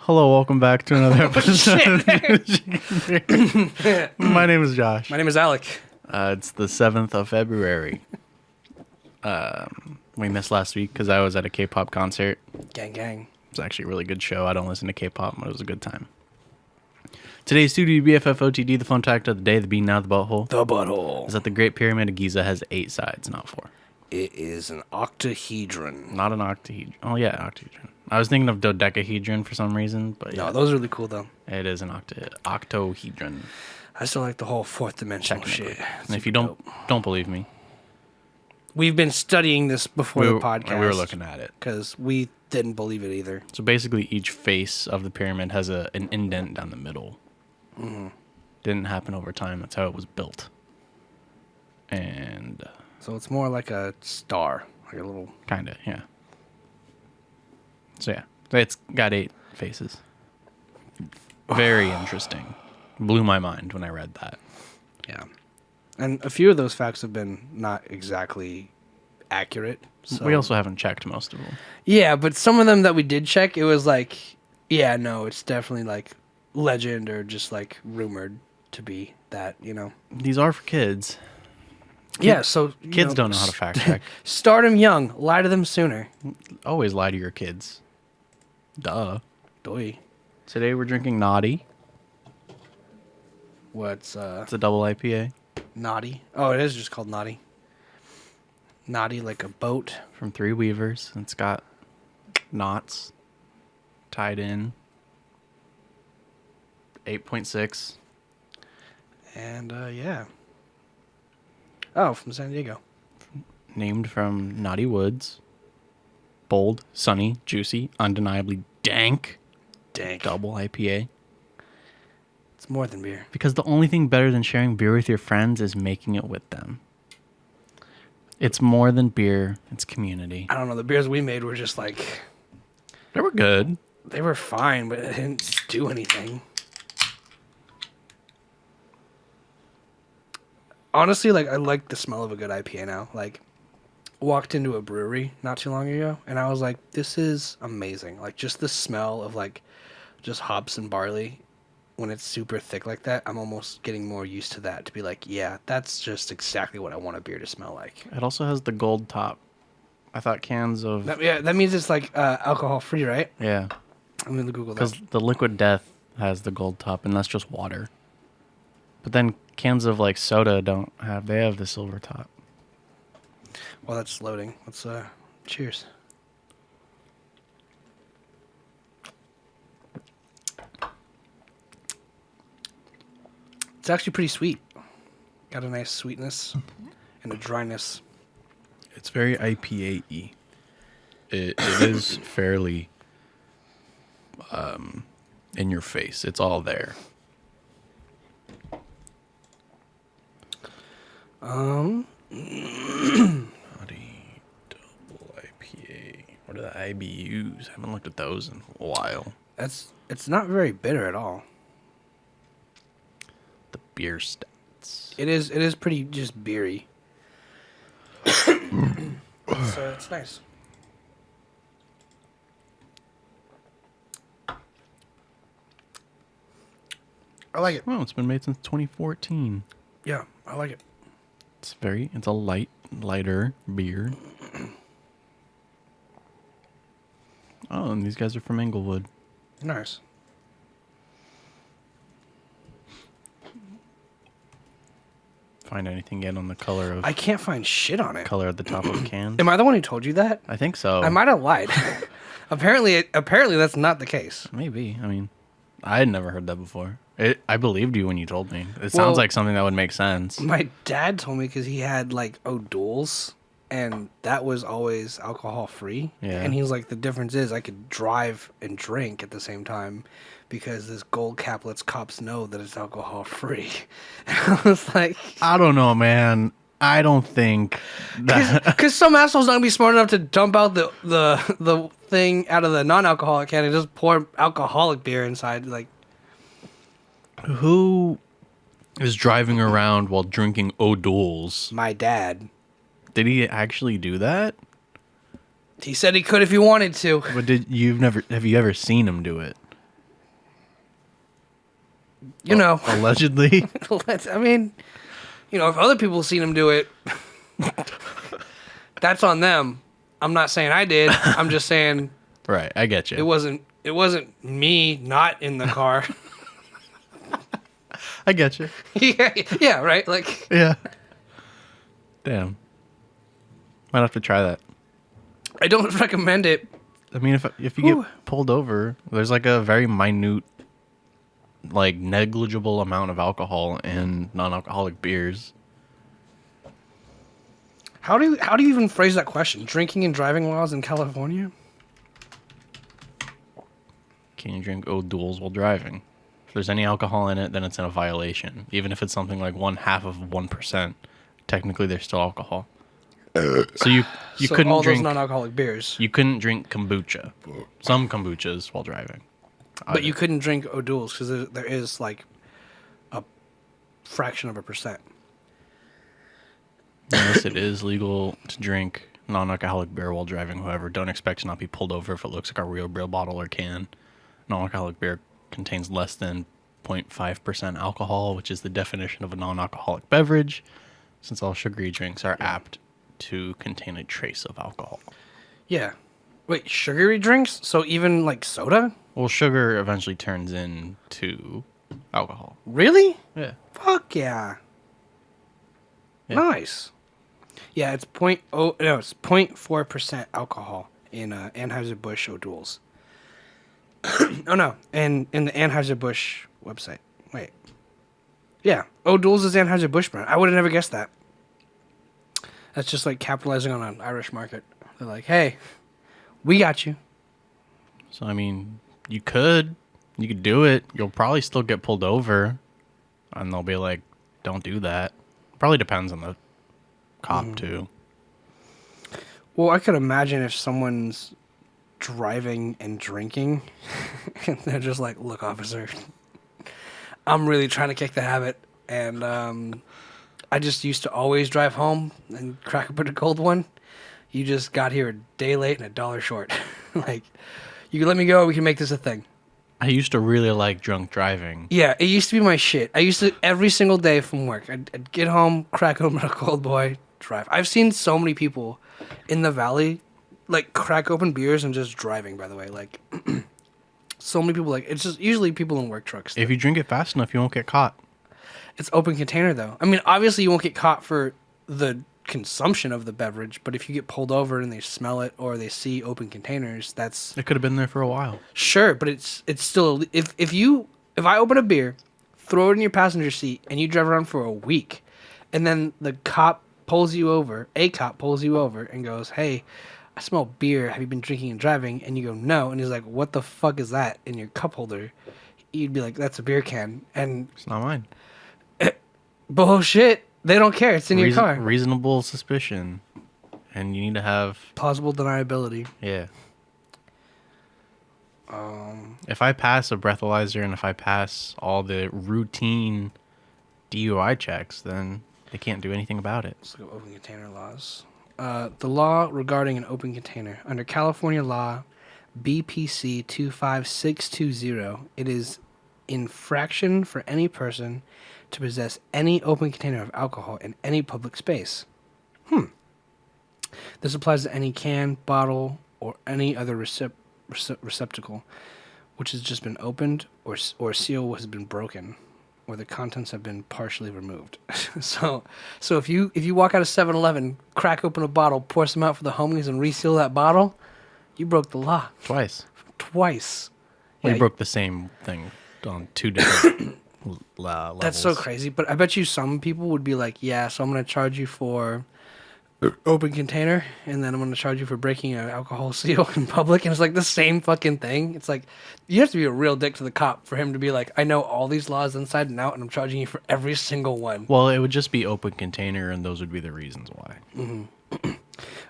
Hello, welcome back to another episode. My name is Josh. My name is Alec. It's the 7th of February. We missed last week because I was at a K-pop concert. Gang, gang. It was actually a really good show. I don't listen to K-pop, but it was a good time. Today's studio BFF OTD, the fun fact of the day, the bean out of the butthole. The butthole. Is that the Great Pyramid of Giza has 8 sides, not 4. It is an octahedron. Not an octahedron. Oh, yeah, octahedron. I was thinking of dodecahedron for some reason, but yeah. No, those are really cool, though. It is an octohedron. I still like the whole fourth dimensional Technically. shit. And if you don't believe me, We've been studying this before the podcast. We were looking at it. Because we didn't believe it either. So basically, each face of the pyramid has an indent down the middle. Mm-hmm. Didn't happen over time. That's how it was built. And So it's more like a star. Like a little... kind of, yeah. So yeah, it's got 8 faces. Very interesting. Blew my mind when I read that. Yeah. And a few of those facts have been not exactly accurate. So. We also haven't checked most of them. Yeah, but some of them that we did check, it was like, yeah, no, it's definitely like legend or just like rumored to be that, you know. These are for kids. Yeah, so... Kids don't know how to fact check. Start them young. Lie to them sooner. Always lie to your kids. Duh. Doy. Today we're drinking Knotty. What's, It's a double IPA. Knotty? Oh, it is just called Knotty. Knotty like a boat. From Three Weavers. It's got knots tied in. 8.6. And, yeah. Oh, from San Diego. Named from Knotty Woods. Bold, sunny, juicy, undeniably dank. Dank. Double IPA. It's more than beer. Because the only thing better than sharing beer with your friends is making it with them. It's more than beer. It's community. I don't know. The beers we made were just like... They were good. They were fine, but it didn't do anything. Honestly, like, I like the smell of a good IPA now. Like, walked into a brewery not too long ago, and I was like, this is amazing. Like, just the smell of, like, just hops and barley, when it's super thick like that, I'm almost getting more used to that. To be like, yeah, that's just exactly what I want a beer to smell like. It also has the gold top. I thought cans of... That means it's, like, alcohol-free, right? Yeah. I'm going to Google that. Because the Liquid Death has the gold top, and that's just water. But then cans of, like, soda don't have... They have the silver top. Well, that's loading. Let's, cheers. It's actually pretty sweet. Got a nice sweetness and a dryness. It's very IPA-y. It is fairly in your face. It's all there. Naughty Double IPA. What are the IBUs? I haven't looked at those in a while. It's not very bitter at all. The beer stats. It is pretty just beery. So it's nice. I like it. Oh, it's been made since 2014. Yeah, I like it. It's a lighter beer. Oh, and these guys are from Englewood. Nice. Find anything yet on the color of... I can't find shit on it. Color at the top of cans? Am I the one who told you that? I think so. I might have lied. Apparently that's not the case. Maybe. I mean, I had never heard that before. I believed you when you told me. It sounds like something that would make sense. My dad told me because he had like O'Doul's, and that was always alcohol free. Yeah. And he was like, the difference is I could drive and drink at the same time because this gold cap lets cops know that it's alcohol free. I was like, I don't know, man. I don't think that... Because some asshole's not going to be smart enough to dump out the thing out of the non-alcoholic can and just pour alcoholic beer inside. Like, who is driving around while drinking O'Doul's? my dad. Did he actually do that? He said he could if he wanted to. But have you ever seen him do it? you know, Allegedly. I mean, you know, if other people seen him do it, that's on them. I'm not saying I did. I'm just saying Right, I get you. it wasn't me not in the car. I get you. yeah, right. Like, Yeah. Damn. Might have to try that. I don't recommend it. I mean, if you get pulled over, there's like a very minute, like negligible amount of alcohol in non-alcoholic beers. How do you even phrase that question? Drinking and driving laws in California? Can you drink O'Doul's while driving? If there's any alcohol in it, then it's in a violation. Even if it's something like 0.5%, technically there's still alcohol. So you So couldn't all drink those non-alcoholic beers. You couldn't drink kombucha. Some kombuchas while driving. But you couldn't drink O'Doul's because there is like a fraction of a percent. Yes, it is legal to drink non-alcoholic beer while driving. However, don't expect to not be pulled over if it looks like a real beer bottle or can. Non-alcoholic beer contains less than 0.5% alcohol, which is the definition of a non-alcoholic beverage, since all sugary drinks are apt to contain a trace of alcohol. Yeah. Wait, sugary drinks? So even like soda? Well, sugar eventually turns into alcohol. Really? Yeah. Fuck yeah. Yeah. Nice. Yeah, it's 0.4% alcohol in Anheuser-Busch O'Doul's. Oh no, and in the Anheuser-Busch website. Wait. Yeah, O'Doul's is Anheuser-Busch brand. I would have never guessed that. That's just like capitalizing on an Irish market. They're like, hey, we got you. So, I mean, you could do it. You'll probably still get pulled over. And they'll be like, don't do that. Probably depends on the cop, too. Well, I could imagine if someone's driving and drinking, and they're just like, look, officer, I'm really trying to kick the habit. And I just used to always drive home and crack open a cold one. You just got here a day late and $1 short. Like, you can let me go, we can make this a thing. I used to really like drunk driving. Yeah, it used to be my shit. I used to, every single day from work, I'd get home, crack open a cold boy, drive. I've seen so many people in the valley, like, crack open beers and just driving, by the way. Like, so many people, like, it's just usually people in work trucks. If you drink it fast enough, you won't get caught. It's open container, though. I mean, obviously you won't get caught for the consumption of the beverage, but if you get pulled over and they smell it or they see open containers, that's It could have been there for a while. sure, but it's still if I open a beer, throw it in your passenger seat and you drive around for a week and then a cop pulls you over and goes, "Hey, I smell beer. Have you been drinking and driving?" And you go, "No." And he's like, "What the fuck is that in your cup holder?" You'd be like, "That's a beer can." And It's not mine. bullshit. They don't care. It's in your car. Reasonable suspicion. And you need to have... Plausible deniability. Yeah. If I pass a breathalyzer and if I pass all the routine DUI checks, then they can't do anything about it. Let's look at open container laws. The law regarding an open container. Under California law BPC 25620, it is infraction for any person to possess any open container of alcohol in any public space. This applies to any can, bottle, or any other receptacle which has just been opened or seal has been broken or the contents have been partially removed. So if you walk out of 7-Eleven, crack open a bottle, pour some out for the homies and reseal that bottle, you broke the law. Twice. Twice. Well, Yeah, you broke the same thing on two different levels. That's so crazy. But I bet you some people would be like, yeah, so I'm going to charge you for open container, and then I'm going to charge you for breaking an alcohol seal in public. And it's like the same fucking thing. It's like, you have to be a real dick to the cop for him to be like, I know all these laws inside and out, and I'm charging you for every single one. Well, it would just be open container, and those would be the reasons why.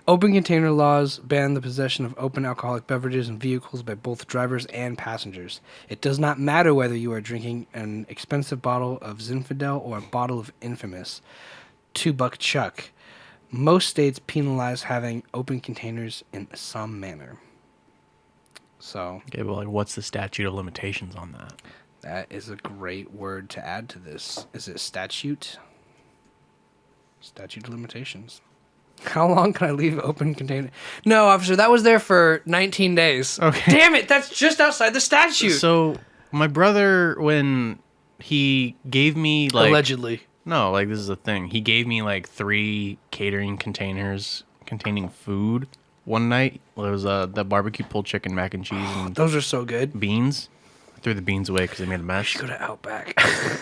Open container laws ban the possession of open alcoholic beverages in vehicles by both drivers and passengers. It does not matter whether you are drinking an expensive bottle of Zinfandel or a bottle of Infamous $2 Chuck. Most states penalize having open containers in some manner. So Okay, but like, what's the statute of limitations on that? That is a great word to add to this. Is it statute? Statute of limitations. How long can I leave open container? No, officer, that was there for 19 days. Okay. Damn it, that's just outside the statute. So my brother, when he gave me like Allegedly. no, like this is the thing. He gave me like 3 catering containers containing food one night. It was the barbecue pulled chicken, mac and cheese, and Those are so good. beans. I threw the beans away because they made a You mess. should go to Outback. I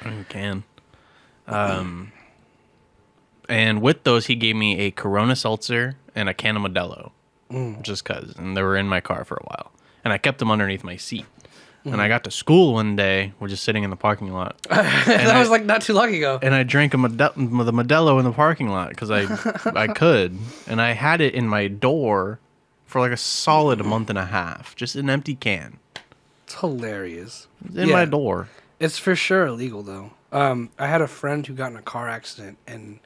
don't even can. And with those, he gave me a Corona seltzer and a can of Modelo, just cause. And they were in my car for a while, and I kept them underneath my seat. And I got to school one day. We're just sitting in the parking lot, That was like not too long ago. and I drank the Modelo in the parking lot because I could, and I had it in my door for like a solid month and a half, just an empty can It's hilarious. in my door. It's for sure illegal though. I had a friend who got in a car accident, and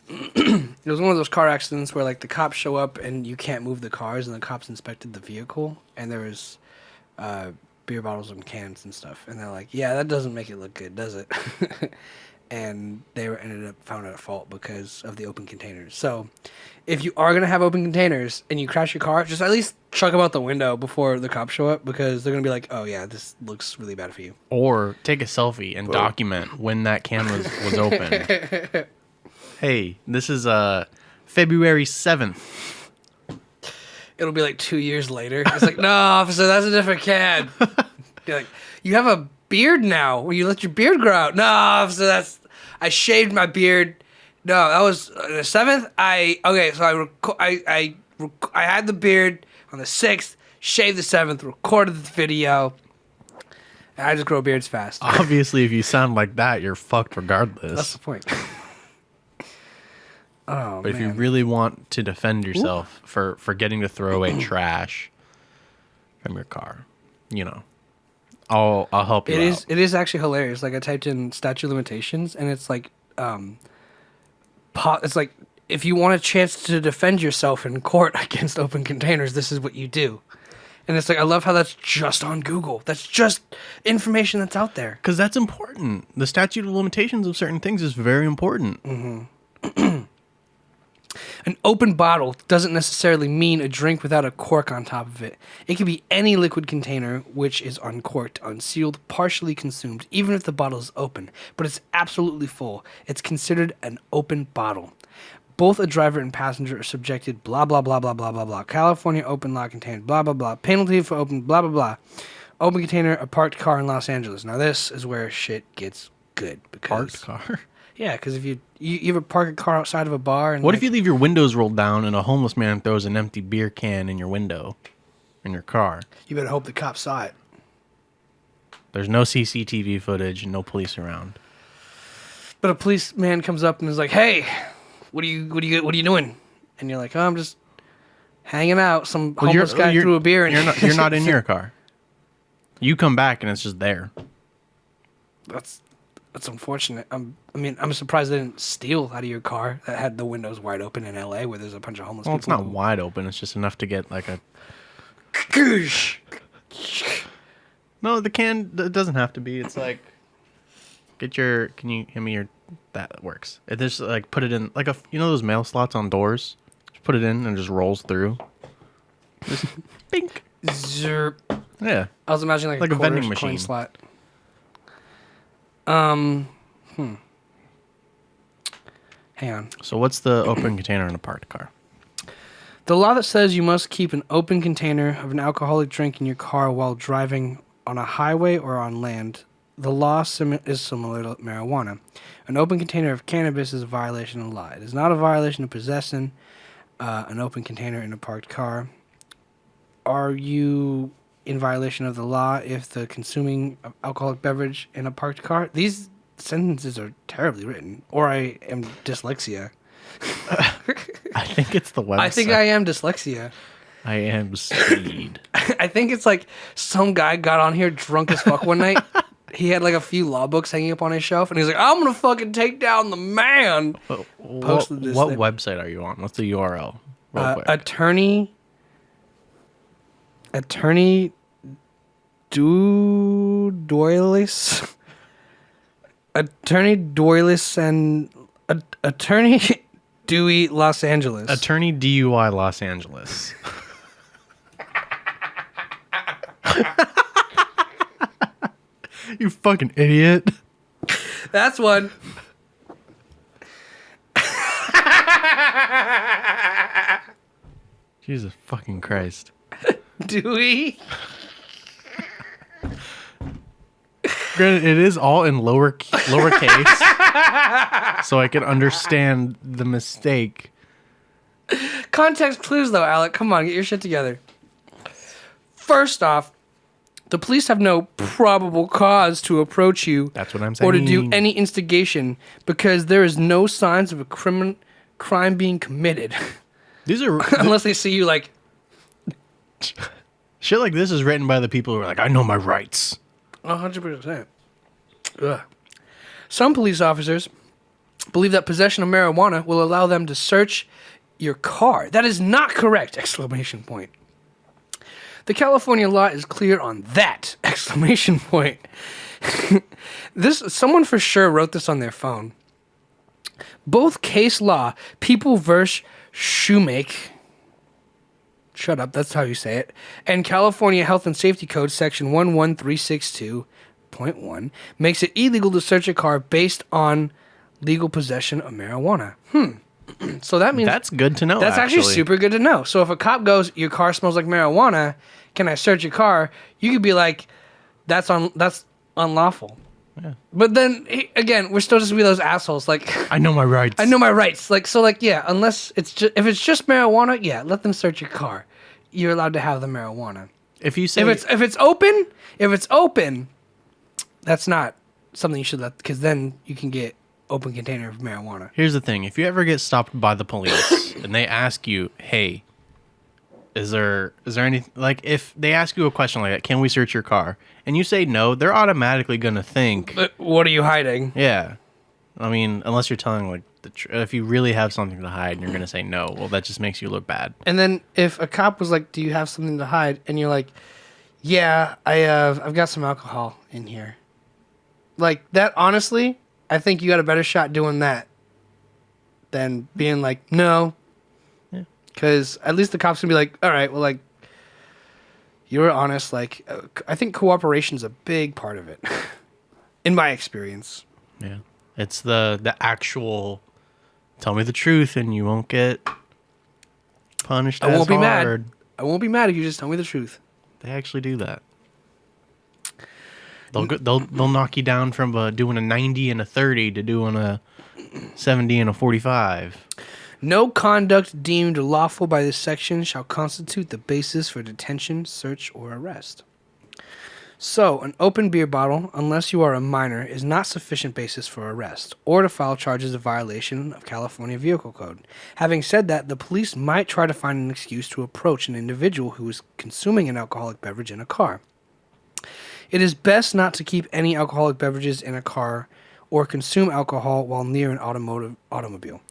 it was one of those car accidents where like the cops show up and you can't move the cars, and the cops inspected the vehicle, and there was beer bottles and cans and stuff, and they're like, "Yeah, that doesn't make it look good, does it?" And they were ended up found at fault because of the open containers. So, if you are gonna have open containers and you crash your car, just at least chuck them out the window before the cops show up, because they're gonna be like, "Oh yeah, this looks really bad for you." Or take a selfie and document when that can was open. Hey, this is February 7th. It'll be like 2 years later. It's like, no, officer, that's a different can. You're like, you have a beard now. Will you let your beard grow out? No, officer, I shaved my beard. No, that was the 7th. So I had the beard on the 6th, shaved the 7th, recorded the video. And I just grow beards fast. Obviously, if you sound like that, you're fucked regardless. That's the point. Oh, But if you really want to defend yourself for getting to throw away trash from your car, I'll help you out. It is actually hilarious. Like I typed in statute of limitations, and it's like, it's like if you want a chance to defend yourself in court against open containers, this is what you do. And it's like, I love how that's just on Google. That's just information that's out there. Because that's important. The statute of limitations of certain things is very important. An open bottle doesn't necessarily mean a drink without a cork on top of it. It can be any liquid container which is uncorked, unsealed, partially consumed, even if the bottle is open, but it's absolutely full. It's considered an open bottle. Both a driver and passenger are subjected blah, blah, blah, blah, blah, blah, blah. California open law contained blah, blah, blah. Penalty for open blah, blah, blah. Open container, a parked car in Los Angeles. Now this is where shit gets good. Because, Parked car? yeah, because if you ever park a car outside of a bar and What if you leave your windows rolled down and a homeless man throws an empty beer can in your window in your car? you better hope the cops saw it. There's no CCTV footage and no police around. But a policeman comes up and is like, "Hey, what are you doing?" And you're like, "Oh, I'm just hanging out." Some homeless guy threw a beer and you're not in your car. You come back and it's just there. That's unfortunate. I'm surprised they didn't steal out of your car that had the windows wide open in LA where there's a bunch of homeless Well, people. it's not wide open. It's just enough to get like a... Goosh. No, the can it doesn't have to be. It's like... Can you hand me your... That works. It just like put it in like those mail slots on doors? Just put it in and it just rolls through. Just bink. Zerp. Yeah. I was imagining Like a a vending coin machine. slot. Hang on. So what's the open container in a parked car? The law that says you must keep an open container of an alcoholic drink in your car while driving on a highway or on land. The law is similar to marijuana. An open container of cannabis is a violation of the law. It is not a violation of possessing an open container in a parked car. Are you in violation of the law if the consuming of alcoholic beverage in a parked car? These sentences are terribly written. Or I am dyslexia. I think it's the website. I think I am dyslexia. I am speed. I think it's like some guy got on here drunk as fuck one night. He had like a few law books hanging up on his shelf, and he's like, "I'm gonna fucking take down the man." Posted this What thing. website are you on? What's the URL? Real quick. Attorney Doylis. Attorney Doylis and Attorney Dewey, Los Angeles. Attorney DUI Los Angeles. You fucking idiot. That's one. Jesus fucking Christ. Dewey. Granted, it is all in lowercase, so I can understand the mistake. Context clues, though, Alec. Come on, get your shit together. First off, the police have no probable cause to approach you. That's what I'm saying. Or to do any instigation because there is no signs of a crime being committed. These are Unless they see you like... shit like this is written by the people who are like, I know my rights. 100%. Ugh. Some police officers believe that possession of marijuana will allow them to search your car. That is not correct! Exclamation point. The California law is clear on that! Exclamation point. Someone for sure wrote this on their phone. Both case law, People vs. Shoemake, shut up, that's how you say it, and California Health and Safety Code Section 11362.1 makes it illegal to search a car based on legal possession of marijuana. So that means... That's good to know, That's actually super good to know. So if a cop goes, your car smells like marijuana, can I search your car? You could be like, that's unlawful. Yeah. But then, again, we're still just be those assholes. Like, I know my rights. I know my rights. Like, so, like, yeah, unless it's just, if it's just marijuana, yeah, let them search your car. You're allowed to have the marijuana. If you say... If it's open, that's not something you should let, because then you can get open container of marijuana. Here's the thing. If you ever get stopped by the police and they ask you, hey, is there anything, like, if they ask you a question like that, can we search your car? And you say no, they're automatically going to think, But what are you hiding? yeah. I mean, unless you're telling, like, if you really have something to hide and you're going to say no, well, that just makes you look bad. And then if a cop was like, do you have something to hide? And you're like, yeah, I've got some alcohol in here. Like, that, honestly, I think you got a better shot doing that than being like, no. Yeah. Because at least the cops can be like, all right, well, like, you were honest. Like, I think cooperation's a big part of it, in my experience. Yeah. It's the actual, tell me the truth and you won't get punished I won't be hard. mad. I won't be mad if you just tell me the truth. They actually do that. They'll knock you down from doing a 90 and a 30 to doing a 70 and a 45. No conduct deemed lawful by this section shall constitute the basis for detention, search, or arrest. So, an open beer bottle, unless you are a minor, is not sufficient basis for arrest or to file charges of violation of California Vehicle Code. Having said that, the police might try to find an excuse to approach an individual who is consuming an alcoholic beverage in a car. It is best not to keep any alcoholic beverages in a car or consume alcohol while near an automobile.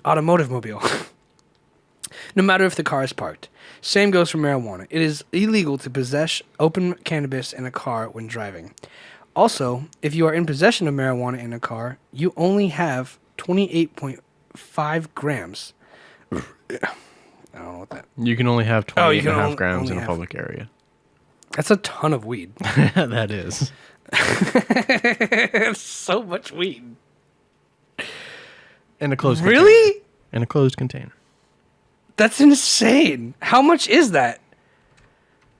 Automotive mobile. No matter if the car is parked. Same goes for marijuana. It is illegal to possess open cannabis in a car when driving. Also, if you are in possession of marijuana in a car, you only have 28.5 grams. I don't know what that... You can only have 28 and a half grams only in a have... public area. That's a ton of weed. That is. So much weed. In a closed Really? container. In a closed container. That's insane. How much is that?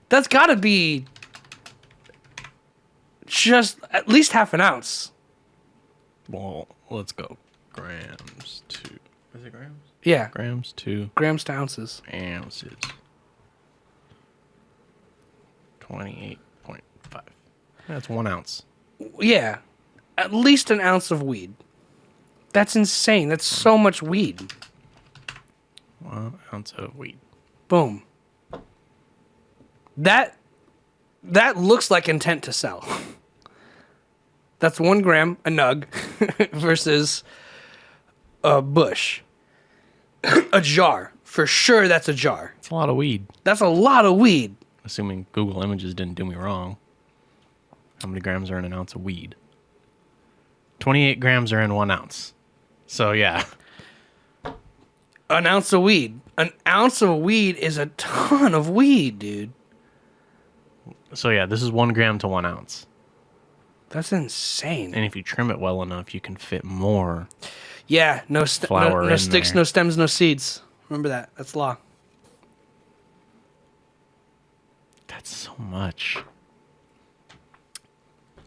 That's got to be just at least half an ounce. Well, let's go. Grams to... Is it grams? Yeah. Grams to... Grams to ounces. Ounces. 28.5. That's 1 ounce. Yeah. At least an ounce of weed. That's insane. That's so much weed. 1 ounce of weed. Boom. That looks like intent to sell. That's 1 gram, a nug, versus a bush. A jar. For sure that's a jar. It's a lot of weed. That's a lot of weed. Assuming Google Images didn't do me wrong. How many grams are in an ounce of weed? 28 grams are in 1 ounce. So, yeah. An ounce of weed. An ounce of weed is a ton of weed, dude. So, yeah, this is 1 gram to 1 ounce. That's insane. And if you trim it well enough, you can fit more. Yeah, no Flour in sticks, there. no stems, no seeds. Remember that. That's law. That's so much.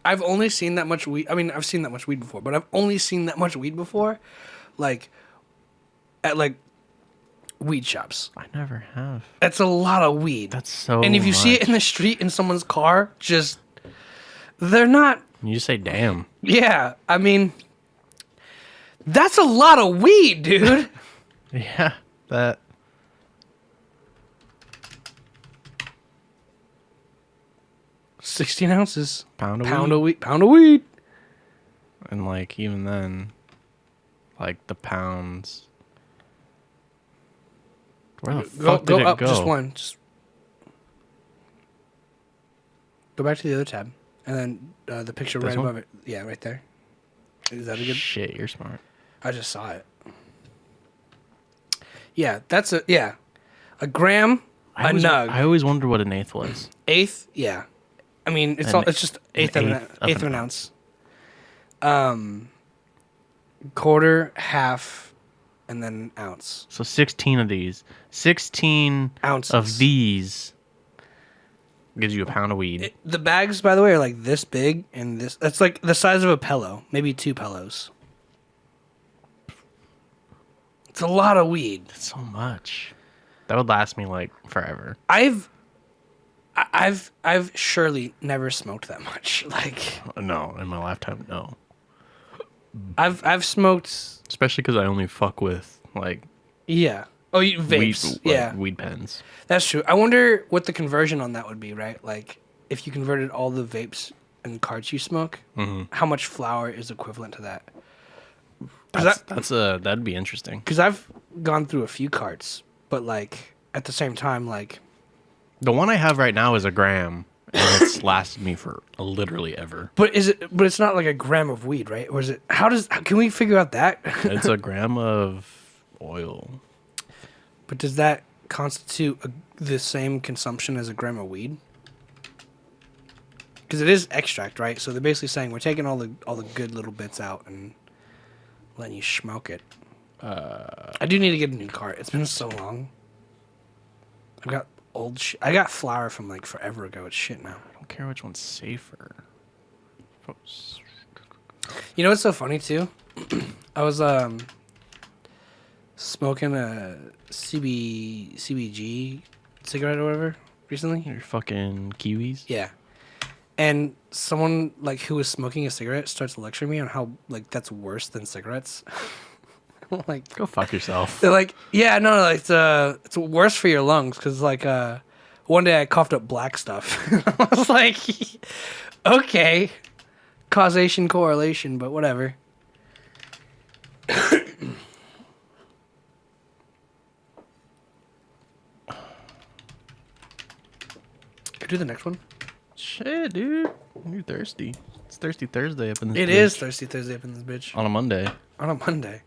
I've only seen that much weed. I mean, I've seen that much weed before, but I've only seen that much weed before, like, at, like, weed shops. I never have. That's a lot of weed. That's so And if you see it much. in the street in someone's car, just, they're not, You just say, damn. yeah, I mean, that's a lot of weed, dude. Yeah, that. 16 ounces. Pound of Pound weed. of weed. Pound of weed. And, like, even then, like, the pounds. Where the fuck did it up go? just one. Just go back to the other tab, and then the picture This right one? above it. Yeah, right there. Is that a good? Shit, you're smart. I just saw it. Yeah, that's a gram, a nug, I always wondered what an eighth was. eighth. Yeah, I mean it's An- it's just eighth of an ounce. ounce. Quarter, half, and then an ounce. So 16 of these. 16 Ounces. of these gives you a pound of weed. The bags, by the way, are like this big, and this. It's like the size of a pillow, maybe 2 pillows. It's a lot of weed. That's so much. That would last me like forever. I've surely never smoked that much. Like No, in my lifetime, no. I've smoked. Especially because I only fuck with like Yeah. Oh, you vapes. weed, Yeah, like, weed pens. that's true. I wonder what the conversion on that would be. Right, like if you converted all the vapes and carts you smoke, how much flour is equivalent to that? That'd be interesting. Because I've gone through a few carts, but like at the same time, like The one I have right now is a gram, and it's lasted me for literally ever. But it's not like a gram of weed, right? Or is it? Can we figure out that? It's a gram of oil. But does that constitute the same consumption as a gram of weed? Because it is extract, right? So they're basically saying we're taking all the good little bits out and letting you smoke it. I do need to get a new cart. It's been so long. I've got old shit. I got flour from like forever ago. It's shit now. I don't care which one's safer. You know what's so funny too? I was smoking a CBG cigarette or whatever recently. Your fucking kiwis. Yeah. And someone like who was smoking a cigarette starts lecturing me on how like that's worse than cigarettes. I'm like, Go fuck yourself. they're like, yeah, no, like, it's worse for your lungs because like one day I coughed up black stuff. I was like, okay, causation correlation, but whatever. Could do the next one. Shit, dude. You're thirsty. It's Thirsty Thursday up in this It bitch. is Thirsty Thursday up in this bitch On a Monday. on a Monday.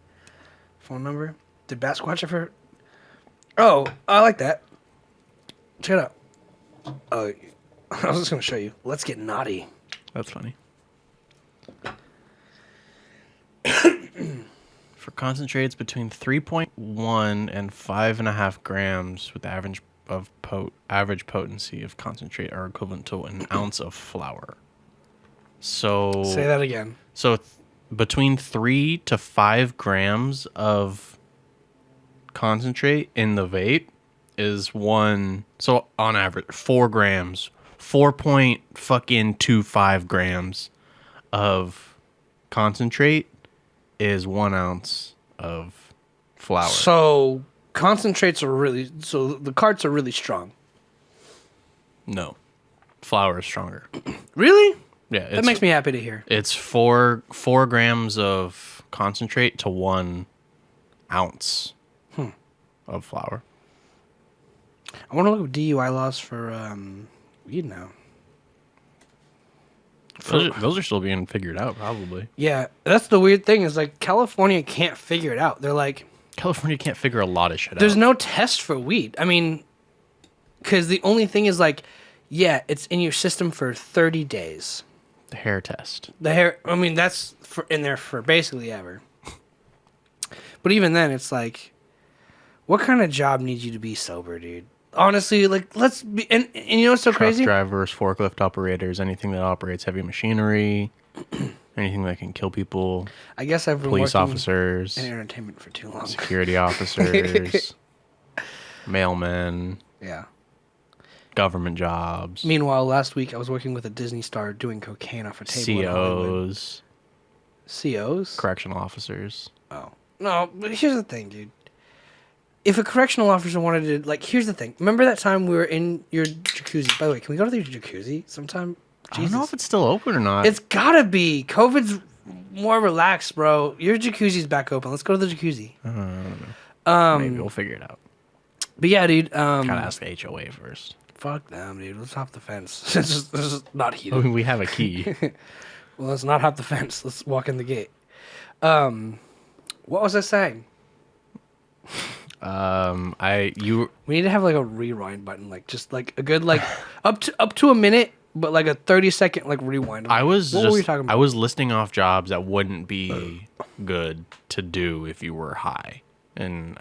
Phone number. Did Basquatch ever? Oh, I like that. Check it out. Oh, I was just gonna show you. Let's get naughty. That's funny. For concentrates between 3.1 and 5.5 grams with average potency of concentrate are equivalent to an ounce of flour. So Say that again. So between 3 to 5 grams of concentrate in the vape is so on average 4 grams, 4.25 grams of concentrate is 1 ounce of flour. So concentrates are the carts are really strong. No, flour is stronger. Really? Yeah, That makes me happy to hear. It's 4 grams of concentrate to 1 ounce of flour. I want to look at DUI laws for weed now. Those are still being figured out, probably. Yeah, that's the weird thing is like California can't figure it out. They're like, California can't figure a lot of shit there's out. no test for weed. I mean, because the only thing is like, yeah, it's in your system for 30 days. The hair test. The hair, I mean, that's in there for basically ever. But even then, it's like, what kind of job needs you to be sober, dude? Honestly, like, let's be, and you know what's so Truck crazy? drivers, forklift operators, anything that operates heavy machinery, anything that can kill people, I guess I've been police working officers, in entertainment for too long. security officers, mailmen, Yeah. government jobs, Meanwhile, last week I was working with a Disney star doing cocaine off a table in Hollywood. COs, COs? correctional officers. Oh. No, but here's the thing, dude. If a correctional officer wanted to, like, here's the thing. Remember that time we were in your jacuzzi? By the way, can we go to your jacuzzi sometime? I don't know if it's still open or not. It's gotta be. COVID's more relaxed, bro. Your jacuzzi's back open. Let's go to the jacuzzi. I don't know. Maybe we'll figure it out. But yeah, dude. Gotta ask the HOA first. Fuck them, dude. Let's hop the fence. Let's just not heat I it. mean, we have a key. Well, let's not hop the fence. Let's walk in the gate. What was I saying? You We need to have like a rewind button, like just like a good like up to a minute, but like a 30-second like rewind. I was What just were we talking about? I was listing off jobs that wouldn't be good to do if you were high, and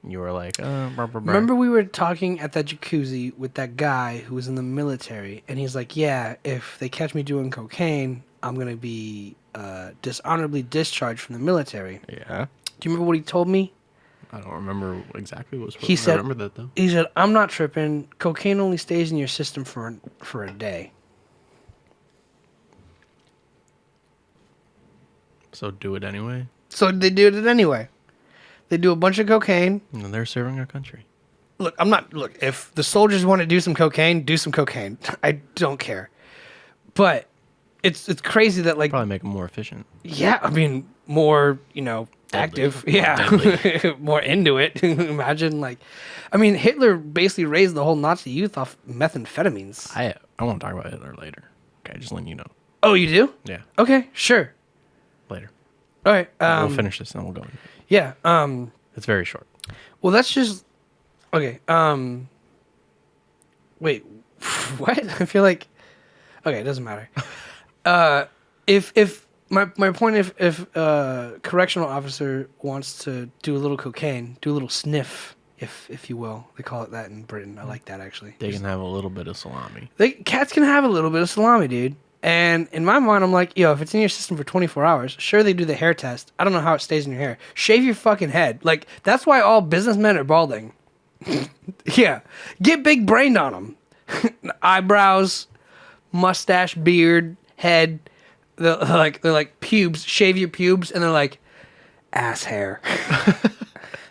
you were like, brr, brr, brr. Remember we were talking at that jacuzzi with that guy who was in the military, and he's like, yeah, if they catch me doing cocaine, I'm gonna be dishonorably discharged from the military. Yeah, Do you remember what he told me? I don't remember exactly what was. He said, I remember that though. He said, I'm not tripping. Cocaine only stays in your system for a day. So do it anyway. So they do it anyway. They do a bunch of cocaine. And they're serving our country. Look, if the soldiers want to do some cocaine, do some cocaine. I don't care. But it's crazy that like, Probably make them more efficient. yeah, I mean, more, active. Yeah. More into it. Imagine like, I mean, Hitler basically raised the whole Nazi youth off methamphetamines. I won't talk about Hitler later. Okay, just letting you know. Oh, you do? Yeah, Okay, sure. later. All right. We'll finish this and then we'll go. Yeah. It's very short. Well, that's just okay. Wait, what? I feel like okay, it doesn't matter. If my point, if a correctional officer wants to do a little cocaine, do a little sniff, if you will, they call it that in Britain. I like that actually. They can have a little bit of salami. Cats can have a little bit of salami, dude. And in my mind, I'm like, yo, if it's in your system for 24 hours, sure, they do the hair test. I don't know how it stays in your hair. Shave your fucking head. Like, that's why all businessmen are balding. Yeah. Get big brained on them. Eyebrows, mustache, beard, head. They're like pubes. Shave your pubes. And they're like, ass hair.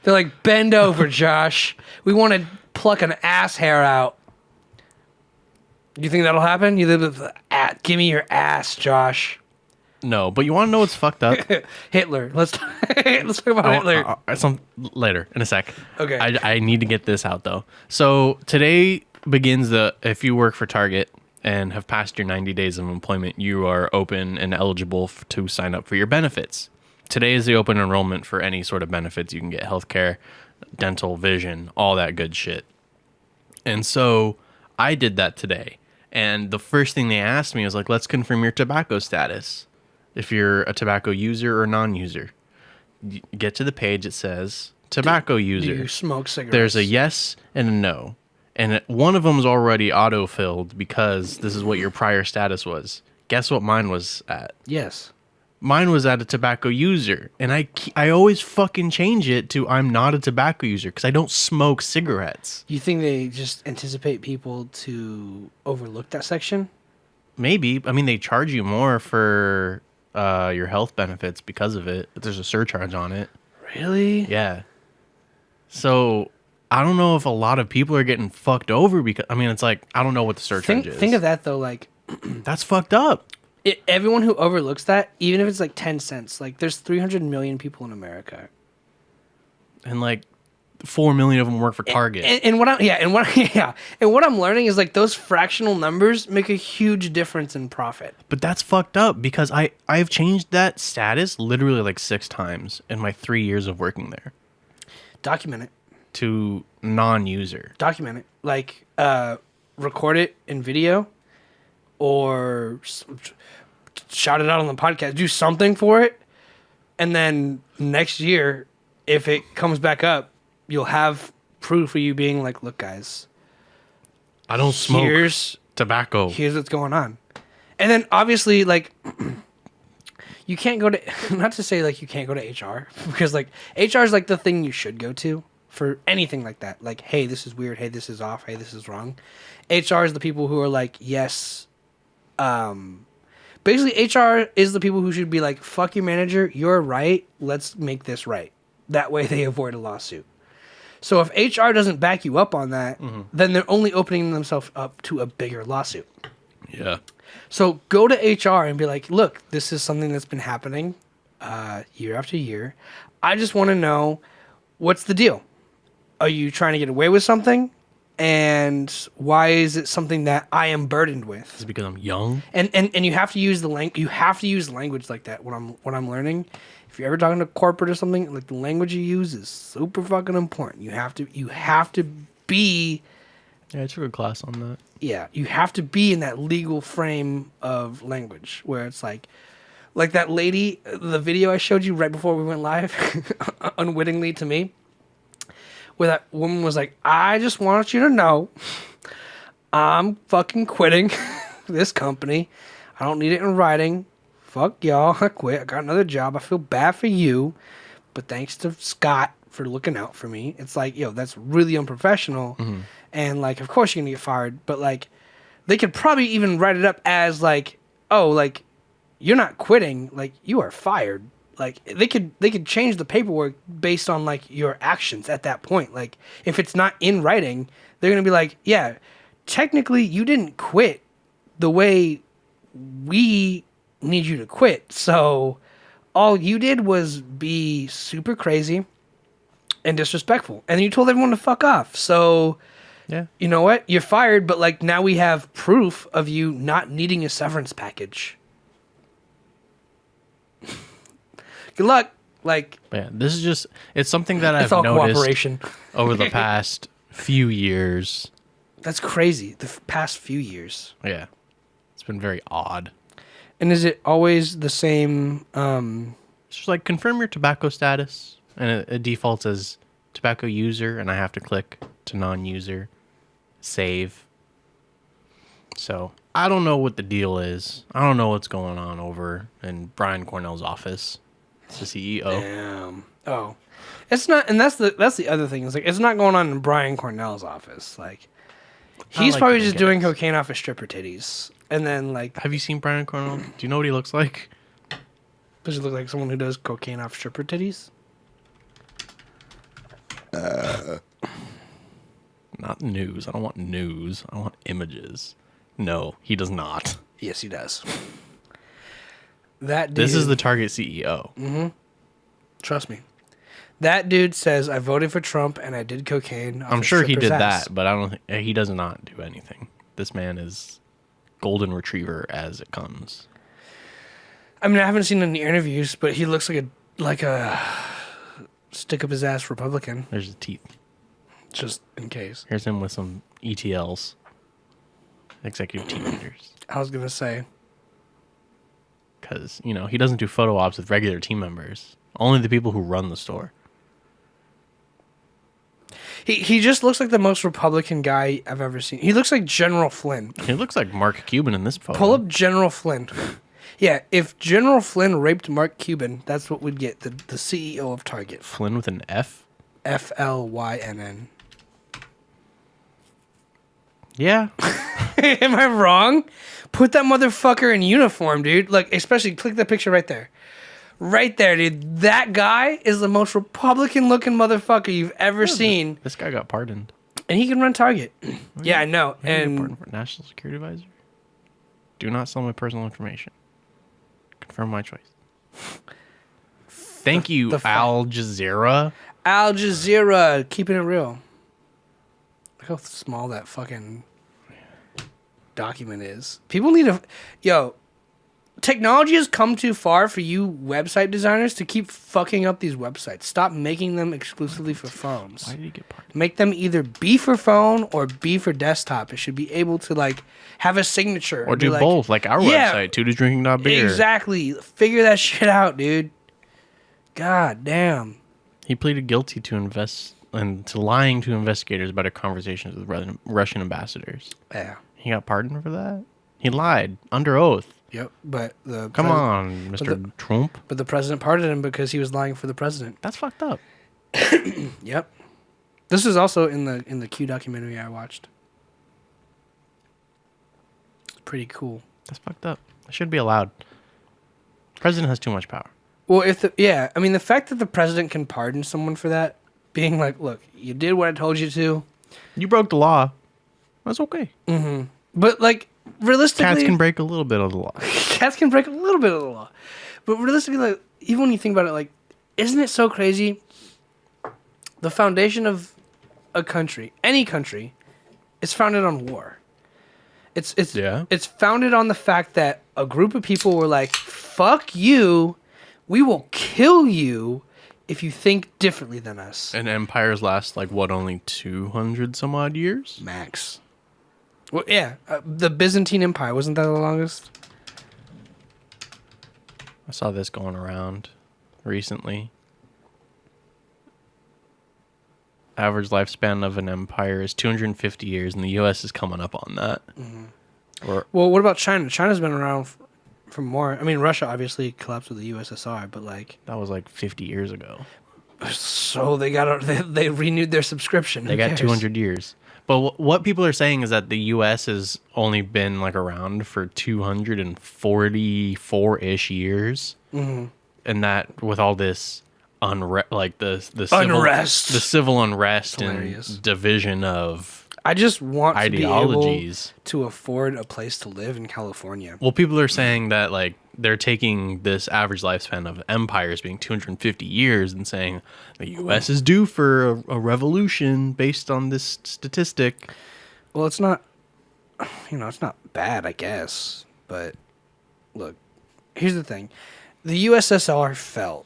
They're like, bend over, Josh. We want to pluck an ass hair out. You think that'll happen? Give me your ass, Josh. No, but you want to know what's fucked up? Hitler. Let's talk about Hitler. Some later in a sec. Okay. I need to get this out though. So today begins if you work for Target and have passed your 90 days of employment, you are open and eligible to sign up for your benefits. Today is the open enrollment for any sort of benefits. You can get healthcare, dental, vision, all that good shit. And so I did that today. And the first thing they asked me was like, let's confirm your tobacco status. If you're a tobacco user or non-user. You get to the page, it says tobacco user. Do you smoke cigarettes? There's a yes and a no. And one of them's already auto-filled because this is what your prior status was. Guess what mine was at? Yes. Mine was at a tobacco user. And I always fucking change it to I'm not a tobacco user because I don't smoke cigarettes. You think they just anticipate people to overlook that section? Maybe. I mean, they charge you more for your health benefits because of it. There's a surcharge on it. Really? Yeah. So I don't know if a lot of people are getting fucked over because, I mean, it's like, I don't know what the surcharge is. Think of that, though. Like, That's fucked up. everyone who overlooks that, even if it's like 10 cents, like there's 300 million people in America. And like 4 million of them work for Target. And what I'm learning is like those fractional numbers make a huge difference in profit. But that's fucked up because I've changed that status literally like 6 times in my 3 years of working there Document it. to non-user. Document it. Like record it in video or shout it out on the podcast. Do something for it. And then next year, if it comes back up, you'll have proof of you being like, look, guys, I don't smoke tobacco. Here's what's going on. And then obviously, like, you can't go to, not to say like you can't go to HR, because like HR is like the thing you should go to for anything like that. Like, hey, this is weird. Hey, this is off. Hey, this is wrong. HR is the people who are like, yes. Basically, HR is the people who should be like, fuck your manager. You're right. Let's make this right. That way they avoid a lawsuit. So if HR doesn't back you up on that, then they're only opening themselves up to a bigger lawsuit. Yeah. So go to HR and be like, look, this is something that's been happening year after year. I just want to know, what's the deal? Are you trying to get away with something? And why is it something that I am burdened with? Is it because I'm young? And you have to use you have to use language like that when I'm learning. If you're ever talking to corporate or something, like the language you use is super fucking important. You have to be. Yeah, I took a class on that. Yeah, you have to be in that legal frame of language where it's like that lady, the video I showed you right before we went live, unwittingly to me, where that woman was like, I just want you to know I'm fucking quitting this company. I don't need it in writing. Fuck y'all. I quit. I got another job. I feel bad for you. But thanks to Scott for looking out for me. It's like, yo, that's really unprofessional. Mm-hmm. And like, of course you're going to get fired. But like, they could probably even write it up as like, oh, like, you're not quitting. Like, you are fired. Like they could change the paperwork based on like your actions at that point. Like if it's not in writing, they're gonna be like, yeah, technically you didn't quit the way we need you to quit. So all you did was be super crazy and disrespectful, and you told everyone to fuck off. So yeah, you know what? You're fired, but like now we have proof of you not needing a severance package. Good luck. Like, yeah, this is just, it's something that I've it's all noticed cooperation over the past few years. That's crazy. The past few years. Yeah. It's been very odd. And is it always the same? It's just like confirm your tobacco status, and it defaults as tobacco user, and I have to click to non-user, save. So I don't know what the deal is. I don't know what's going on over in Brian Cornell's office. It's the CEO. Damn. Oh, it's not, and that's the other thing. Is like it's not going on in Brian Cornell's office. Like he's like probably the just guys. doing cocaine off his stripper titties, and then like, Have you seen Brian Cornell? Do you know what he looks like? does he look like someone who does cocaine off stripper titties? Not news. I don't want news. I want images. No, he does not. Yes, he does. That dude, This is the Target CEO. trust me. That dude says I voted for Trump and I did cocaine. Off I'm a sure he stripper's did ass. that, but I don't think he does not do anything. This man is golden retriever as it comes. I mean, I haven't seen any interviews, but he looks like a stick up his ass Republican, There's his teeth. just in case. Here's him with some ETLs, executive team leaders. I was gonna say, Because, he doesn't do photo ops with regular team members. Only the people who run the store. he just looks like the most Republican guy I've ever seen. He looks like General Flynn. He looks like Mark Cuban in this photo. Pull up General Flynn. Yeah, if General Flynn raped Mark Cuban, that's what we'd get. The CEO of Target. Flynn with an F? Flynn. Yeah. Am I wrong? Put that motherfucker in uniform, dude. Like, especially click that picture right there. Right there, dude. That guy is the most Republican-looking motherfucker you've ever seen. This guy got pardoned. And he can run Target. Yeah, I know. He got And pardoned for National Security Advisor. Do not sell my personal information. Confirm my choice. Thank you, the Al Jazeera. Al Jazeera, keeping it real. Look how small that fucking document is. People need to... Yo, technology has come too far for you website designers to keep fucking up these websites. Stop making them exclusively for phones. Why did he get pardoned? Make them either be for phone or be for desktop. It should be able to, like, have a signature. Or do like, both, like our website, tutorsdrinking.beer. Exactly. Figure that shit out, dude. God damn. He pleaded guilty to lying to investigators about a conversations with Russian ambassadors. Yeah. He got pardoned for that? He lied under oath. Yep. But the Come on, Mr. Trump. But the president pardoned him because he was lying for the president. That's fucked up. Yep. This is also in the Q documentary I watched. It's pretty cool. That's fucked up. It should be allowed. The president has too much power. Well, I mean, the fact that the president can pardon someone for that, being like, look, you did what I told you to. You broke the law. That's okay. Mm-hmm. But, like, realistically... Cats can break a little bit of the law. Cats can break a little bit of the law. But realistically, like, even when you think about it, like, isn't it so crazy? The foundation of a country, any country, is founded on war. It's founded on the fact that a group of people were like, fuck you, we will kill you if you think differently than us. And empires last, like, what, only 200 some odd years? Max. Well, yeah. The Byzantine Empire, wasn't that the longest? I saw this going around recently. Average lifespan of an empire is 250 years, and the U.S. is coming up on that. Mm-hmm. Well, what about China? China's been around for more. I mean, Russia obviously collapsed with the USSR, but like that was like 50 years ago. So they renewed their subscription. They got 200 years. But what people are saying is that the U.S. has only been like around for 244-ish years, mm-hmm. and that with all this the civil unrest and division of I just want ideologies to be able to afford a place to live in California. Well, people are saying that like they're taking this average lifespan of empires being 250 years and saying the U.S. is due for a revolution based on this statistic. Well, it's not, it's not bad, I guess. But look, here's the thing: the USSR fell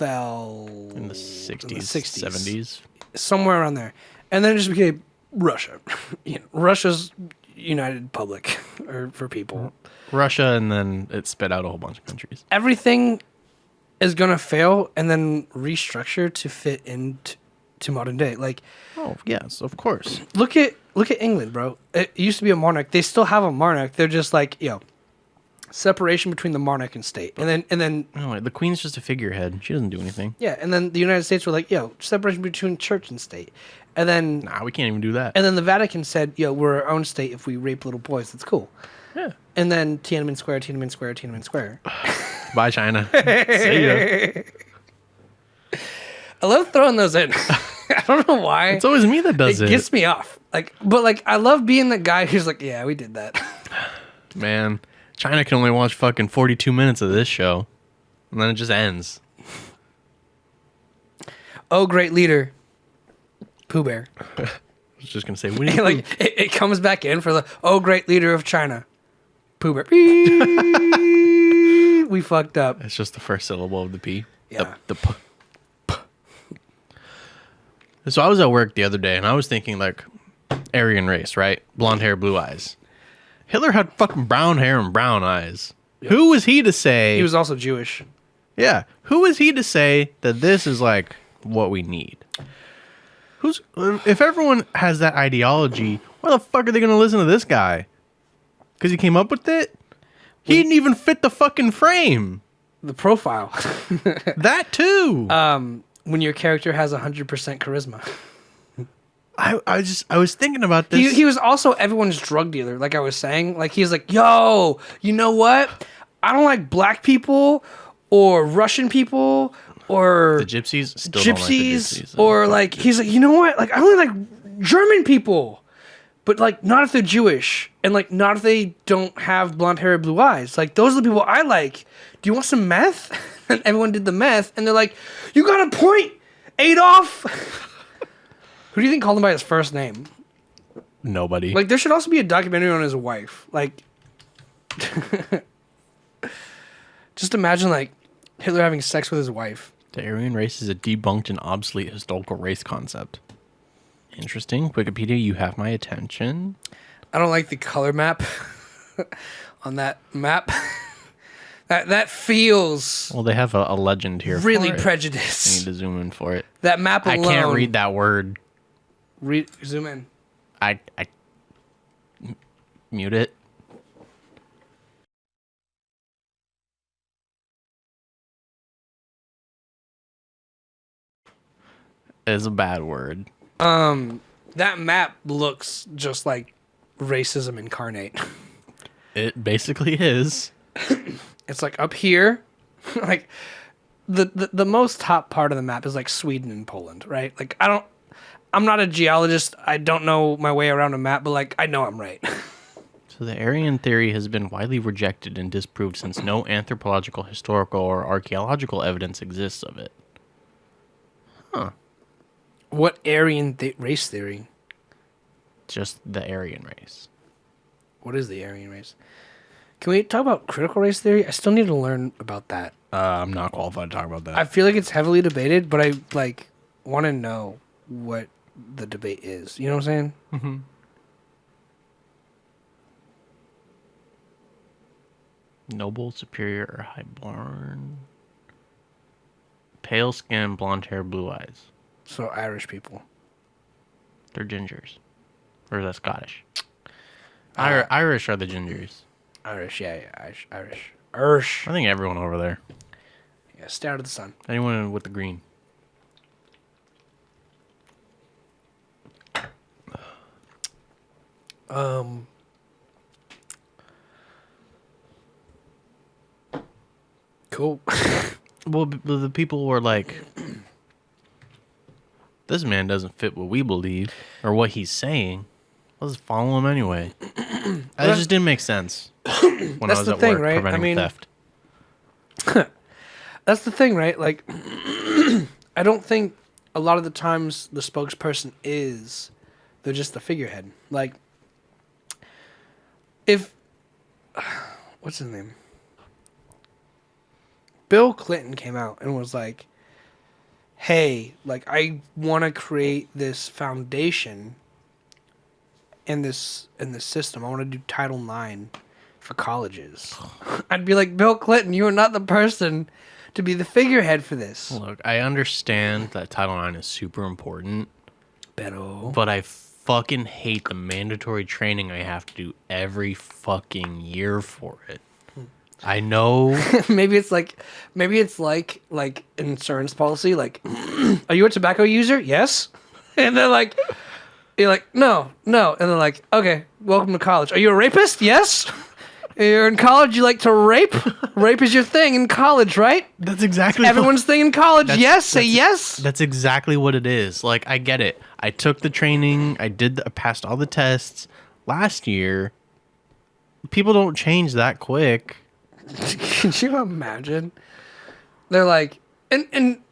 in the 60s, 70s, somewhere around there, and then it just became Russia. Russia's United Public for people. Russia, and then it spit out a whole bunch of countries. Everything is gonna fail and then restructure to fit into modern day. Like, oh yes, of course. Look at England, bro. It used to be a monarch. They still have a monarch. They're just like, separation between the monarch and state, and then oh, the queen's just a figurehead. She doesn't do anything. Yeah, and then the United States were like, separation between church and state, and then we can't even do that. And then the Vatican said, we're our own state. If we rape little boys, that's cool. Yeah. And then Tiananmen Square. Bye, China. See ya. I love throwing those in. I don't know why. It's always me that does it. It gets me off. But I love being the guy who's like, yeah, we did that. Man, China can only watch fucking 42 minutes of this show, and then it just ends. Oh, great leader, Pooh Bear. I was just gonna say, it comes back in for the great leader of China, Pooh Bear. We fucked up. It's just the first syllable of the P. Yeah. The P. So I was at work the other day, and I was thinking like, Aryan race, right? Blonde hair, blue eyes. Hitler had fucking brown hair and brown eyes. Yep. Who was he to say? He was also Jewish. Yeah. Who was he to say that this is like what we need? If everyone has that ideology, why the fuck are they going to listen to this guy? Because he came up with it? He didn't even fit the fucking frame. The profile. That too. When your character has 100% charisma. I was thinking about this. He was also everyone's drug dealer, like I was saying. Like, he's like, yo, you know what? I don't like black people or Russian people or the gypsies. Still don't like the gypsies, or like, he's like, you know what? Like, I only like German people, but like not if they're Jewish, and like not if they don't have blonde hair or blue eyes. Like, those are the people I like. Do you want some meth? And everyone did the meth, and they're like, you got a point. Adolf. Who do you think called him by his first name? Nobody. Like, there should also be a documentary on his wife. Like, just imagine, like, Hitler having sex with his wife. The Aryan race is a debunked and obsolete historical race concept. Interesting. Wikipedia, you have my attention. I don't like the color map on that map. That feels Well, they have a legend here. really for it. I prejudiced. need to zoom in for it. That map alone. I can't read that word. Zoom in. I mute it. Is a bad word. That map looks just like racism incarnate. It basically is. It's like up here, like the most top part of the map is like Sweden and Poland, right? Like I'm not a geologist. I don't know my way around a map, but like I know I'm right. So the Aryan theory has been widely rejected and disproved since no anthropological, historical, or archaeological evidence exists of it. Huh. What Aryan race theory? Just the Aryan race. What is the Aryan race? Can we talk about critical race theory? I still need to learn about that. I'm not qualified to talk about that. I feel like it's heavily debated, but I like want to know what the debate is. You know what I'm saying? Mm-hmm. Noble, superior, or highborn. Pale skin, blonde hair, blue eyes. So Irish people. They're gingers. Or is that Scottish? Irish are the gingers. Irish, yeah, Irish. I think everyone over there. Yeah, stay out of the sun. Anyone with the green. Cool. Well, the people were like, this man doesn't fit what we believe or what he's saying. Let's follow him anyway. That just didn't make sense when I was the at thing, work right? preventing theft. That's the thing, right? Like, I don't think a lot of the times the spokesperson is, they're just the figurehead. Like, if, what's his name? Bill Clinton came out and was like, hey, like, I want to create this foundation in this system. I want to do Title IX for colleges. I'd be like, Bill Clinton, you are not the person to be the figurehead for this. Look, I understand that Title IX is super important, Pero. but I fucking hate the mandatory training I have to do every fucking year for it. I know. maybe it's like insurance policy. Like, are you a tobacco user? Yes. And they're like, you're like, no. And they're like, okay, welcome to college. Are you a rapist? Yes. You're in college. You like to rape. Rape is your thing in college, right? That's exactly everyone's thing in college. Yes. Say yes. That's exactly what it is. Like, I get it. I took the training. I passed all the tests last year. People don't change that quick. Can you imagine? They're like, and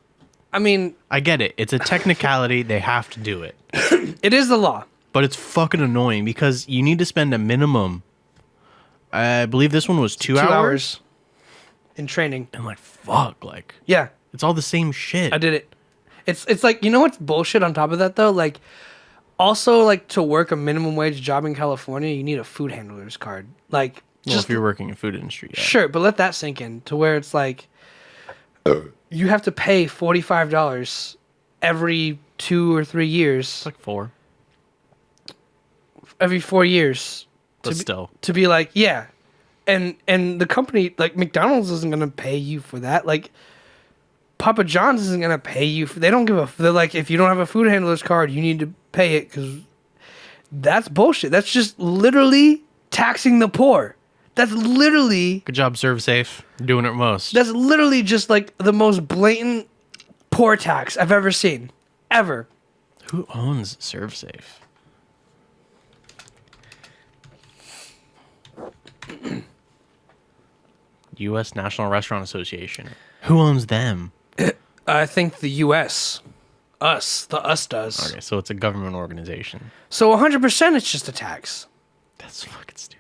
I mean, I get it. It's a technicality. They have to do it. It is the law. But it's fucking annoying because you need to spend a minimum. I believe this one was 2 hours in training. And like, fuck, like, yeah, it's all the same shit. I did it. It's like, you know what's bullshit on top of that though? Like, also, like, to work a minimum wage job in California, you need a food handler's card. Like, well, if you're working in food industry, yeah. Sure, but let that sink in to where it's like you have to pay $45 every 2 or 3 years. It's like 4. Every 4 years. But still. To be like, yeah. And the company, like McDonald's isn't going to pay you for that. Like, Papa John's isn't going to pay you for, they don't give a, they're like, if you don't have a food handler's card, you need to pay it because that's bullshit. That's just literally taxing the poor. That's literally... Good job, ServSafe. Doing it most. That's literally just like the most blatant poor tax I've ever seen. Ever. Who owns ServSafe? U.S. National Restaurant Association. Who owns them? I think the U.S. Us. The us does. Okay, so it's a government organization. So 100% it's just a tax. That's fucking stupid.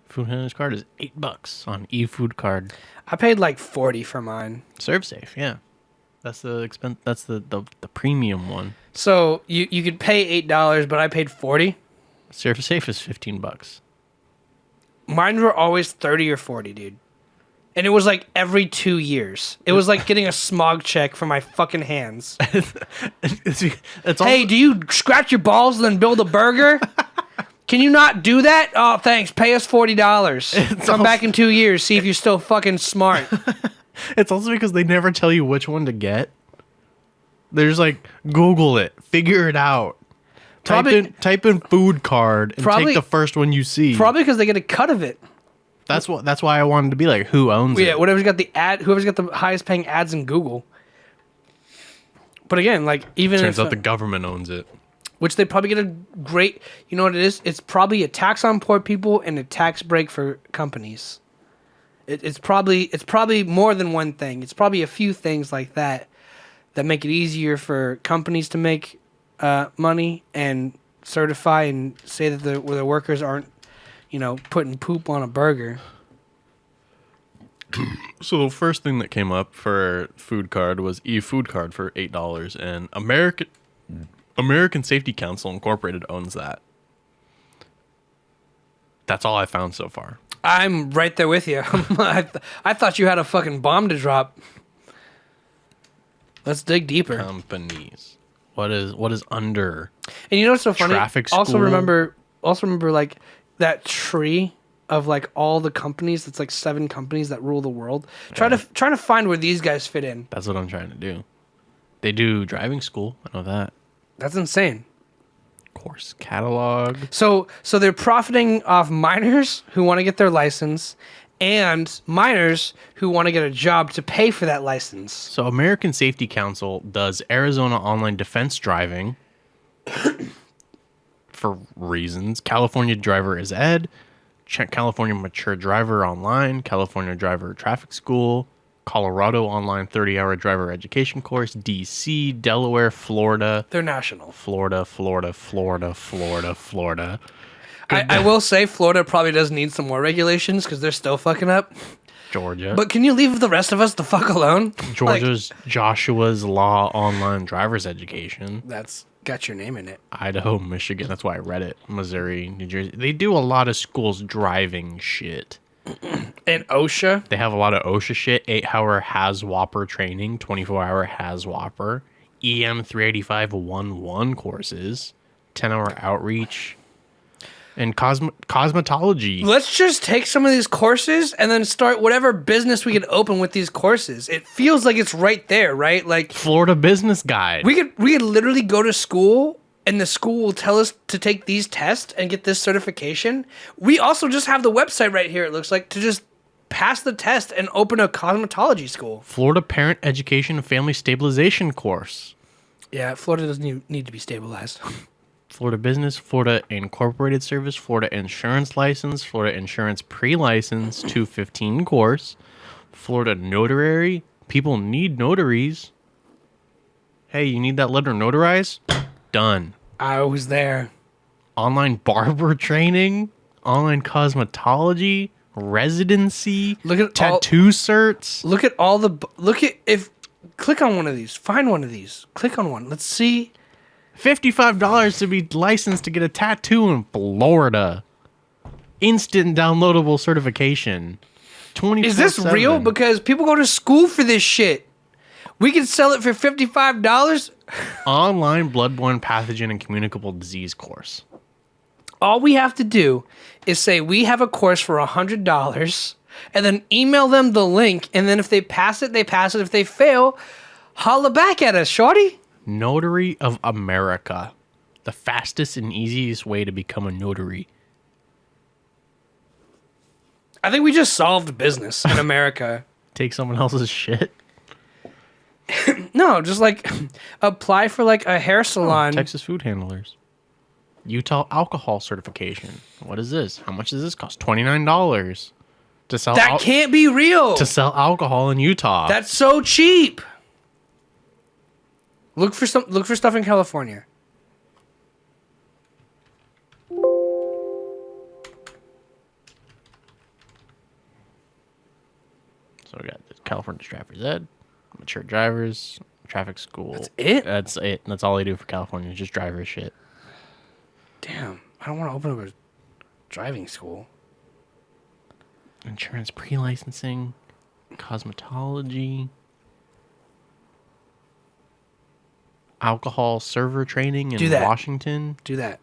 Food handler's card is $8 on eFood card. I paid like 40 for mine. ServeSafe, yeah. That's the expense. That's the premium one. So you could pay $8, but I paid 40. ServeSafe is $15. Mine were always 30 or 40, dude. And it was like every 2 years. It was like getting a smog check for my fucking hands. It's Hey, do you scratch your balls and then build a burger? Can you not do that? Oh, thanks. Pay us $40. Come back in 2 years. See if you're still fucking smart. It's also because they never tell you which one to get. They're just like, Google it, figure it out. Type in food card and take the first one you see. Probably because they get a cut of it. That's why I wanted to be like, who owns it? Yeah, whoever's got the highest paying ads in Google. But again, like even Turns out the government owns it. Which they probably get a great, you know what it is? It's probably a tax on poor people and a tax break for companies. It's probably more than one thing. It's probably a few things like that make it easier for companies to make money and certify and say that the workers aren't, putting poop on a burger. So the first thing that came up for food card was eFood card for $8, and American Safety Council Incorporated owns that. That's all I found so far. I'm right there with you. I thought you had a fucking bomb to drop. Let's dig deeper. Companies. What is under? And you know what's so funny? Traffic also school? remember like that tree of like all the companies. It's like 7 companies that rule the world. Trying to find where these guys fit in. That's what I'm trying to do. They do driving school. I know that. That's insane. Course catalog. So they're profiting off minors who want to get their license and minors who want to get a job to pay for that license. So American Safety Council does Arizona online defense driving for reasons. California driver is ed. California mature driver online. California driver traffic school. Colorado online 30-hour driver education course. DC, Delaware, Florida. They're national. Florida. I will say Florida probably does need some more regulations because they're still fucking up. Georgia. But can you leave the rest of us the fuck alone? Georgia's Joshua's Law online driver's education. That's got your name in it. Idaho, Michigan. That's why I read it. Missouri, New Jersey. They do a lot of schools driving shit. And OSHA. They have a lot of OSHA shit. 8-hour HAZWOPER training. 24-hour HAZWOPER. EM 385-1-1 courses. 10-hour outreach. And cosmetology. Let's just take some of these courses and then start whatever business we can open with these courses. It feels like it's right there, right? Like Florida Business Guide. we could literally go to school and the school will tell us to take these tests and get this certification. We also just have the website right here, it looks like, to just pass the test and open a cosmetology school. Florida Parent Education and Family Stabilization course. Yeah, Florida doesn't need to be stabilized. Florida Business, Florida Incorporated Service, Florida Insurance License, Florida Insurance Pre-License 215 course, Florida Notary. People need notaries. Hey, you need that letter notarized? Done. I was there. Online barber training, online cosmetology, residency, Look at tattoo certs. Click on one of these. Find one of these. Click on one. Let's see. $55 to be licensed to get a tattoo in Florida. Instant downloadable certification. 24/7. Is this real? Because people go to school for this shit. We could sell it for $55. Online bloodborne pathogen and communicable disease course. All we have to do is say we have a course for $100 and then email them the link. And then if they pass it, they pass it. If they fail, holla back at us, shorty. Notary of America. The fastest and easiest way to become a notary. I think we just solved business in America. Take someone else's shit. No, just like apply for like a hair salon. Texas food handlers. Utah alcohol certification. What is this? How much does this cost? $29. to sell That can't be real. to sell alcohol in Utah. That's so cheap. Look for stuff in California. So we got the California driver's ed, mature drivers, traffic school. That's it? That's it. That's all they do for California, just driver shit. Damn, I don't want to open up a driving school. Insurance pre-licensing, cosmetology, alcohol server training in Do that. Washington. Do that.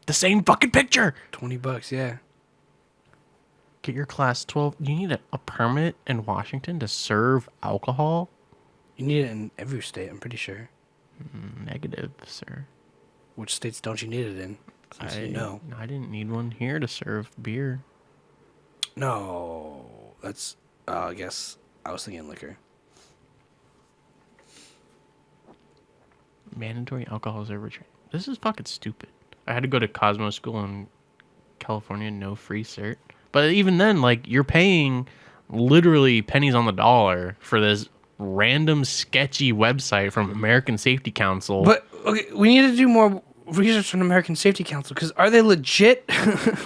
The same fucking picture. $20, yeah. Get your class 12. You need a permit in Washington to serve alcohol? You need it in every state, I'm pretty sure. Negative, sir. Which states don't you need it in? Since you know. I didn't need one here to serve beer. No, that's. I guess I was thinking liquor. Mandatory alcohol server training. This is fucking stupid. I had to go to Cosmo School in California, no free cert. But even then, like, you're paying literally pennies on the dollar for this random sketchy website from American Safety Council. But okay, we need to do more research on American Safety Council, because are they legit?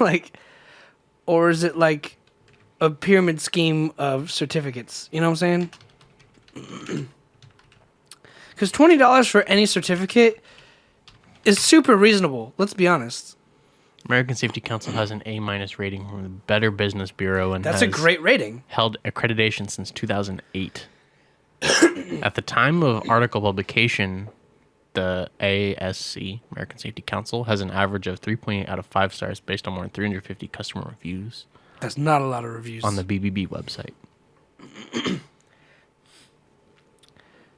Like, or is it like a pyramid scheme of certificates? You know what I'm saying? Because $20 for any certificate is super reasonable. Let's be honest. American Safety Council has an A- rating from the Better Business Bureau and That's a great rating. held accreditation since 2008. At the time of article publication, the ASC, American Safety Council, has an average of 3.8 out of 5 stars based on more than 350 customer reviews That's not a lot of reviews. on the BBB website.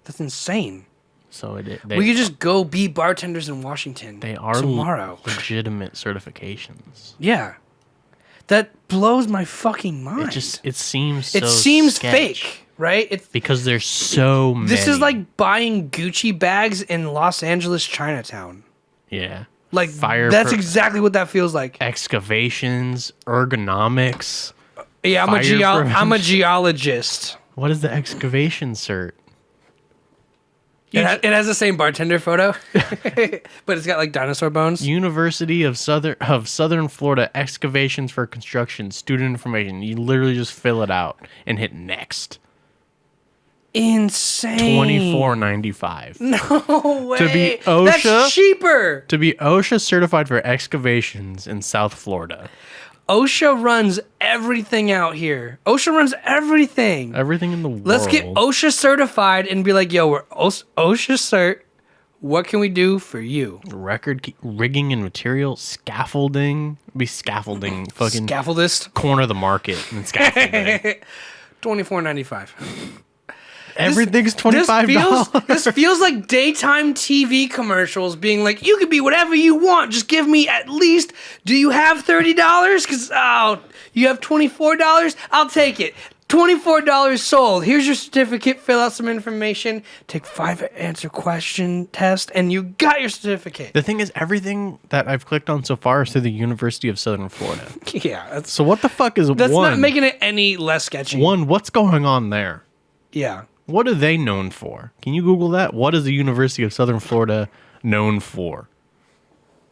That's insane. So We could just go be bartenders in Washington they are tomorrow. legitimate certifications. Yeah. That blows my fucking mind. It seems It so seems sketch. fake, right? It's Because there's so many. This is like buying Gucci bags in Los Angeles Chinatown. Yeah. Like, Fire that's per- exactly what that feels like. excavations, ergonomics. Yeah, I'm fire a geologist. What is the excavation cert? It has the same bartender photo, but it's got like dinosaur bones. University of Southern Florida excavations for construction student information. You literally just fill it out and hit next. Insane. $24.95. No way. To be OSHA? That's cheaper. To be OSHA certified for excavations in South Florida. OSHA runs everything out here. OSHA runs everything. Everything in the world. Let's get OSHA certified and be like, yo, we're OSHA cert. What can we do for you? Rigging and material, scaffolding. Be scaffolding. Fucking Scaffoldist. corner the market and scaffolding. $24.95. Everything's $25. This feels like daytime TV commercials being like, you can be whatever you want. Just give me at least, do you have $30? Because, you have $24? I'll take it. $24 sold. Here's your certificate. Fill out some information. Take 5 answer question test, and you got your certificate. The thing is, everything that I've clicked on so far is through the University of Southern Florida. Yeah. So what the fuck is That's one? not making it any less sketchy. What's going on there? Yeah. What are they known for? Can you Google that? What is the University of Southern Florida known for?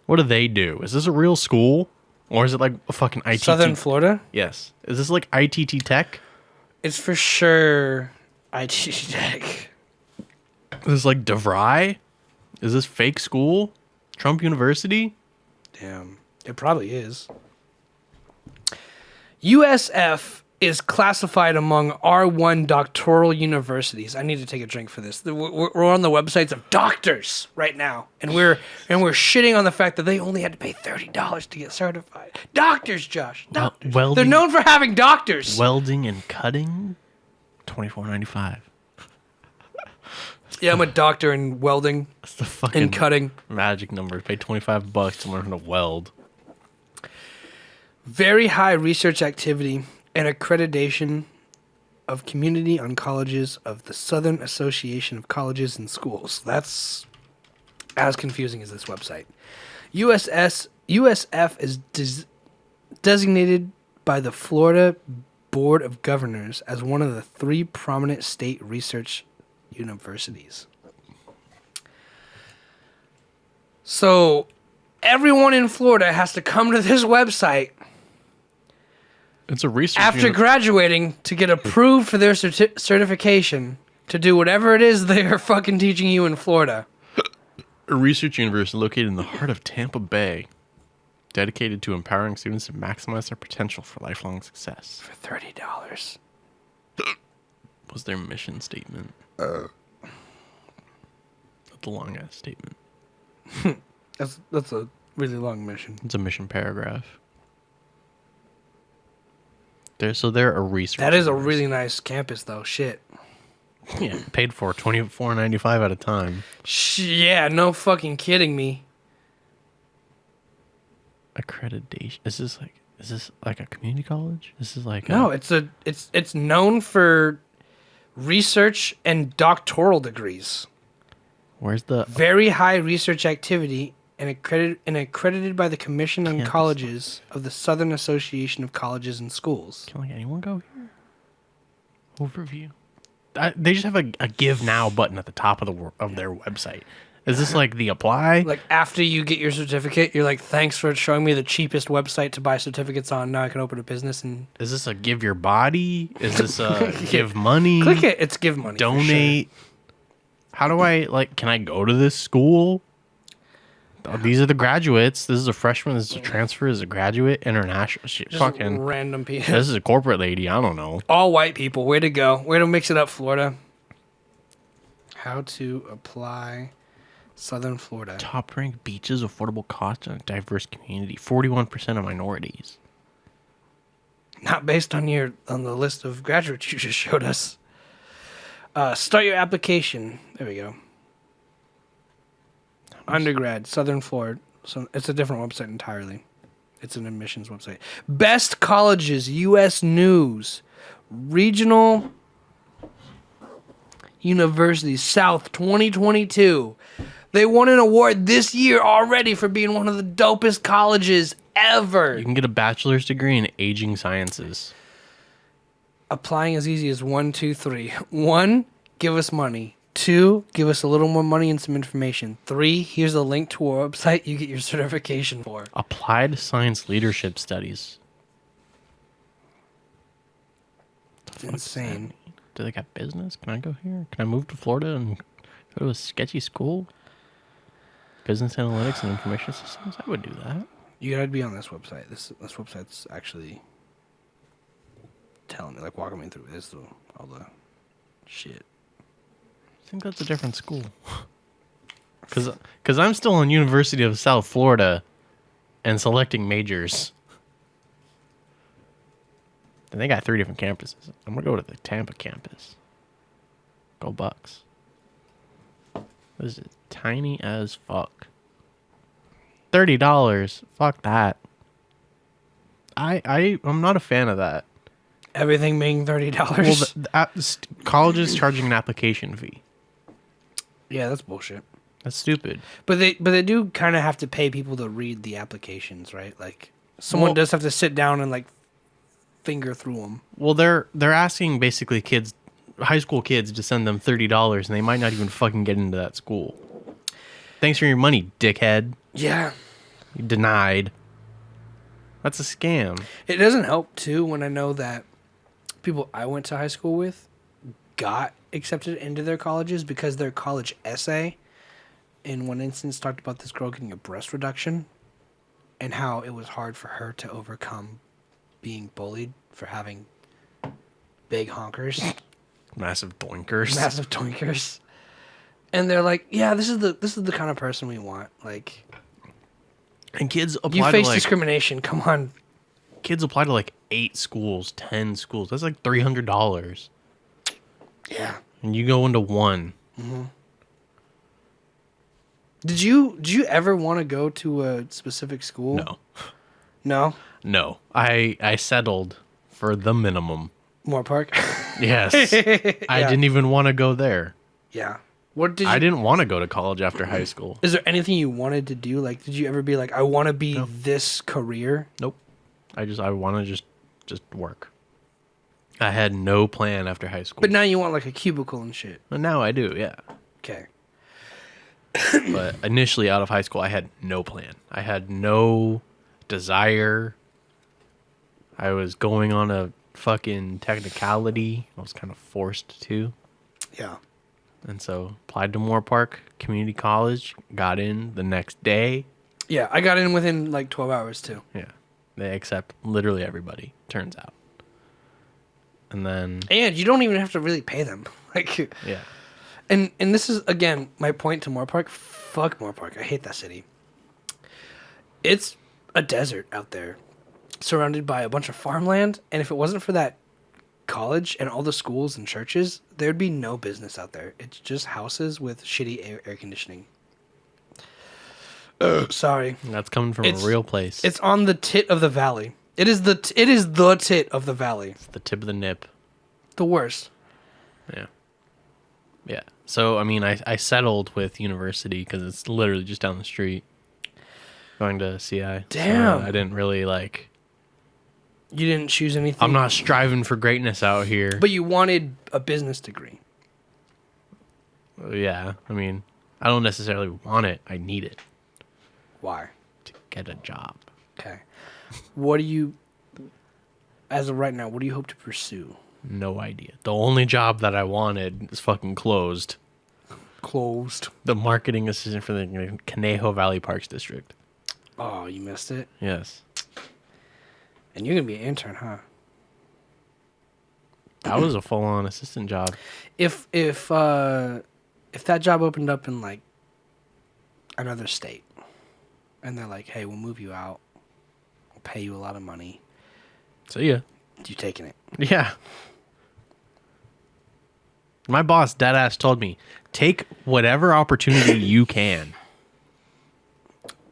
What do they do? Is this a real school? Or is it like a fucking ITT? Southern Florida? Yes. Is this like ITT Tech? It's for sure IT Tech. Is this like DeVry? Is this fake school? Trump University? Damn. It probably is. USF is classified among R1 doctoral universities. I need to take a drink for this. We're on the websites of doctors right now, and we're shitting on the fact that they only had to pay $30 to get certified. Doctors, Josh. Doctors. Welding- They're known for having doctors. Welding and cutting? $24.95. Yeah, I'm a doctor in welding That's the fucking and cutting. magic number. Pay $25 to learn how to weld. Very high research activity and accreditation of community on colleges of the Southern Association of Colleges and Schools. That's as confusing as this website. USF is designated by the Florida Board of Governors as one of the 3 prominent state research universities. So everyone in Florida has to come to this website It's a research after graduating to get approved for their certification to do whatever it is they are fucking teaching you in Florida. A research university located in the heart of Tampa Bay, dedicated to empowering students to maximize their potential for lifelong success. For $30. Was their mission statement. That's a long ass statement. That's a really long mission. It's a mission paragraph. They're a research. That is a university. really nice campus, though. Shit. Yeah, paid for $24.95 at a time. Yeah, no fucking kidding me. Accreditation. Is this like a community college? This is like No, it's known for research and doctoral degrees. Where's the Very high research activity and accredited by the Commission on Campus. Colleges of the Southern Association of Colleges and Schools. Can like anyone go here? Overview. They just have a give now button at the top of their website. Is this like the apply? Like after you get your certificate, you're like, thanks for showing me the cheapest website to buy certificates on. Now I can open a business and Is this a give your body? Is this a give money? click it. It's give money. for Donate. How do I can I go to this school? Oh, these are the graduates. This is a freshman. This is a transfer. This is a graduate. International. Shit, sure. Just fucking. random people. This is a corporate lady. I don't know. All white people. Way to go. Way to mix it up, Florida. How to apply Southern Florida. Top ranked beaches, affordable cost, and a diverse community. 41% of minorities. Not based on the list of graduates you just showed us. Start your application. There we go. Undergrad, Southern Florida. So it's a different website entirely. It's an admissions website. Best colleges, U.S. News, regional universities, South 2022. They won an award this year already for being one of the dopest colleges ever. You can get a bachelor's degree in aging sciences. Applying as easy as 1, 2, 3. 1, give us money. 2, give us a little more money and some information. 3, here's a link to our website you get your certification for. Applied Science Leadership Studies. It's insane. Do they got business? Can I go here? Can I move to Florida and go to a sketchy school? Business analytics and information systems? I would do that. You gotta be on this website. This website's actually telling me, like walking me through this, all the shit. I think that's a different school. Because I'm still in University of South Florida and selecting majors. And they got 3 different campuses. I'm going to go to the Tampa campus. Go Bucks. This is tiny as fuck. $30. Fuck that. I'm not a fan of that. Everything being $30. Well, colleges charging an application fee. Yeah, that's bullshit. That's stupid. But they do kind of have to pay people to read the applications, right? Like someone does have to sit down and like finger through them. Well, they're asking basically high school kids to send them $30, and they might not even fucking get into that school. Thanks for your money, dickhead. Yeah. You denied. That's a scam. It doesn't help too when I know that people I went to high school with got accepted into their colleges because their college essay in one instance talked about this girl getting a breast reduction and how it was hard for her to overcome being bullied for having big honkers. Massive doinkers. Massive doinkers. And they're like, yeah, this is the kind of person we want. Like, and kids apply you face to discrimination. Come on. Kids apply to 8 schools, 10 schools. That's like $300. Yeah. And you go into one. Mm-hmm. Did you ever want to go to a specific school? No. No? No. I settled for the minimum. Moore Park? Yes. I didn't even want to go there. Yeah. What did you... I didn't want to go to college after high school. Is there anything you wanted to do? Like, did you ever be like, I want to be this career? Nope. I want to just work. I had no plan after high school. But now you want like a cubicle and shit. But now I do, yeah. Okay. But initially out of high school, I had no plan. I had no desire. I was going on a fucking technicality. I was kind of forced to. Yeah. And so applied to Moore Park Community College, got in the next day. Yeah, I got in within like 12 hours too. Yeah. They accept literally everybody, turns out. And then And you don't even have to really pay them. Like yeah. And this is again my point to Moore Park. Fuck Moore Park. I hate that city. It's a desert out there, surrounded by a bunch of farmland. And if it wasn't for that college and all the schools and churches, there'd be no business out there. It's just houses with shitty air conditioning. Sorry. That's coming from a real place. It's on the tit of the valley. It is the tit of the valley. It's the tip of the nip. The worst. Yeah. Yeah. So, I mean, I settled with university because it's literally just down the street. Going to CI. Damn. So I didn't really like... You didn't choose anything? I'm not striving for greatness out here. But you wanted a business degree. Yeah. I mean, I don't necessarily want it. I need it Why? to get a job. Okay. What do you, as of right now, what do you hope to pursue? No idea. The only job that I wanted is fucking closed. Closed. The marketing assistant for the Conejo Valley Parks District. Oh, you missed it? Yes. And you're going to be an intern, huh? That was a full-on assistant job. If that job opened up in, like, another state, and they're like, hey, we'll move you out, we'll pay you a lot of money. So, yeah. You taking it? Yeah. My boss, deadass, told me, take whatever opportunity you can.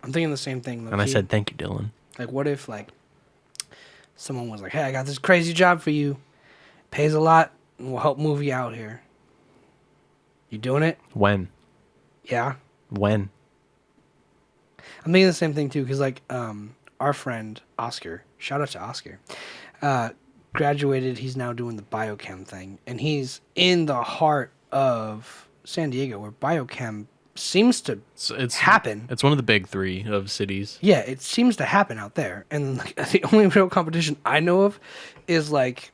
I'm thinking the same thing. And I said, thank you, Dylan. Like, what if, like, someone was like, hey, I got this crazy job for you. Pays a lot, and we'll help move you out here. You doing it? When? Yeah. When? I'm thinking the same thing, too, because, like, our friend, Oscar, shout out to Oscar, graduated. He's now doing the biochem thing, and he's in the heart of San Diego, where biochem seems to happen. It's one of the big three of cities. Yeah, it seems to happen out there. And like, the only real competition I know of is like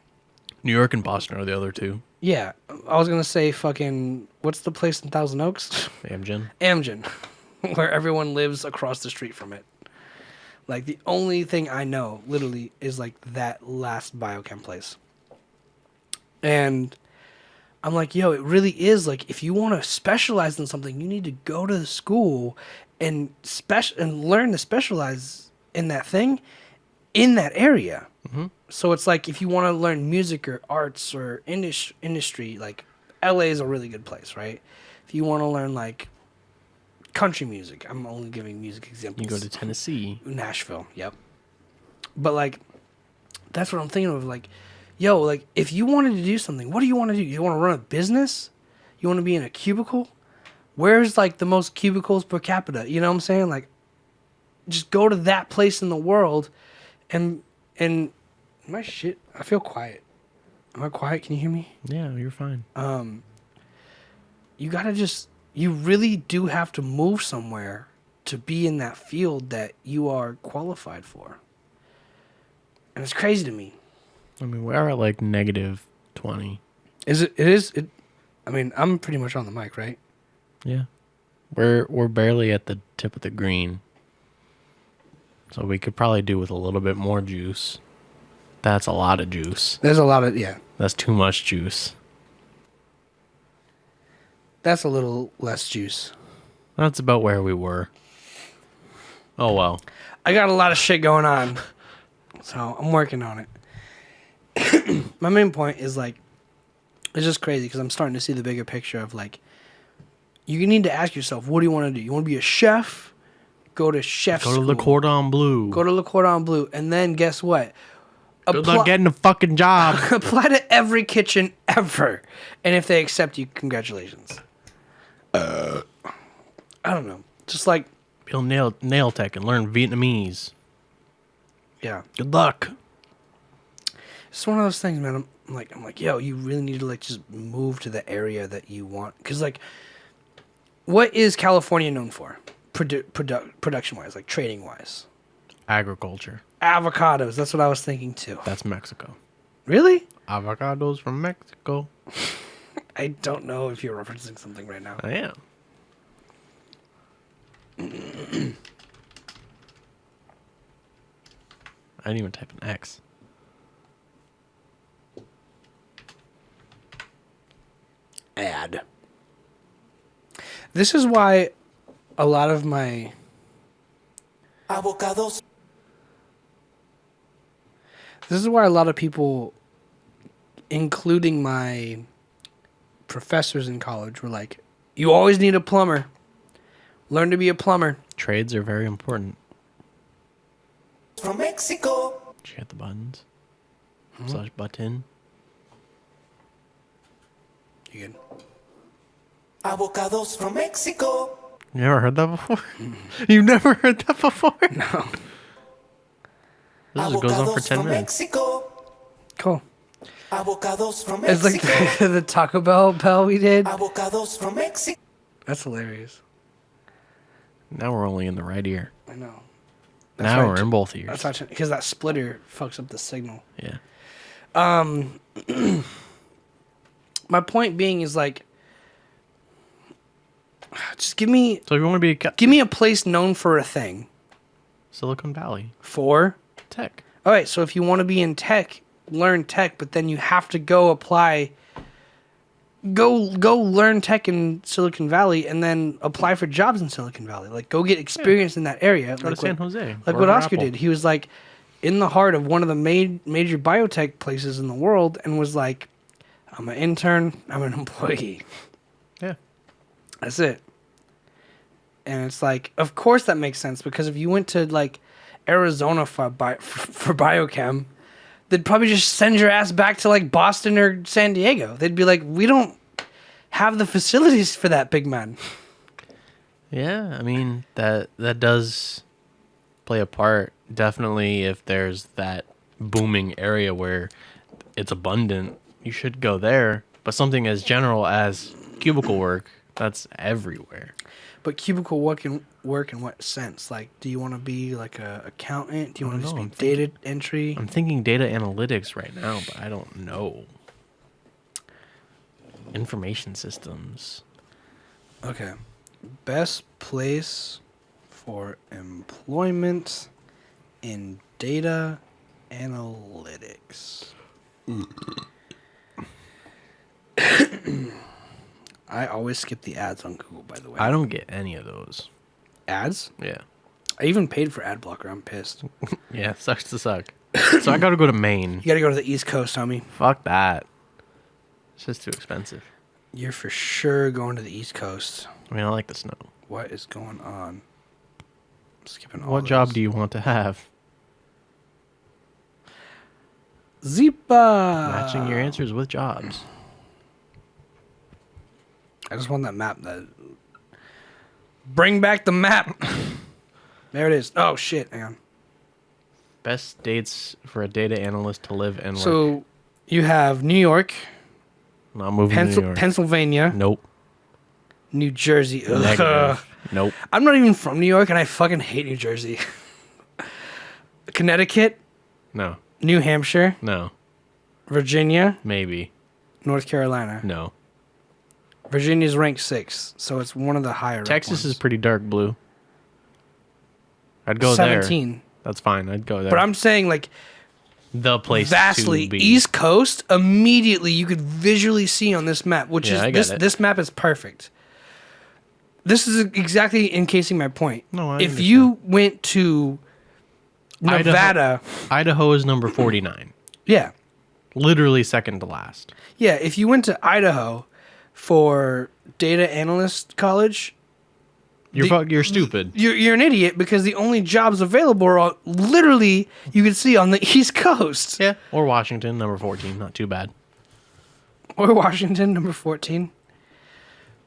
New York and Boston are the other two. Yeah, I was gonna say fucking what's the place in Thousand Oaks? Amgen, where everyone lives across the street from it. Like the only thing I know, literally, is like that last biochem place. And I'm like, yo, it really is like if you want to specialize in something, you need to go to the school and learn to specialize in that thing in that area. Mm-hmm. So it's like if you want to learn music or arts or industry, like LA is a really good place, right? If you want to learn like country music, I'm only giving music examples. You go to Tennessee. Nashville, yep. But like, that's what I'm thinking of. Like, yo, like if you wanted to do something, what do you want to do? You want to run a business? You want to be in a cubicle? Where's like the most cubicles per capita? You know what I'm saying? Like, just go to that place in the world, and my shit. I feel quiet. Am I quiet? Can you hear me? Yeah, you're fine. You gotta just. You really do have to move somewhere to be in that field that you are qualified for. And it's crazy to me. I mean, we're at like negative 20. Is it? It is. It. I mean, I'm pretty much on the mic, right? Yeah. We're barely at the tip of the green. So we could probably do with a little bit more juice. That's a lot of juice. There's a lot of, yeah. That's too much juice. That's a little less juice. That's about where we were. Oh, well. I got a lot of shit going on. So I'm working on it. My main point is like, it's just crazy because I'm starting to see the bigger picture of like, you need to ask yourself, what do you want to do? You want to be a chef? Go to chef school. Go to Le Cordon Bleu. Go to Le Cordon Bleu. And then guess what? Good luck getting a fucking job. Apply to every kitchen ever. And if they accept you, congratulations. I don't know. Just like... Build nail tech and learn Vietnamese. Yeah. Good luck. It's one of those things, man. I'm like, yo, you really need to like just move to the area that you want. Because like, what is California known for? Production wise, like trading wise. Agriculture. Avocados. That's what I was thinking too. That's Mexico. Really? Avocados from Mexico. I don't know if you're referencing something right now. I am. I didn't even type an X. Ad. This is why a lot of my Avocados. This is why a lot of people, including my professors in college, were like, you always need a plumber. Learn to be a plumber. Trades are very important. From Mexico. Did you hit the buttons? Slash button. You good? Avocados from Mexico. You never heard that before? You never heard that before? No. This just goes on for Avocados 10 from minutes. Mexico. Cool. Avocados from It's like Mexico. the Taco Bell bell we did. Avocados from Mexico. That's hilarious. Now we're only in the right ear. I know. Now we're in both ears. That's not because that splitter fucks up the signal. Yeah. My point being is like, just give me So if you want to be a place known for a thing. Silicon Valley. For Tech. all right. So if you want to be in tech, learn tech, but then you have to go apply. Go learn tech in Silicon Valley and then apply for jobs in Silicon Valley. Like go get experience in that area. Go to San Jose. Like Work what for Oscar Apple. did. He was like in the heart of one of the major biotech places in the world and was like, I'm an intern, I'm an employee. Yeah. That's it. And it's like, of course that makes sense because if you went to like Arizona for biochem, they'd probably just send your ass back to like Boston or San Diego. They'd be like, we don't have the facilities for that, big man. Yeah, I mean that does play a part. Definitely, if there's that booming area where it's abundant, you should go there. But something as general as cubicle work, that's everywhere. But cubicle work in what sense? Like, do you want to be like a accountant? Do you want to just be data entry? I'm thinking data analytics right now, but I don't know. Information systems. Okay. Best place for employment in data analytics. I always skip the ads on Google, by the way. I don't get any of those. Ads? Yeah. I even paid for ad blocker. I'm pissed. Yeah, sucks to suck. So I gotta go to Maine. You gotta go to the East Coast, homie. Fuck that. It's just too expensive. You're for sure going to the East Coast. I mean, I like the snow. What is going on? I'm skipping all What job do you want to have? Zipa! Matching your answers with jobs. I just want that map. Bring back the map. There it is. Oh shit! Hang on. Best dates for a data analyst to live and work. So you have New York, Not moving to New York. Pennsylvania, Nope. New Jersey. Ugh. Negative. Nope. I'm not even from New York, and I fucking hate New Jersey. Connecticut, No. New Hampshire, No. Virginia, Maybe. North Carolina. No. Virginia's ranked 6, so it's one of the higher. Texas is ones. pretty dark blue. I'd go 17. there. That's fine. I'd go there. But I'm saying like the place vastly to be. East Coast. Immediately, you could visually see on this map, which Yeah, I is get this. it. This map is perfect. This is exactly encasing my point. No, I if understand. you went to Idaho- Nevada, Idaho is number 49. yeah, Literally second to last. yeah. If you went to Idaho for data analyst college, You're stupid. you're an idiot because the only jobs available are literally you could see on the East Coast. Yeah. Or Washington, number 14. Not too bad. Or Washington, number 14.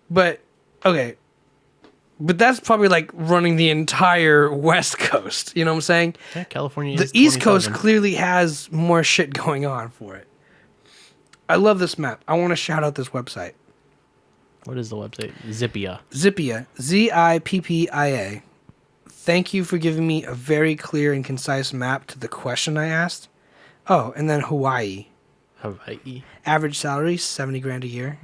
But, okay. But that's probably like running the entire West Coast. You know what I'm saying? Yeah, California The is East Coast 27. clearly has more shit going on for it. I love this map. I want to shout out this website. What is the website? Zippia. Zippia. Zippia. Thank you for giving me a very clear and concise map to the question I asked. Oh, and then Hawaii. Hawaii. Average salary, 70 grand a year.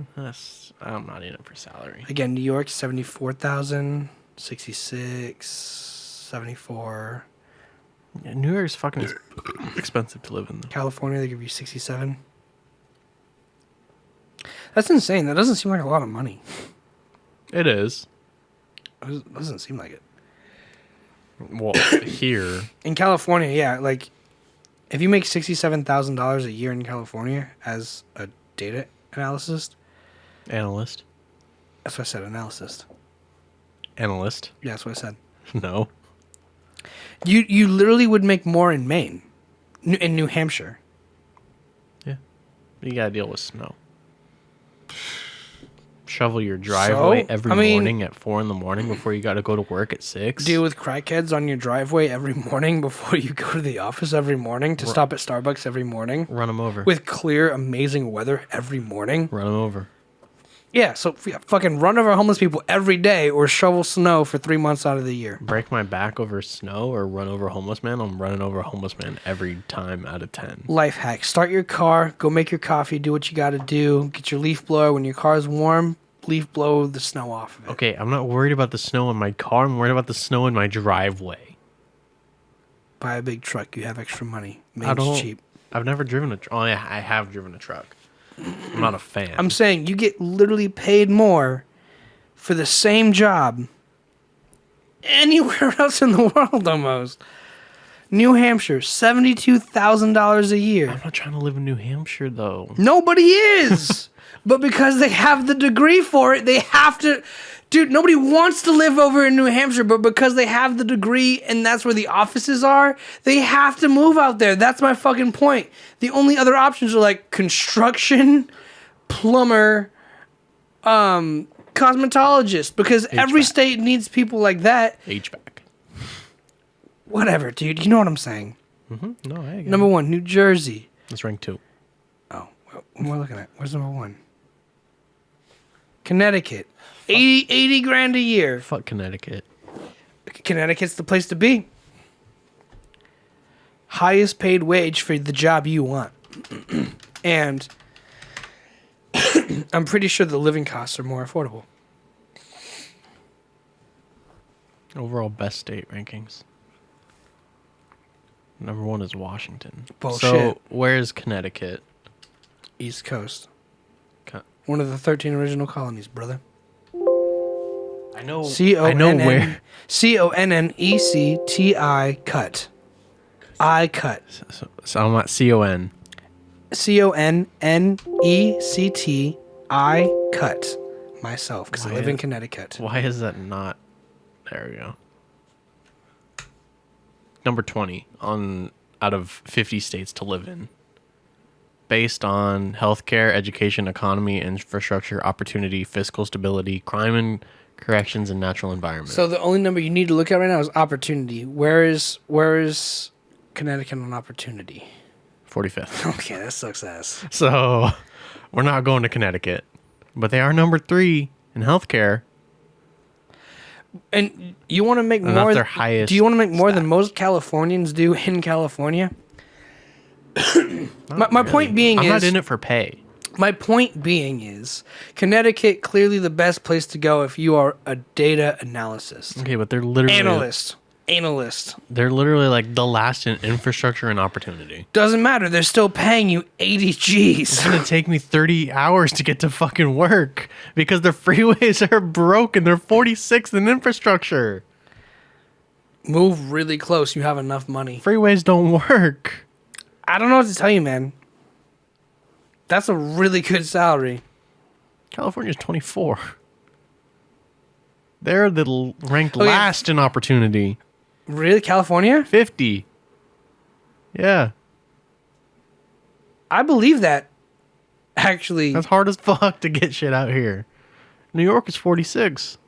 I'm not in it for salary. Again, New York, 74,000, 66, 74. Yeah, New York's fucking expensive to live in. Though. California, they give you 67. That's insane. That doesn't seem like a lot of money. It is. It doesn't seem like it. Well, here. In California, yeah, like if you make $67,000 a year in California as a data analyst, Analyst. that's what I said, analyst. Analyst. Yeah, that's what I said. No. You literally would make more in Maine, in New Hampshire. Yeah. You gotta deal with snow. Shovel your driveway So, every I mean- morning at 4 a.m. before you gotta go to work at 6. Deal with crackheads on your driveway every morning before you go to the office every morning, to stop at Starbucks every morning, Run them over. with clear, amazing weather every morning. Run them over. Yeah, so fucking run over homeless people every day or shovel snow for 3 months out of the year. Break my back over snow or run over a homeless man. I'm running over a homeless man every time out of 10. Life hack. Start your car, go make your coffee, do what you got to do. Get your leaf blower. When your car's warm, leaf blow the snow off of it. Okay, I'm not worried about the snow in my car. I'm worried about the snow in my driveway. Buy a big truck. You have extra money. I don't. Maine's cheap. I've never driven a truck. Oh, yeah, I have driven a truck. I'm not a fan. I'm saying you get literally paid more for the same job anywhere else in the world almost. New Hampshire, $72,000 a year. I'm not trying to live in New Hampshire, though. Nobody is. But because they have the degree for it, they have to. Dude, nobody wants to live over in New Hampshire, but because they have the degree and that's where the offices are, they have to move out there. That's my fucking point. The only other options are like construction, plumber, cosmetologist, because every HVAC. state needs people like that. HVAC. Whatever, dude. You know what I'm saying. No, I get Number 1, New Jersey. It's ranked 2. Oh, what am I looking at? Where's number 1? Connecticut. 80 grand a year. Fuck Connecticut. Connecticut's the place to be. Highest paid wage for the job you want. And I'm pretty sure the living costs are more affordable. Overall best state rankings. Number 1 is Washington. Bullshit. So, where's Connecticut? East Coast. Co- One of the 13 original colonies, brother. I know. C-O-N-N- I know where. C-O-N-N-E-C-T-I cut. I cut. So I'm at CON. C-O-N-N-E-C-T-I cut. Myself, because I live in Connecticut. Why is that not? There we go. Number 20 out of 50 states to live in. Based on healthcare, education, economy, infrastructure, opportunity, fiscal stability, crime and corrections, and natural environment. So the only number you need to look at right now is opportunity. Where is Connecticut on opportunity? 45th. Okay, that sucks ass. So we're not going to Connecticut. But they are number 3 in healthcare. And you want to make And more? that's their highest Do you want to make more than most Californians do in California? My point being I'm is, not in it for pay. my point being is, Connecticut clearly the best place to go if you are a data analyst, Okay, but they're literally analyst. They're literally like the last in infrastructure and opportunity. Doesn't matter. They're still paying you 80 G's. It's gonna take me 30 hours to get to fucking work because their freeways are broken. They're 46th in infrastructure. Move really close. You have enough money. Freeways don't work. I don't know what to tell you, man. That's a really good salary. California's 24. They're ranked Okay. last in opportunity. Really, California? 50. Yeah, I believe that. Actually, that's hard as fuck to get shit out here. New York is 46.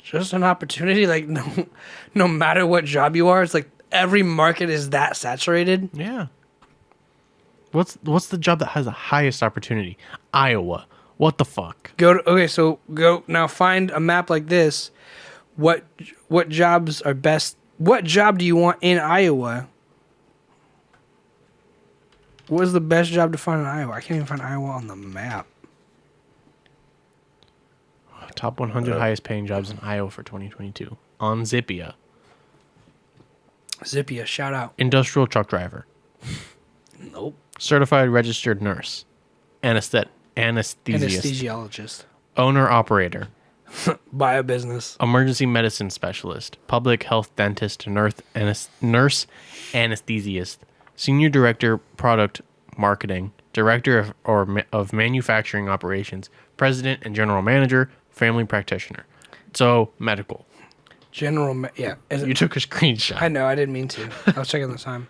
Just an opportunity. Like no matter what job you are, it's like every market is that saturated. Yeah. What's the job that has the highest opportunity? Iowa. What the fuck? So go now. Find a map like this. What jobs are best? What job do you want in Iowa? What is the best job to find in Iowa? I can't even find Iowa on the map. Top 100 highest paying jobs in Iowa for 2022 on Zippia. Zippia, shout out. Industrial truck driver. Nope. Certified registered nurse. Anesthesiologist. Anesthesiologist. Owner operator. Buy a business. Emergency medicine specialist. Public health dentist. Nurse anesthesiast. Senior director product marketing. Director of manufacturing operations. President and general manager. Family practitioner. So medical. Yeah. You took a screenshot. I know, I didn't mean to. I was checking the time.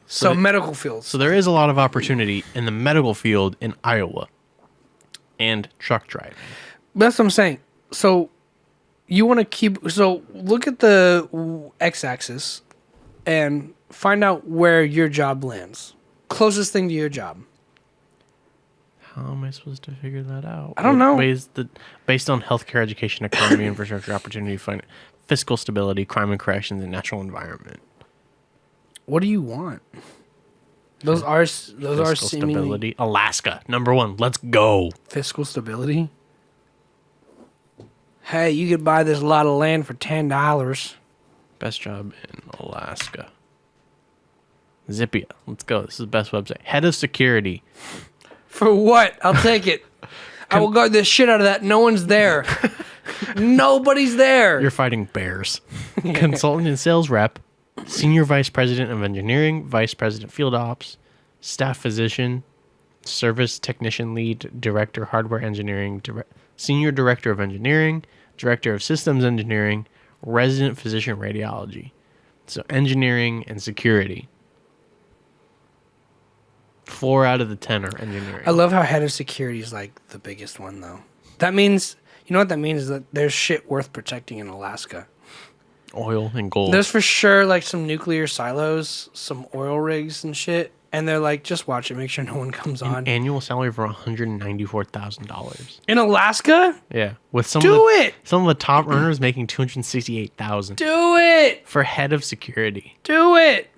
So medical fields. So there is a lot of opportunity in the medical field in Iowa and truck driving. That's what I'm saying. So you want to look at the x-axis and find out where your job lands. Closest thing to your job. How am I supposed to figure that out? I don't know. Based on healthcare, education, economy, infrastructure, opportunity, fiscal stability, crime and corrections, and natural environment. What do you want? Those are Fiscal seemingly stability. Alaska, #1. Let's go. fiscal stability. Hey, you could buy this lot of land for $10. Best job in Alaska. Zippia. Let's go. This is the best website. Head of security. For what? I'll take it. I will guard the shit out of that. No one's there. Nobody's there. You're fighting bears. Consultant and sales rep. Senior vice president of engineering. Vice president field ops. Staff physician. Service technician lead. Director hardware engineering. Senior director of engineering. Director of systems engineering. Resident physician radiology. So engineering and security. 4 out of the 10 are engineering. I love how head of security is like the biggest one, though. That means, you know what that means is that there's shit worth protecting in Alaska. Oil and gold. There's for sure like some nuclear silos, some oil rigs and shit. And they're like, just watch it, make sure no one comes on. Annual salary for $194,000. In Alaska? Yeah, with some Do of it! some of the top earners making $268,000 Do it! for head of security. Do it!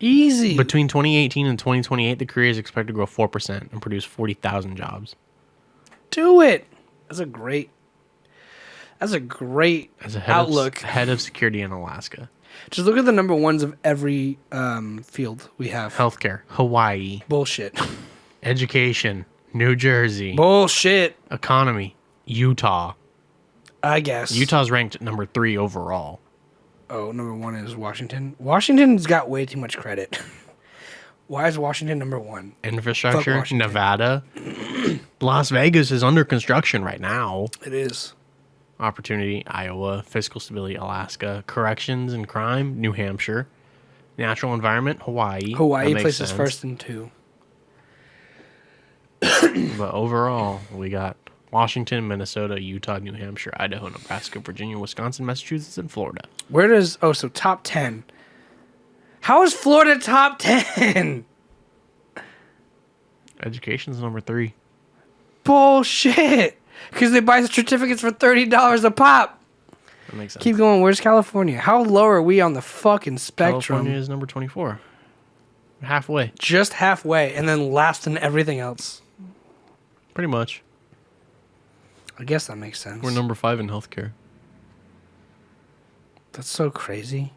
Easy. Between 2018 and 2028, the career is expected to grow 4% and produce 40,000 jobs. Do it. That's a great As a outlook. Head of security in Alaska. Just look at the number ones of every field we have. Healthcare, Hawaii. Bullshit. Education, New Jersey. Bullshit. Economy, Utah. I guess. Utah's ranked number 3 overall. Oh, number 1 is Washington. Washington's got way too much credit. Why is Washington number 1? Infrastructure, Fuck Washington. Nevada. Las Vegas is under construction right now. It is. Opportunity, Iowa. Fiscal stability, Alaska. Corrections and crime, New Hampshire. Natural environment, Hawaii. Hawaii That makes places sense. first and 2. But overall, we got Washington, Minnesota, Utah, New Hampshire, Idaho, Nebraska, Virginia, Wisconsin, Massachusetts, and Florida. So top 10. How is Florida top 10? Education's number 3. Bullshit. Because they buy certificates for $30 a pop. That makes sense. Keep going. Where's California? How low are we on the fucking spectrum? California is number 24. Halfway. Just halfway, and then last in everything else. Pretty much. I guess that makes sense. We're number 5 in healthcare. That's so crazy.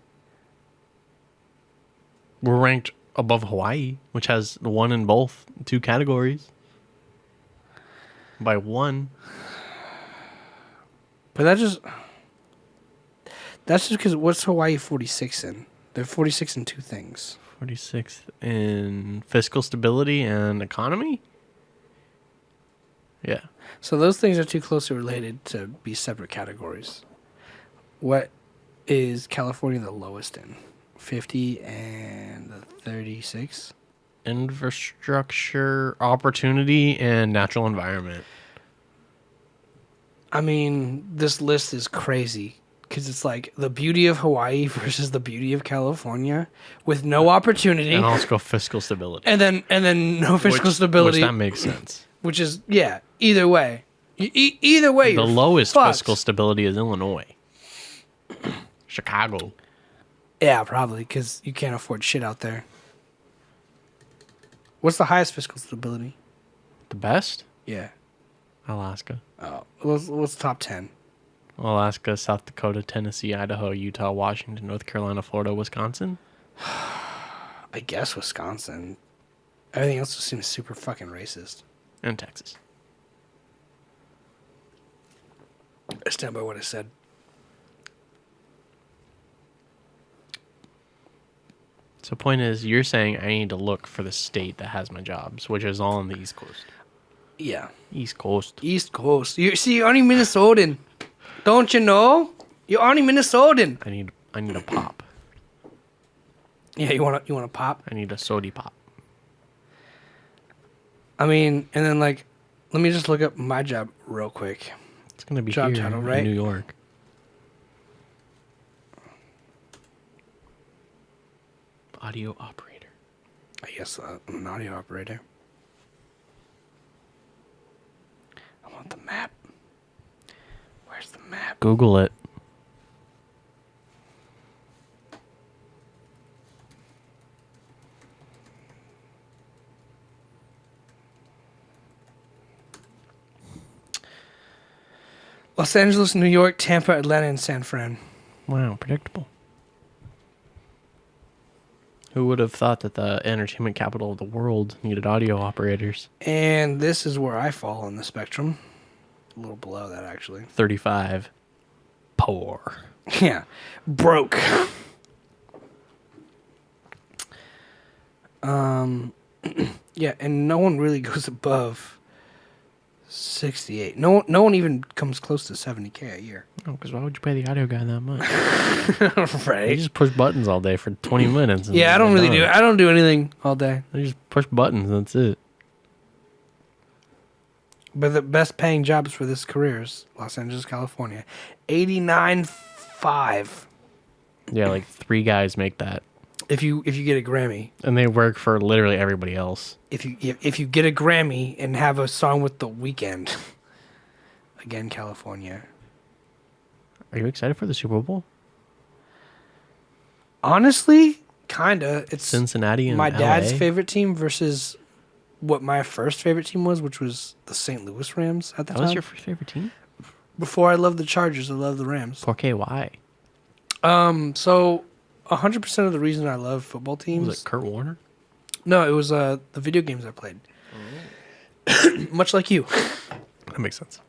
We're ranked above Hawaii, which has 1 in both 2 categories. By 1. But that's just because what's Hawaii 46 in? They're 46 in 2 things. 46th in fiscal stability and economy? Yeah. So those things are too closely related to be separate categories. What is California the lowest in? 50 and the 36? Infrastructure, opportunity, and natural environment. I mean, this list is crazy because it's like the beauty of Hawaii versus the beauty of California with no opportunity, And also fiscal stability. and then no fiscal stability, Which that makes sense. which is either way. Either way, The you're lowest fucked. fiscal stability is Illinois. Chicago. Yeah, probably because you can't afford shit out there. What's the highest fiscal stability? The best? Yeah. Alaska. Oh, what's top 10? Alaska, South Dakota, Tennessee, Idaho, Utah, Washington, North Carolina, Florida, Wisconsin. I guess Wisconsin. Everything else just seems super fucking racist. And Texas. I stand by what I said. So point is, you're saying I need to look for the state that has my jobs, which is all on the East Coast. Yeah. East Coast. East Coast. You're only Minnesotan. Don't you know? You're only Minnesotan. I need a pop. Yeah, you want to pop? I need a sody pop. I mean, and then like, let me just look up my job real quick. It's gonna be Job here title, in right? New York. Audio operator. I guess I'm an audio operator. I want the map. Where's the map? Google it. Los Angeles, New York, Tampa, Atlanta, and San Fran. Wow, predictable. Who would have thought that the entertainment capital of the world needed audio operators? And this is where I fall on the spectrum. A little below that, actually. 35. Poor. Yeah. Broke. Yeah, and no one really goes above 68. No one even comes close to 70K a year. Oh, because why would you pay the audio guy that much? You Right. just push buttons all day for 20 minutes. and Yeah, I don't you're really done. I don't do anything all day. You just push buttons, that's it. But the best paying jobs for this career is Los Angeles, California. 89.5 Yeah, like 3 guys make that. if you get a Grammy. And they work for literally everybody else. If you get a Grammy and have a song with The Weeknd. Again, California. Are you excited for the Super Bowl? Honestly, kinda. It's Cincinnati and my dad's LA? favorite team versus what my first favorite team was, which was the St. Louis Rams at the That time. was your first favorite team? Before I loved the Chargers, I loved the Rams. Porque why? So 100% of the reason I love football teams. Was it Kurt Warner? No, it was the video games I played. Much like you. That makes sense.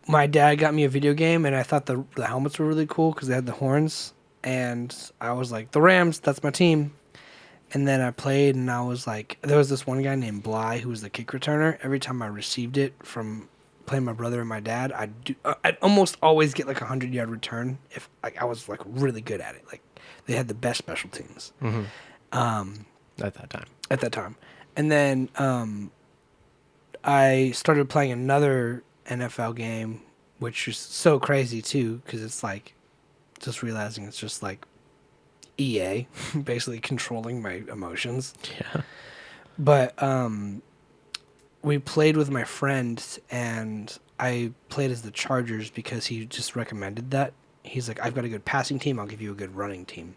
My dad got me a video game, and I thought the helmets were really cool because they had the horns. And I was like, the Rams, that's my team. And then I played, and I was like, there was this one guy named Bly who was the kick returner. Every time I received it from playing my brother and my dad, I'd almost always get like a 100-yard return if I was like really good at it. Like they had the best special teams. At that time. At that time. And then I started playing another NFL game, which is so crazy too, because it's like just realizing it's just like EA basically controlling my emotions. Yeah. But we played with my friend, and I played as the Chargers because he just recommended that. He's like, I've got a good passing team, I'll give you a good running team.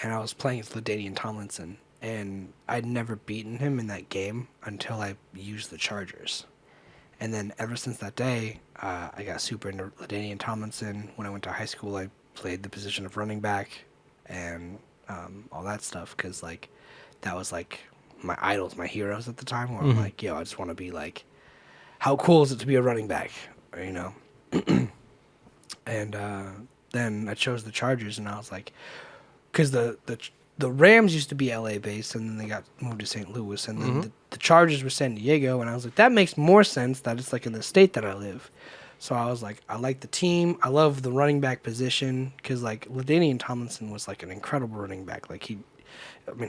And I was playing as LaDainian Tomlinson, and I'd never beaten him in that game until I used the Chargers. And then ever since that day, I got super into LaDainian Tomlinson. When I went to high school, I played the position of running back and all that stuff because, like, that was, like, my idols, my heroes at the time where I'm like, yo, I just want to be, like, how cool is it to be a running back, or, you know? And then I chose the Chargers, and I was like, because the Rams used to be LA based, and then they got moved to St. Louis, and then the Chargers were San Diego, and I was like, that makes more sense that it's like in the state that I live. So I was like, I like the team, I love the running back position, because like LaDainian Tomlinson was like an incredible running back, like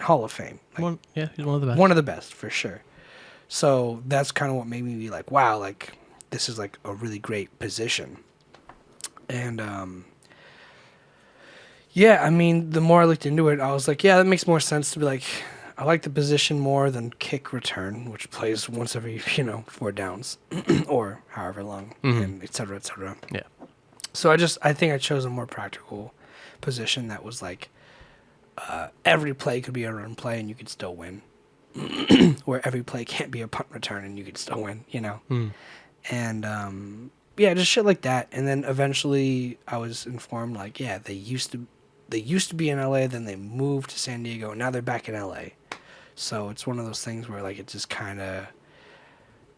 Hall of Fame, like, He's one of the best. one of the best for sure. So that's kind of what made me be like, wow, like this is like a really great position. And yeah, I mean, the more I looked into it, I was like, yeah, that makes more sense to be like, I like the position more than kick return, which plays once every 4 downs or however long, and et cetera, et cetera. Yeah. So I think I chose a more practical position that was like every play could be a run play and you could still win. Where every play can't be a punt return and you could still win, And yeah, just shit like that. And then eventually I was informed like, yeah, they used to be in LA, then they moved to San Diego, and now they're back in LA. So it's one of those things where like it just kind of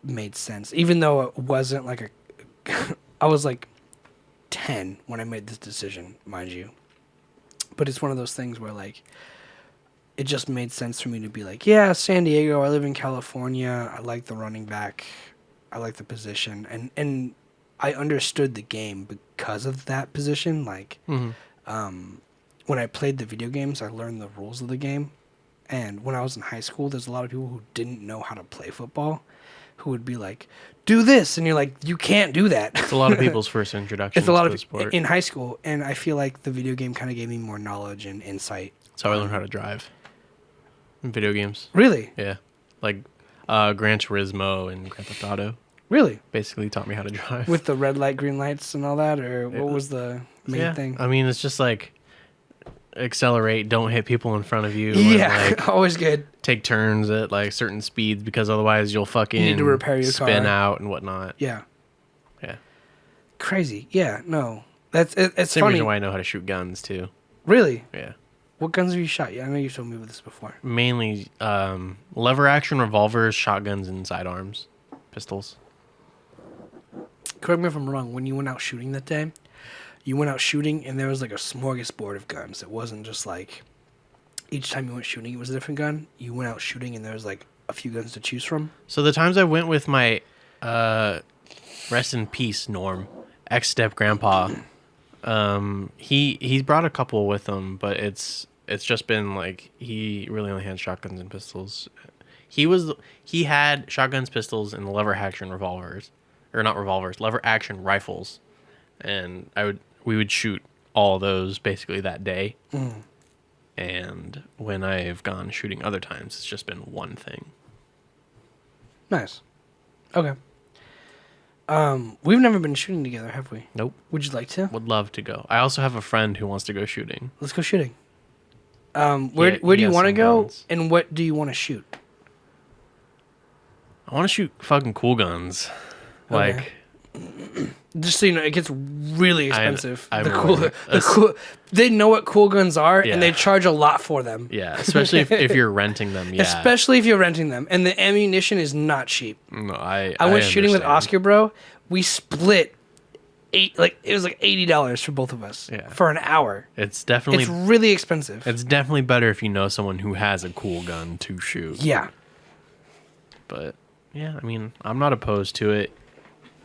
made sense, even though it wasn't like I was like 10 when I made this decision, mind you. But it's one of those things where like it just made sense for me to be like, yeah, San Diego, I live in California, I like the running back, I like the position, and I understood the game because of that position. Like, when I played the video games, I learned the rules of the game. And when I was in high school, there's a lot of people who didn't know how to play football, who would be like, do this. And you're like, you can't do that. It's a lot of people's first introduction It's a lot to of the sport. in high school. And I feel like the video game kind of gave me more knowledge and insight. That's how I learned how to drive in video games. Really? Yeah. Like Gran Turismo and Grand Theft Auto Really? basically taught me how to drive. With the red light, green lights and all that? Or what was the main thing? I mean, it's just like accelerate, don't hit people in front of you. Yeah, And, like, always good. take turns at like certain speeds because otherwise you'll fucking need to repair your spin car. out and whatnot. Yeah. Yeah. Crazy. Yeah, no. It's Same funny. reason why I know how to shoot guns too. Really? Yeah. What guns have you shot? Yeah, I know you've told me this before. Mainly lever action revolvers, shotguns, and sidearms, pistols. Correct me if I'm wrong. When you went out shooting that day, you went out shooting and there was like a smorgasbord of guns. It wasn't just like each time you went shooting it was a different gun. You went out shooting and there was like a few guns to choose from. So the times I went with my rest in peace Norm, ex-step grandpa, he's brought a couple with him, but it's just been like he really only had shotguns and pistols. He had shotguns, pistols, and lever action revolvers, or not revolvers, lever action rifles, and we would shoot all those basically that day. And when I've gone shooting other times, it's just been one thing. Nice. Okay. We've never been shooting together, have we? Nope. Would you like to? Would love to go. I also have a friend who wants to go shooting. Let's go shooting. Where do you has want to some go, guns. and what do you want to shoot? I want to shoot fucking cool guns. Like, Just so you know, it gets really expensive. I'm the aware. cool, they know what cool guns are, Yeah. and they charge a lot for them. yeah, especially if you're renting them. Yeah. Especially if you're renting them, and the ammunition is not cheap. No, I went shooting with understand. Oscar, bro. We split it was like $80 for both of us for an hour. It's definitely It's really expensive. it's definitely better if you know someone who has a cool gun to shoot. Yeah. But yeah, I mean, I'm not opposed to it.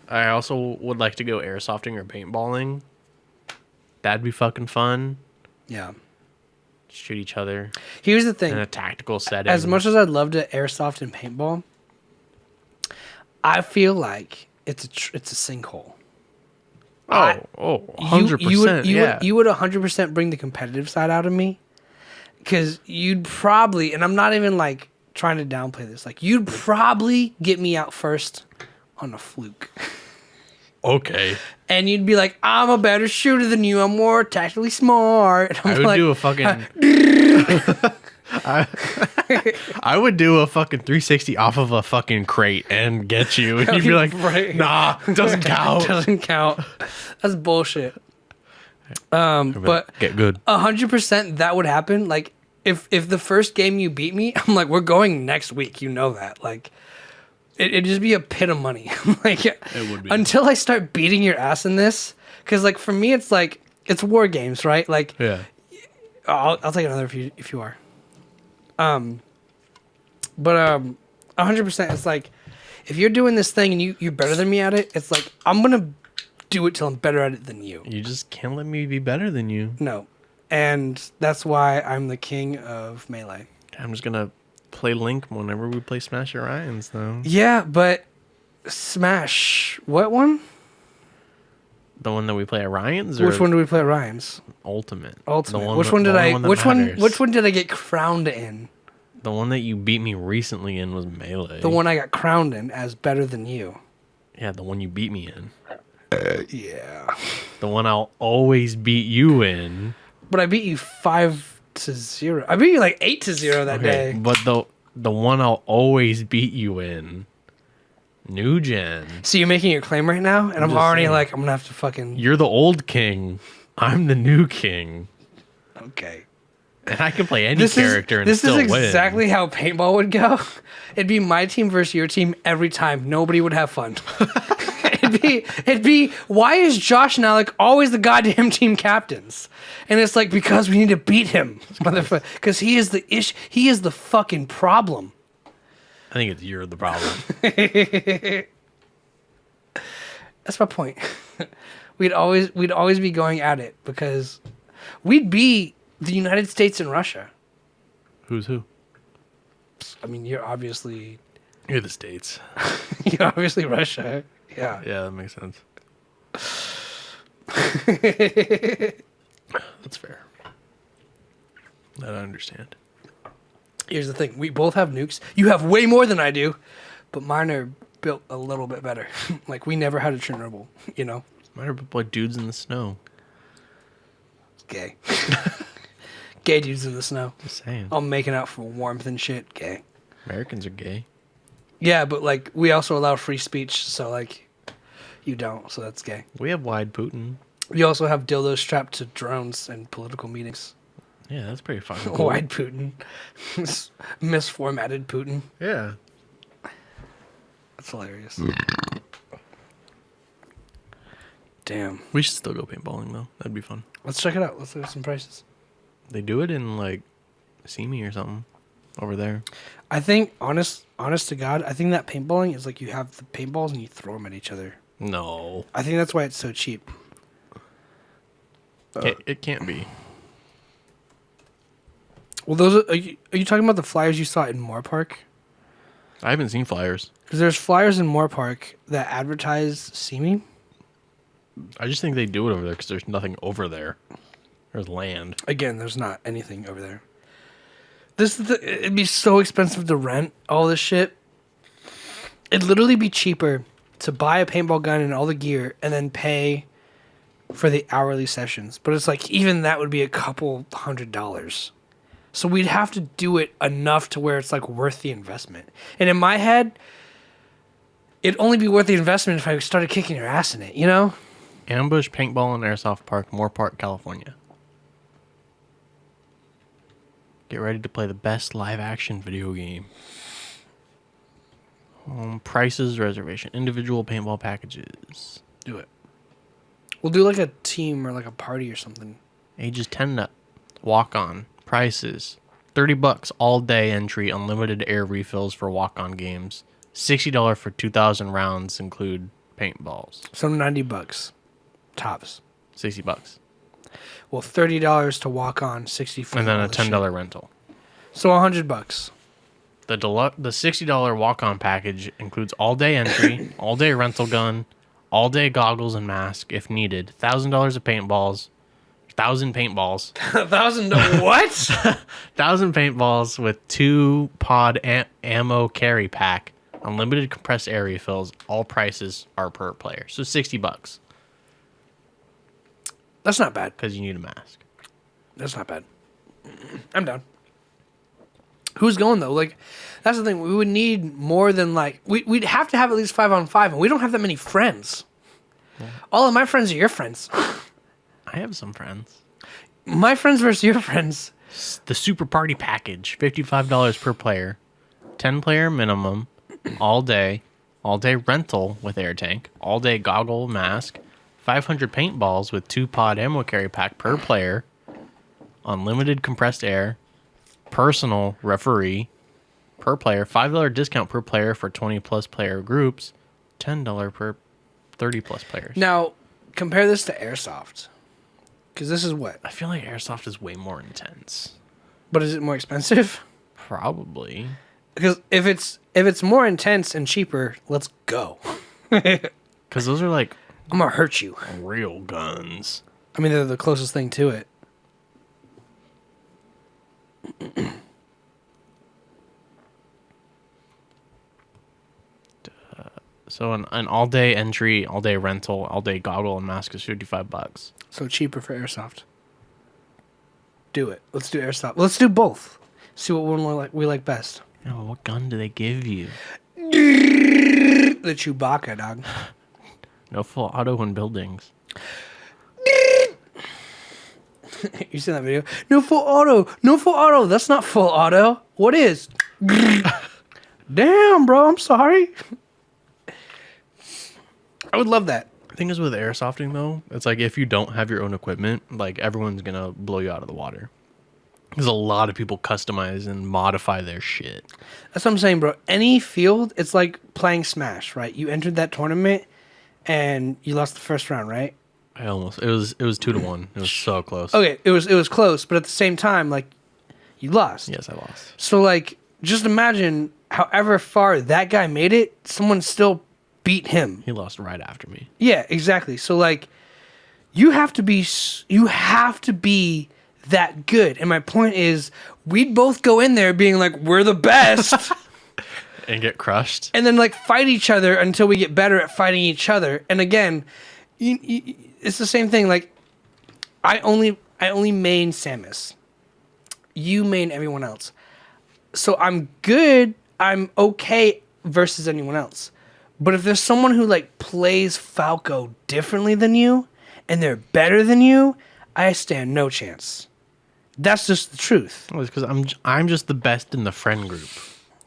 I also would like to go airsofting or paintballing. That'd be fucking fun. Yeah. Shoot each other Here's the thing. in a tactical setting. As much as I'd love to airsoft and paintball, I feel like it's a sinkhole. 100%. You would 100% bring the competitive side out of me, because you'd probably, and I'm not even like trying to downplay this, like you'd probably get me out first on a fluke. Okay. And you'd be like, I'm a better shooter than you. I'm more tactically smart. And I I'm would like, do a fucking. I would do a fucking 360 off of a fucking crate and get you, and you'd be like, Right. "Nah, doesn't count." doesn't count. That's bullshit. But Get good. 100% that would happen. Like if the first game you beat me, I'm like, we're going next week. You know that. Like it'd just be a pit of money. Like it would be. until I start beating your ass in this. Because like for me, it's like it's war games, right? Like Yeah. I'll take another if you are. But 100%. It's like if you're doing this thing and you're better than me at it, it's like I'm gonna do it till I'm better at it than you. You just can't let me be better than you. No. And that's why I'm the king of melee. I'm just gonna play Link whenever we play Smash Orions, though. Yeah, but Smash. What one? The one that we play Orions, Which one do we play at Ryan's? Ultimate? Ultimate. The Which one did the I? only Which that one? matters. Which one did I get crowned in? The one that you beat me recently in was Melee. The one I got crowned in as better than you. Yeah, the one you beat me in. Yeah. The one I'll always beat you in. But I beat you 5-0. I beat you like 8-0 that day. But the one I'll always beat you in. New gen. So you're making your claim right now, and I'm just already saying. like, I'm gonna have to fucking. You're the old king. I'm the new king. Okay. And I can play any character and this still is win. exactly how paintball would go. It'd be my team versus your team every time. Nobody would have fun. it'd be why is Josh and Alec always the goddamn team captains? And it's like because we need to beat him, motherfucker. Because he is the he is the fucking problem. I think it's you're the problem. That's my point. we'd always be going at it because we'd be the United States and Russia. Who's who? I mean, you're obviously You're the States. Russia. Yeah. Yeah, that makes sense. That's fair. That I understand. Here's the thing: we both have nukes. You have way more than I do, but mine are built a little bit better. Like we never had a Chernobyl, you know. Mine are like dudes in the snow. Gay. Gay dudes in the snow. Just saying. All making out for warmth and shit. Gay. Americans are gay. Yeah, but like we also allow free speech, so like you don't, so that's gay. We have wide Putin. We also have dildos strapped to drones and political meetings. Yeah, that's pretty fucking cool. Wide Putin. Misformatted Putin. Yeah. That's hilarious. Damn. We should still go paintballing though. That'd be fun. Let's check it out. Let's look at some prices. They do it in like Simi or something over there. I think, honest to God, I think that paintballing is like you have the paintballs and you throw them at each other. No. I think that's why it's so cheap. It can't be. Well, those are you talking about the flyers you saw in Moore Park? I haven't seen flyers. Because there's flyers in Moore Park that advertise Simi. I just think they do it over there because there's nothing over there. There's land. Again, there's not anything over there. It'd be so expensive to rent all this shit. It'd literally be cheaper to buy a paintball gun and all the gear and then pay for the hourly sessions. But it's like, even that would be a couple $100. So we'd have to do it enough to where it's like worth the investment. And in my head, it'd only be worth the investment if I started kicking your ass in it, you know? Ambush Paintball and Airsoft Park, Moore Park, California. Get ready to play the best live action video game. Prices, reservation, individual paintball packages. Do it. We'll do like a team or like a party or something. Ages 10 up. Walk on. Prices. $30 all day entry, unlimited air refills for walk on games. $60 for 2,000 rounds include paintballs. So $90 tops. $60. Well, $30 to walk on, 60 for And then all a the $10 shit. rental. So $100. The $60 walk-on package includes all-day entry, all-day rental gun, all-day goggles and mask if needed, $1,000 of paintballs, 1,000 paintballs, 1,000 what? 1,000 paintballs with 2 pod ammo carry pack, unlimited compressed air refills. All prices are per player, so $60 That's not bad. because you need a mask. That's not bad. I'm down. Who's going though? Like, that's the thing. We would need more than like we'd have to have at least 5-on-5, and we don't have that many friends. Yeah. All of my friends are your friends. I have some friends. My friends versus your friends. The Super Party Package, $55 per player, 10-player minimum, all day rental with air tank, all day goggle mask, 500 paintballs with 2 pod ammo carry pack per player, unlimited compressed air, personal referee per player, $5 discount per player for 20+ player groups, $10 per 30+ players. Now, compare this to Airsoft. Because this is what? I feel like Airsoft is way more intense. But is it more expensive? Probably. Because if it's more intense and cheaper, let's go. Because those are like I'm gonna hurt you. real guns. I mean, they're the closest thing to it. So an all-day entry, all-day rental, all-day goggle and mask is $55. So cheaper for airsoft. Do it. Let's do airsoft. Let's do both. See what one we like best. Oh, what gun do they give you? The Chewbacca, dog. No full auto in buildings. You seen that video? No full auto. No full auto. That's not full auto. What is? Damn, bro. I'm sorry. I would love that. The thing is with airsofting though, it's like if you don't have your own equipment, like everyone's gonna blow you out of the water. Because a lot of people customize and modify their shit. That's what I'm saying, bro. Any field, it's like playing Smash, right? You entered that tournament and you lost the first round, right? It was 2-1. It was so close. Okay, it was close, but at the same time, like, you lost. Yes, I lost. So, like, just imagine however far that guy made it, someone still beat him. He lost right after me. Yeah, exactly. So, like, you have to be that good. And my point is, we'd both go in there being like, we're the best. And get crushed. And then, like, fight each other until we get better at fighting each other. And again, it's the same thing. Like, I only main Samus. You main everyone else. So I'm good. I'm okay versus anyone else. But if there's someone who, like, plays Falco differently than you and they're better than you, I stand no chance. That's just the truth. Well, it's because I'm just the best in the friend group.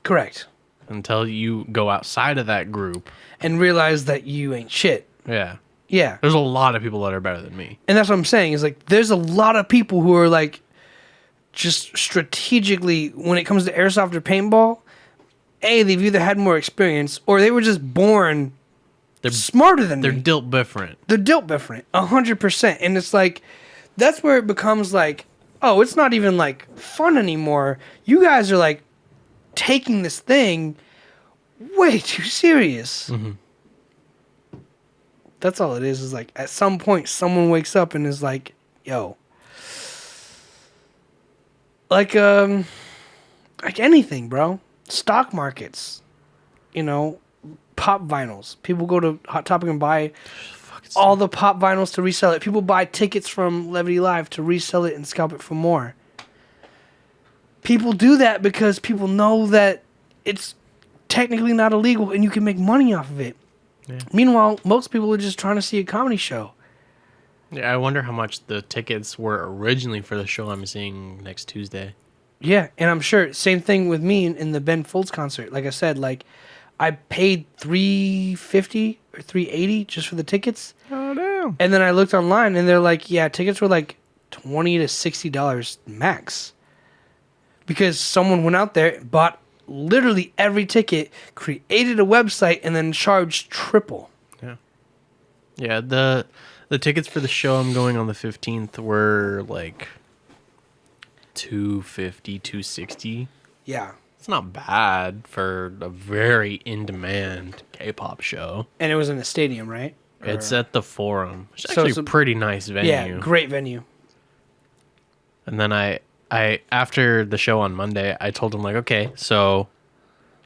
Correct. Until you go outside of that group. And realize that you ain't shit. Yeah. Yeah. There's a lot of people that are better than me. And that's what I'm saying, is like, there's a lot of people who are like, just strategically, when it comes to airsoft or paintball, they've either had more experience or they were just born smarter than me. They're dealt different. They're dealt different, 100%. And it's like, that's where it becomes like, oh, it's not even like fun anymore. You guys are like taking this thing way too serious. Mm-hmm. That's all it is like at some point someone wakes up and is like, yo, like anything, bro. Stock markets, pop vinyls. People go to Hot Topic and buy all the pop vinyls to resell it. People buy tickets from Levity Live to resell it and scalp it for more. People do that because people know that it's technically not illegal and you can make money off of it. Yeah. Meanwhile, most people are just trying to see a comedy show. Yeah, I wonder how much the tickets were originally for the show I'm seeing next Tuesday. Yeah, and I'm sure same thing with me in the Ben Folds concert. Like I said, like I paid $350 or $380 just for the tickets. Oh damn! And then I looked online and they're like, yeah, tickets were like $20 to $60 max. Because someone went out there, bought literally every ticket, created a website, and then charged triple. Yeah. Yeah, the tickets for the show I'm going on the 15th were like $250, $260. Yeah. It's not bad for a very in-demand K-pop show. And it was in a stadium, right? It's at the Forum. It's actually a pretty nice venue. Yeah, great venue. And then I after the show on Monday, I told him like, okay, so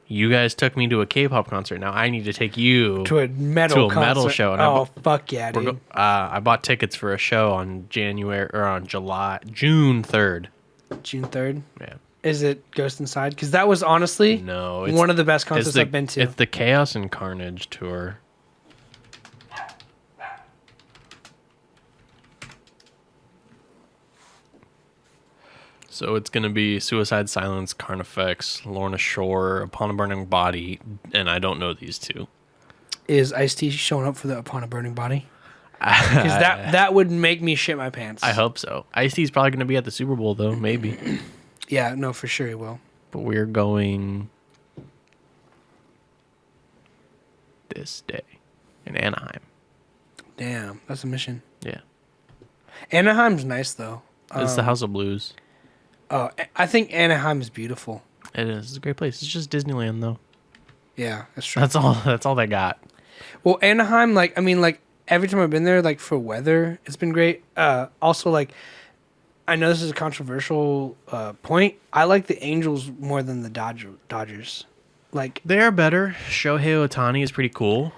you guys took me to a K-pop concert. Now I need to take you to a metal show. And fuck yeah, dude! I bought tickets for a show on June 3rd. June 3rd. Yeah. Is it Ghost Inside? Because that was honestly one of the best concerts I've been to. It's the Chaos and Carnage tour. So it's going to be Suicide Silence, Carnifex, Lorna Shore, Upon a Burning Body, and I don't know these two. Is Ice-T showing up for the Upon a Burning Body? Because that would make me shit my pants. I hope so. Ice-T's probably going to be at the Super Bowl, though, maybe. Yeah, no, for sure he will. But we're going this day in Anaheim. Damn, that's a mission. Yeah. Anaheim's nice, though. It's the House of Blues. Oh, I think Anaheim is beautiful. It is. It's a great place. It's just Disneyland though. Yeah, that's true. That's all. That's all they got. Well, Anaheim, like, I mean, like, every time I've been there, like, for weather, it's been great. Also, like, I know this is a controversial point. I like the Angels more than the Dodgers. Like, They are better. Shohei Ohtani is pretty cool.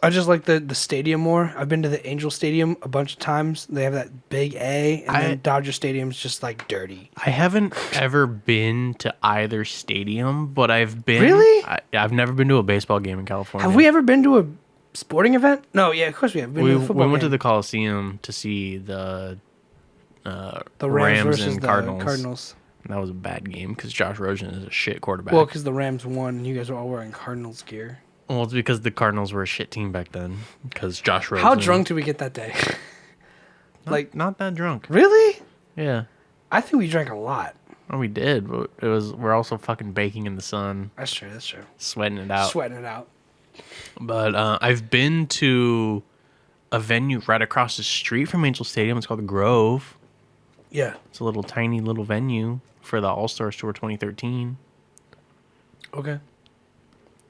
I just like the stadium more. I've been to the Angel Stadium a bunch of times. They have that big A, and then Dodger Stadium's just, like, dirty. I haven't ever been to either stadium, but I've been. Really? I've never been to a baseball game in California. Have we ever been to a sporting event? No, yeah, of course we have. Been We, to a we football went to game. the Coliseum to see the the Rams versus and the Cardinals. Cardinals. And that was a bad game because Josh Rosen is a shit quarterback. Well, because the Rams won, and you guys were all wearing Cardinals gear. Well, it's because the Cardinals were a shit team back then. Because Josh Rosen. How drunk did we get that day? Not that drunk. Really? Yeah. I think we drank a lot. Well, we did, but we're also fucking baking in the sun, That's true. That's true. sweating it out. Sweating it out. But I've been to a venue right across the street from Angel Stadium. It's called the Grove. Yeah. It's a little tiny little venue for the All Stars Tour 2013. Okay.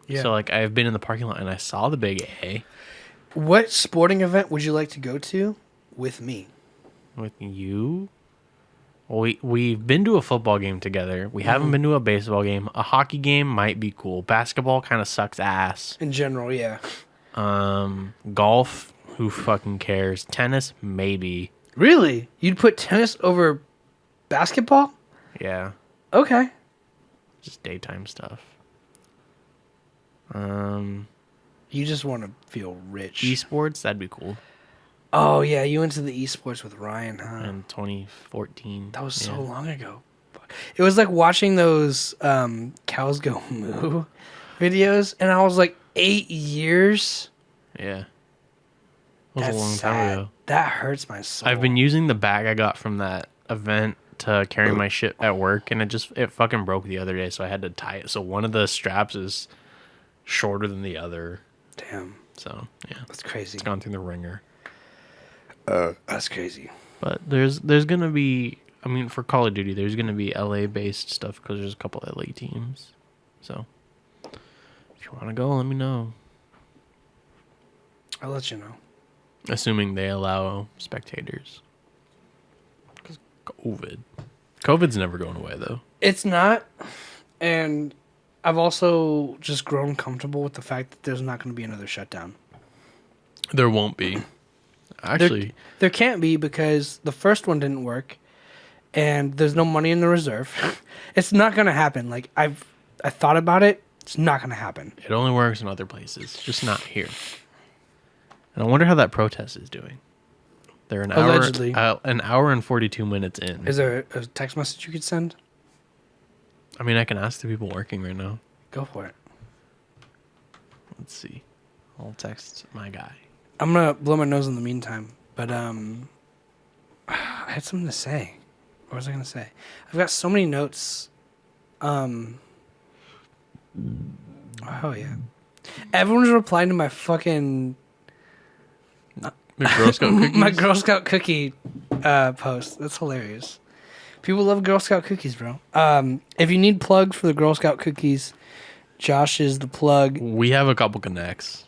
Yeah. So like I've been in the parking lot and I saw the big A What sporting event would you like to go to with me? with you. Well, we've been to a football game together. We haven't been to a baseball game. A hockey game might be cool. Basketball kind of sucks ass. In general, yeah. Golf, who fucking cares? Tennis, maybe. Really? You'd put tennis over basketball? Yeah, Okay. just daytime stuff. You just want to feel rich. Esports, that'd be cool. Oh, yeah. You went to the esports with Ryan, huh? In 2014. That was so Yeah. long ago. It was like watching those cows go moo videos, and I was like 8 years. Yeah. It was That's a long sad. time ago. That hurts my soul. I've been using the bag I got from that event to carry my shit at work, and it fucking broke the other day, so I had to tie it. So one of the straps is shorter than the other. Damn, So yeah, that's crazy. it's gone through the ringer. That's crazy. But there's gonna be, I mean, for Call of Duty, there's gonna be LA based stuff because there's a couple LA teams. So if you want to go, let me know. I'll let you know. Assuming they allow spectators. Because COVID's never going away though. It's not, and I've also just grown comfortable with the fact that there's not going to be another shutdown. There won't be. Actually, There can't be because the first one didn't work, and there's no money in the reserve. It's not going to happen. Like I thought about it. It's not going to happen. it only works in other places, just not here. And I wonder how that protest is doing. They're Allegedly. an hour and 42 minutes in. Is there a text message you could send? I mean, I can ask the people working right now. Go for it. Let's see. I'll text my guy. I'm gonna blow my nose in the meantime. But I had something to say. What was I gonna say? I've got so many notes. Oh yeah. Everyone's replying to my fucking The Girl Scout cookies? my Girl Scout cookie post. That's hilarious. People love Girl Scout cookies, bro. If you need plugs for the Girl Scout cookies, Josh is the plug, We have a couple connects.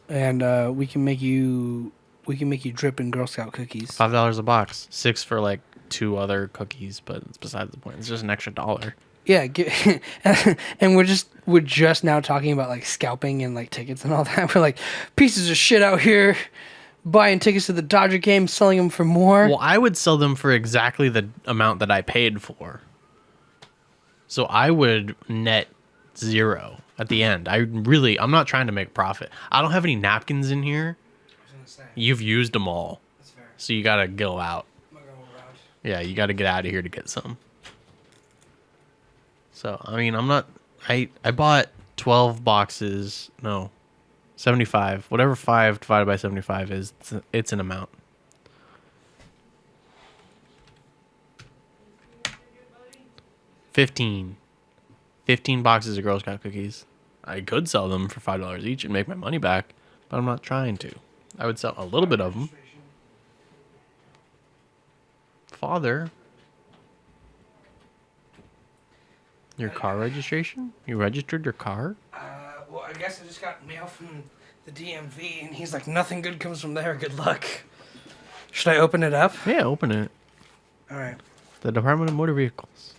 and we can make you drip in Girl Scout cookies. $5 a box. 6 for like 2 other cookies, but it's besides the point. It's just an extra $1. Yeah, and we're just now talking about like scalping and like tickets and all that. We're like pieces of shit out here buying tickets to the Dodger game, selling them for more. Well, I would sell them for exactly the amount that I paid for. So I would net 0 at the end. I'm not trying to make profit. I don't have any napkins in here. You've used them all. That's fair. So you gotta go out. Yeah, you gotta get out of here to get some. So, I mean, I bought 12 boxes. No, 75. Whatever 5 divided by 75 is, it's an amount. $15 boxes of Girl Scout cookies. I could sell them for $5 each and make my money back, but I'm not trying to. I would sell a little bit of them. Father. Your car registration? You registered your car? Well, I guess I just got mail from the DMV, and he's like, nothing good comes from there. Good luck. Should I open it up? Yeah, open it. All right. The Department of Motor Vehicles.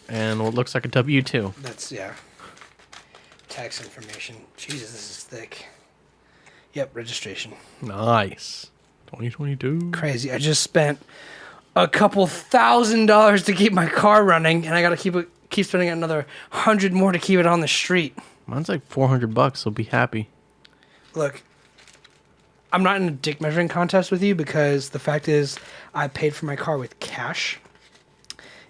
And what looks like a W-2. That's, yeah. Tax information. Jesus, this is thick. Yep, registration. Nice. 2022. Crazy. I just spent a couple $1,000s to keep my car running, and I gotta keep spending another $100 more to keep it on the street. Mine's like $400, so be happy. Look, I'm not in a dick measuring contest with you because the fact is I paid for my car with cash.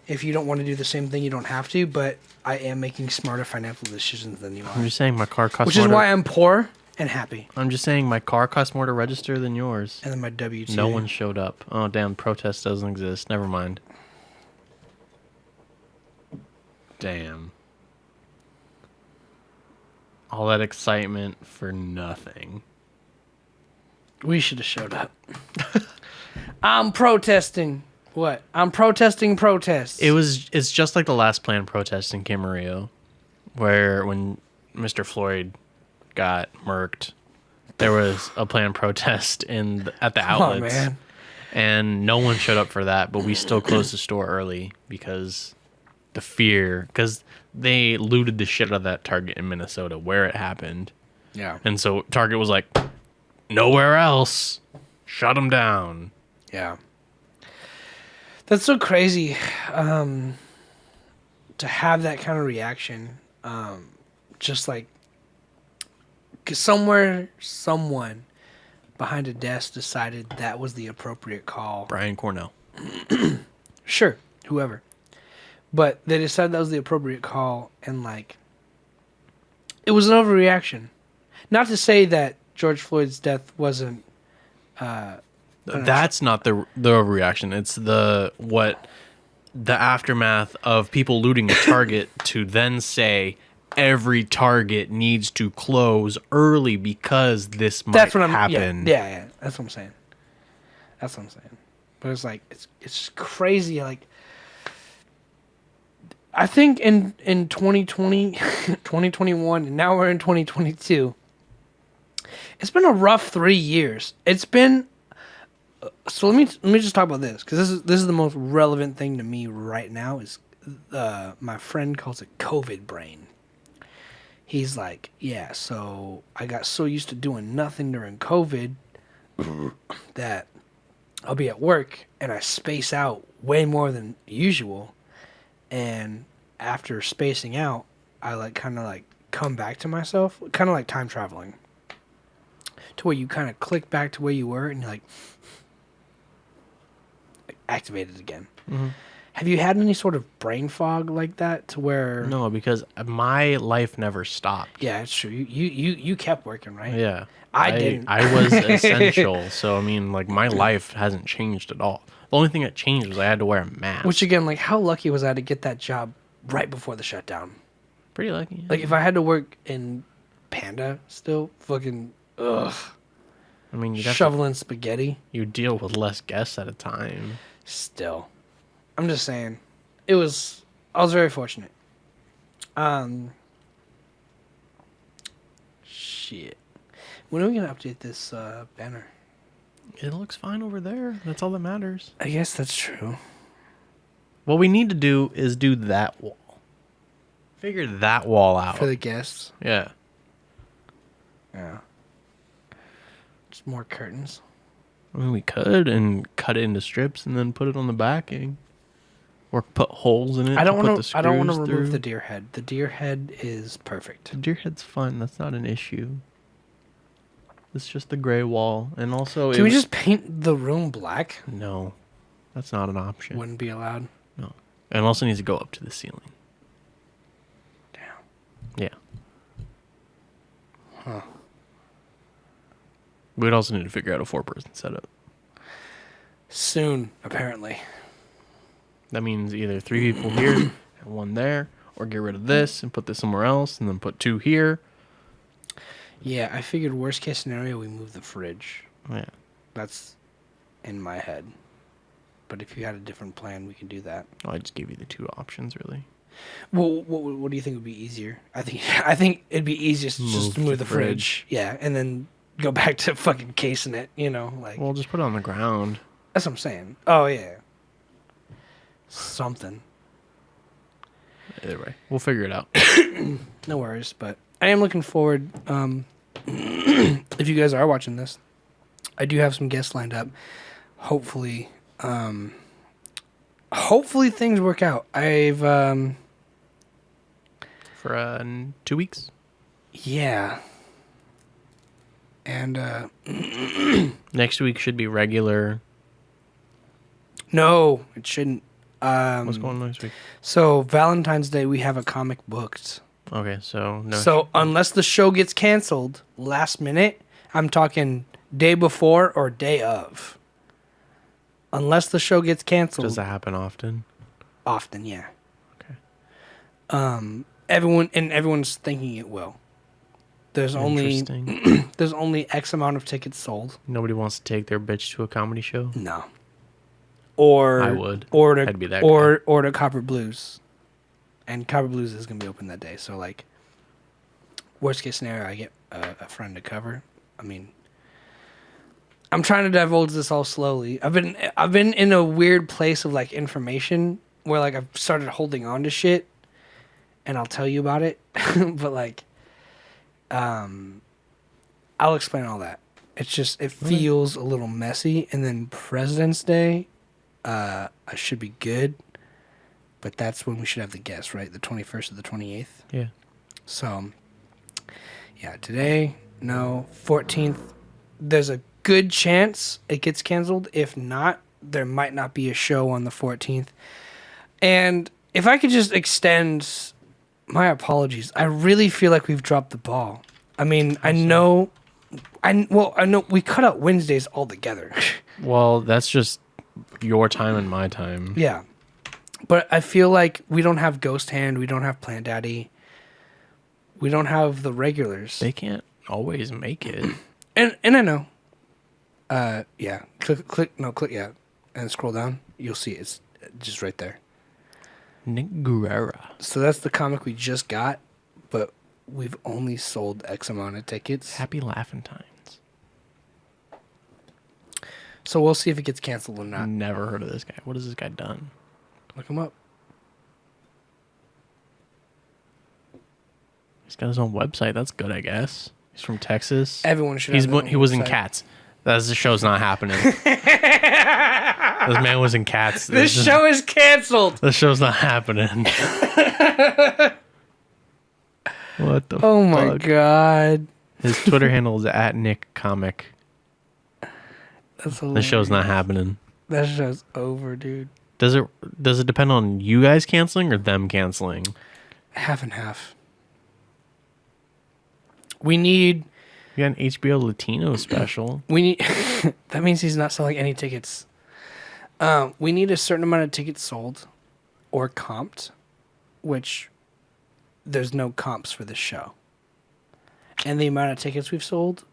If you don't want to do the same thing, you don't have to, but I am making smarter financial decisions than you I'm are. just saying my car costs Which more is why I'm poor and happy. I'm just saying my car costs more to register than yours. And then my W-2. No one showed up. Oh, damn. Protest doesn't exist. Never mind. Damn. All that excitement for nothing. We should have showed up. I'm protesting. What? I'm protesting protests. It's just like the last planned protest in Camarillo, where when Mr. Floyd got murked, there was a planned protest at the outlets. Oh, man. And no one showed up for that, but we still closed the store early because they looted the shit out of that Target in Minnesota where it happened. Yeah. And so Target was like, nowhere else. Shut them down. Yeah. That's so crazy to have that kind of reaction. Just like, 'cause someone behind a desk decided that was the appropriate call. Brian Cornell. Sure, whoever. But they decided that was the appropriate call, and like, it was an overreaction. Not to say that George Floyd's death wasn't. That's not the overreaction. It's the aftermath of people looting a Target to then say every Target needs to close early because this might happen. Yeah. That's what I'm saying. But it's like it's just crazy. Like, I think in 2020, 2021, and now we're in 2022. It's been a rough 3 years. It's been. So let me just talk about this, because this is the most relevant thing to me right now. Is my friend calls it COVID brain. He's like, yeah, so I got so used to doing nothing during COVID that I'll be at work and I space out way more than usual, and after spacing out, I like kind of like come back to myself, kind of like time traveling, to where you kind of click back to where you were and you're like activated again. Mm-hmm. Have you had any sort of brain fog like that to where? No, because my life never stopped. Yeah, it's true. You kept working, right? Yeah. I didn't. I was essential. So, I mean, like, my life hasn't changed at all. The only thing that changed was I had to wear a mask. Which, again, like, how lucky was I to get that job right before the shutdown? Pretty lucky. Yeah. Like, if I had to work in Panda still, fucking, ugh. I mean, shoveling spaghetti. You deal with less guests at a time. Still. I'm just saying. I was very fortunate. Shit. When are we going to update this banner? It looks fine over there. That's all that matters. I guess that's true. What we need to do is do that wall. Figure that wall out. For the guests? Yeah. Yeah. Just more curtains. I mean, we could and cut it into strips and then put it on the backing. Or put holes in it. I don't want to. I don't want to remove the deer head. The deer head is perfect. The deer head's fine. That's not an issue. It's just the gray wall, and also. Can we just paint the room black? No, that's not an option. Wouldn't be allowed. No, and it also needs to go up to the ceiling. Damn. Yeah. Huh. We'd also need to figure out a 4-person setup. Soon, apparently. That means either 3 people here and 1 there, or get rid of this and put this somewhere else, and then put 2 here. Yeah, I figured worst case scenario, we move the fridge. Yeah. That's in my head. but if you had a different plan, we could do that. I just gave you the two options, really. Well, what do you think would be easier? I think it'd be easiest just to move the fridge. Yeah, and then go back to fucking casing it, like. Well, just put it on the ground. That's what I'm saying. Oh, yeah. Something. Either way, we'll figure it out. No worries, but I am looking forward. If you guys are watching this, I do have some guests lined up. Hopefully things work out. I've For 2 weeks. yeah, and Next week should be regular. no, it shouldn't. What's going on next week? So Valentine's Day we have a comic booked. Okay, so no. So unless the show gets canceled last minute, I'm talking day before or day of. Unless the show gets canceled. Does that happen often? Often, yeah. Okay. Everyone's thinking it will. There's only there's only X amount of tickets sold. Nobody wants to take their bitch to a comedy show. No. Or I would. Or to I'd be that or guy. or to Copper Blues, and Copper Blues is gonna be open that day. So like, worst case scenario, I get a friend to cover. I mean, I'm trying to divulge this all slowly. I've been in a weird place of like information where like I've started holding on to shit, and I'll tell you about it. But like, I'll explain all that. It's just it feels a little messy, and then President's Day, I should be good, but that's when we should have the guests, right? The 21st or the 28th. Yeah. So, yeah, today, no. 14th, there's a good chance it gets canceled. If not, there might not be a show on the 14th. And if I could just extend my apologies, I really feel like we've dropped the ball. I mean, I know we cut out Wednesdays altogether. Well, that's just your time and my time. Yeah. But I feel like we don't have Ghost Hand, we don't have Plant Daddy. We don't have the regulars. They can't always make it. And I know. Yeah. Click yeah. And scroll down. You'll see it's just right there. Nick Guerrera. So that's the comic we just got, but we've only sold X amount of tickets. Happy Laughing Times. So we'll see if it gets canceled or not. Never heard of this guy. What has this guy done? Look him up. He's got his own website. That's good, I guess. He's from Texas. Everyone should have their own He was in website. Cats. The show's not happening. This man was in Cats. This show is canceled. The show's not happening. What the Oh my fuck? god. His Twitter handle is @NickComic. That's The show's not happening. That show's over, dude. Does it depend on you guys canceling or them canceling? Half and half. We need You got an HBO Latino special. that means he's not selling any tickets. We need a certain amount of tickets sold or comped, which there's no comps for this show. And the amount of tickets we've sold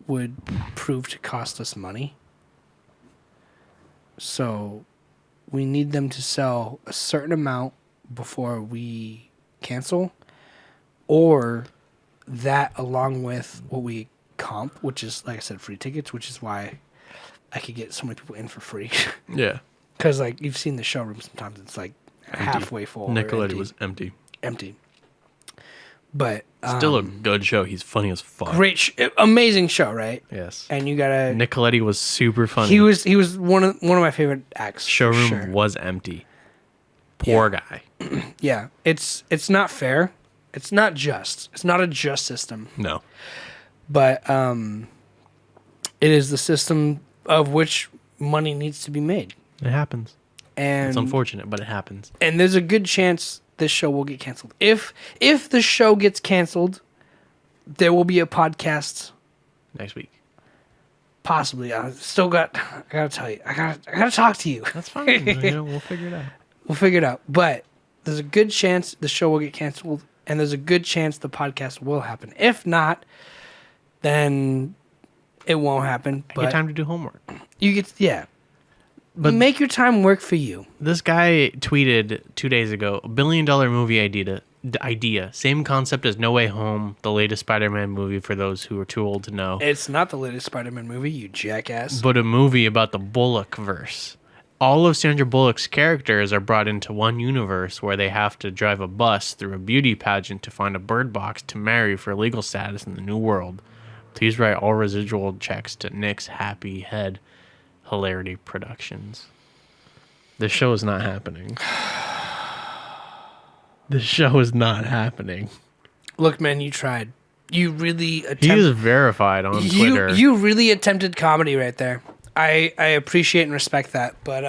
would prove to cost us money. So we need them to sell a certain amount before we cancel, or that along with what we comp, which is, like I said, free tickets, which is why I could get so many people in for free. Yeah. Because, like, you've seen the showroom sometimes, it's like halfway full. or Nicoletti was empty. empty. But Still a good show. He's funny as fuck. great, amazing show, right? Yes. And you gotta. Nicoletti was super funny. He was one of my favorite acts. for Showroom sure. was empty. Poor guy. Yeah, it's not fair. It's not just. It's not a just system. No. But it is the system of which money needs to be made. It happens. And It's unfortunate, but it happens. And there's a good chance this show will get canceled. If the show gets canceled, there will be a podcast. Next week. Possibly. I gotta tell you. I gotta talk to you. That's fine. We'll figure it out. We'll figure it out. But there's a good chance the show will get canceled, and there's a good chance the podcast will happen. If not, then it won't happen. I But get time to do homework. you get, yeah. make your time work for you. This guy tweeted 2 days ago, $1 billion movie idea. Same concept as No Way Home, the latest Spider-Man movie for those who are too old to know. It's not the latest Spider-Man movie, you jackass. But a movie about the Bullock verse. All of Sandra Bullock's characters are brought into one universe where they have to drive a bus through a beauty pageant to find a bird box to marry for legal status in the new world. Please write all residual checks to Nick's Happy Head Hilarity Productions. This show is not happening. This show is not happening. Look, man, you tried. You really attempted. He is verified on Twitter. You really attempted comedy right there. I appreciate and respect that, but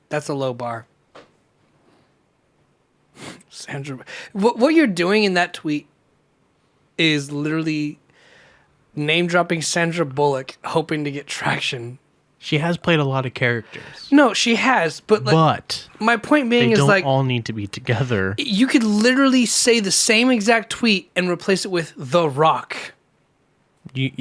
that's a low bar. Sandra, what you're doing in that tweet is literally name dropping Sandra Bullock, hoping to get traction. She has played a lot of characters. No, she has, but my point being they is don't all need to be together. You could literally say the same exact tweet and replace it with The Rock. You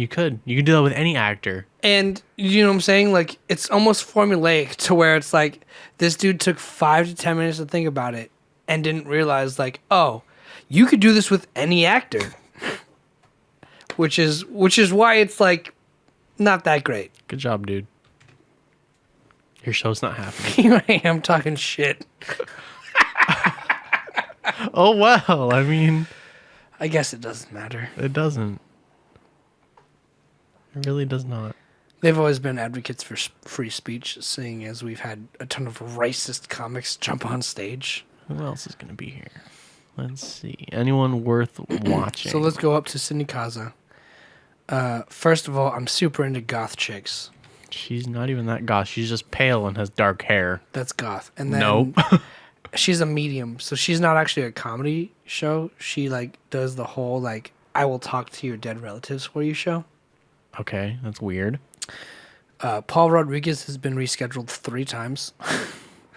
could. You could do that with any actor. And you know what I'm saying? Like, it's almost formulaic to where it's like this dude took 5 to 10 minutes to think about it and didn't realize, like, oh, you could do this with any actor. which is why it's like not that great. Good job, dude. Your show's not happening. Here I am talking shit. Oh, well, I mean, I guess it doesn't matter. it doesn't. It really does not. They've always been advocates for free speech, seeing as we've had a ton of racist comics jump on stage. Who else is going to be here? Let's see. Anyone worth watching? So let's go up to Cindy Kaza. First of all, I'm super into goth chicks. She's not even that goth. She's just pale and has dark hair. That's goth. And then Nope. she's a medium, so she's not actually a comedy show. She like does the whole like I will talk to your dead relatives for you show. Okay, that's weird. Paul Rodriguez has been rescheduled 3 times.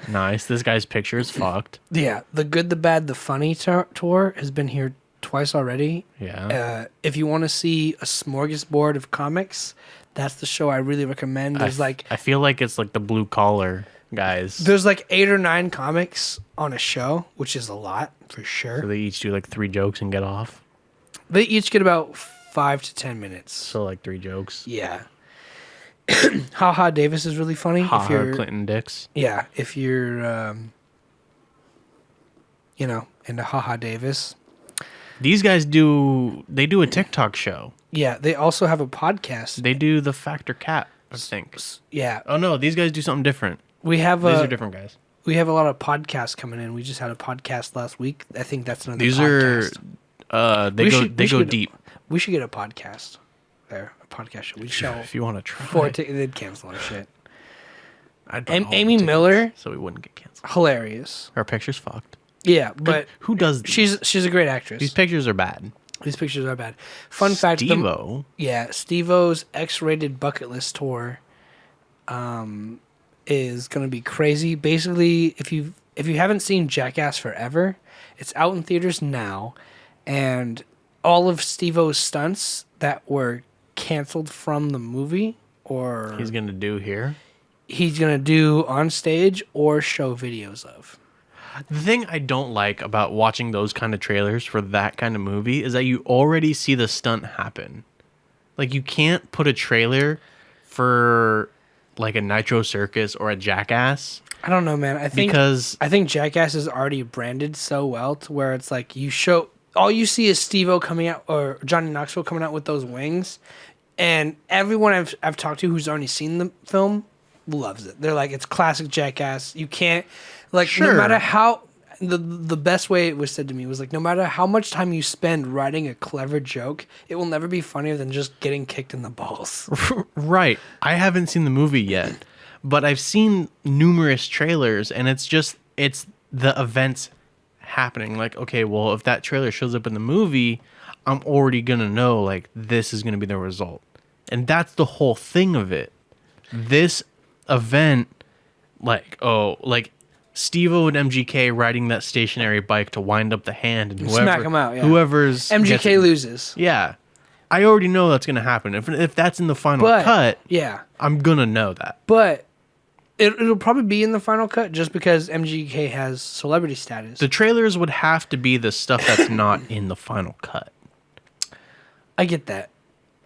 Nice. This guy's picture is fucked. Yeah, the Good, the Bad, the Funny tour has been here twice already. Yeah. If you want to see a smorgasbord of comics, that's the show I really recommend. There's I feel like it's like the blue collar guys. there's like 8 or 9 comics on a show, which is a lot for sure. So they each do like 3 jokes and get off. They each get about 5 to 10 minutes. So like 3 jokes. Yeah. Ha Ha Davis is really funny. Ha Ha Clinton Dix. Yeah, if you're, into Ha Ha Davis. These guys do a TikTok show. Yeah, they also have a podcast. They do the Factor Cat, I think. Yeah, Oh no, these guys do something different. we have These are different guys. we have a lot of podcasts coming in. We just had a podcast last week. I think that's another. These podcast. are We should go get deep. We should get a podcast there. A podcast show. We show If you want to try. 4 they'd cancel our shit. I'd buy all the Amy tickets Miller, so we wouldn't get canceled. hilarious. Her picture's fucked. Yeah, but Who does these? she's a great actress. These pictures are bad. These pictures are bad. Fun fact: Steve-O. Steve-O's X-rated bucket list tour, is gonna be crazy. Basically, if you haven't seen Jackass Forever, it's out in theaters now, and all of Steve-O's stunts that were canceled from the movie, or He's gonna do here. he's gonna do on stage or show videos of. The thing I don't like about watching those kind of trailers for that kind of movie is that you already see the stunt happen. Like, you can't put a trailer for like a Nitro Circus or a Jackass. I don't know, man. I think Jackass is already branded so well to where it's like all you see is Steve-O coming out or Johnny Knoxville coming out with those wings, and everyone I've talked to who's already seen the film loves it. They're like, it's classic Jackass. You can't no matter how the best way it was said to me was like, no matter how much time you spend writing a clever joke, it will never be funnier than just getting kicked in the balls. Right. I haven't seen the movie yet, but I've seen numerous trailers, and it's the events happening. Like, okay, well, if that trailer shows up in the movie, I'm already gonna know like this is gonna be the result, and that's the whole thing of it. This event, like Steve-O and MGK riding that stationary bike to wind up the hand, and Smack him out, yeah. whoever's MGK loses. Yeah. I already know that's gonna happen. If that's in the final But cut, yeah, I'm gonna know that. but it'll probably be in the final cut just because MGK has celebrity status. The trailers would have to be the stuff that's not in the final cut. I get that.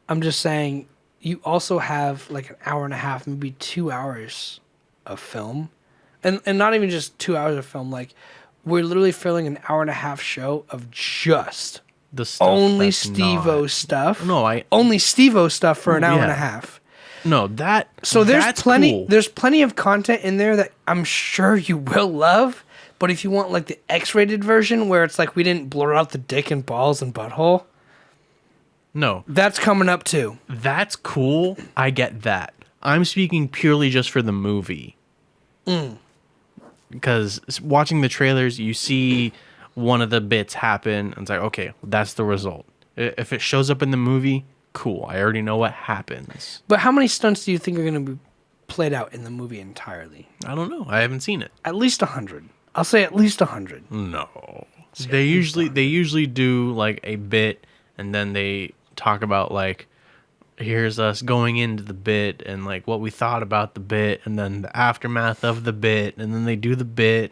I'm just saying you also have like an hour and a half, maybe 2 hours of film. And not even just 2 hours of film. Like, we're literally filling an hour and a half show of just The stuff only that's Steve-O not- stuff. No, only Steve-O stuff for an hour and a yeah. half. No, that. So that's plenty cool. there's plenty of content in there that I'm sure you will love. But if you want like the X-rated version where it's like we didn't blur out the dick and balls and butthole, No, that's coming up too. that's cool. I get that. I'm speaking purely just for the movie. Because watching the trailers, you see one of the bits happen, and it's like, okay, that's the result. If it shows up in the movie, cool. I already know what happens. But how many stunts do you think are going to be played out in the movie entirely? I don't know. I haven't seen it. At least 100. I'll say at least 100. No. They usually do like a bit, and then they talk about like, here's us going into the bit and like what we thought about the bit, and then the aftermath of the bit, and then they do the bit,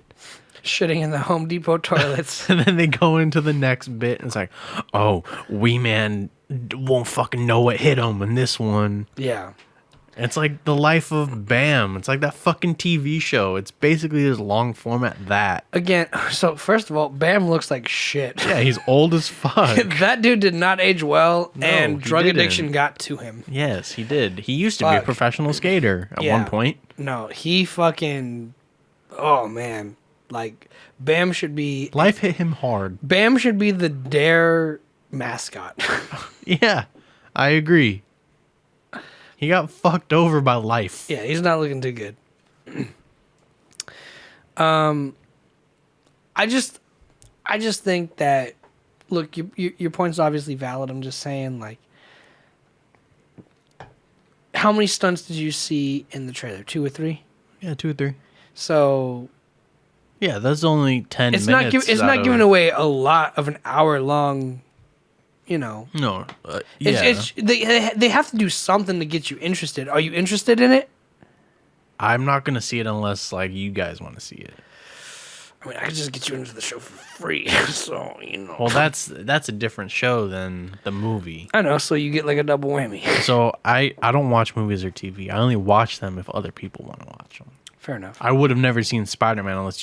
Shitting in the Home Depot toilets. and then they go into the next bit, and it's like, oh, Wee Man won't fucking know what hit him in this one. Yeah. It's like the life of Bam. It's like that fucking TV show. It's basically this long format that. Again, so first of all, Bam looks like shit. Yeah, he's old as fuck. That dude did not age well, No, and he drug didn't. addiction got to him. Yes, he did. He used to be a Fuck. professional skater at Yeah. one point. No, he fucking... Oh, man. Like, Bam should be... Life hit him hard. Bam should be the Dare mascot. Yeah, I agree. He got fucked over by life. Yeah, he's not looking too good. I just think that, look, your point's obviously valid. I'm just saying, like, how many stunts did you see in the trailer? 2 or 3? Yeah, 2 or 3. So Yeah, that's only 10 it's minutes. not out of- giving away a lot of an hour long. You know, No, yeah. they have to do something to get you interested. Are you interested in it? I'm not gonna see it unless like you guys want to see it. I mean, I could just get you into the show for free. So, you know. Well, that's a different show than the movie. I know, so you get like a double whammy. So I don't watch movies or TV. I only watch them if other people want to watch them. Fair enough. I would have never seen Spider-Man unless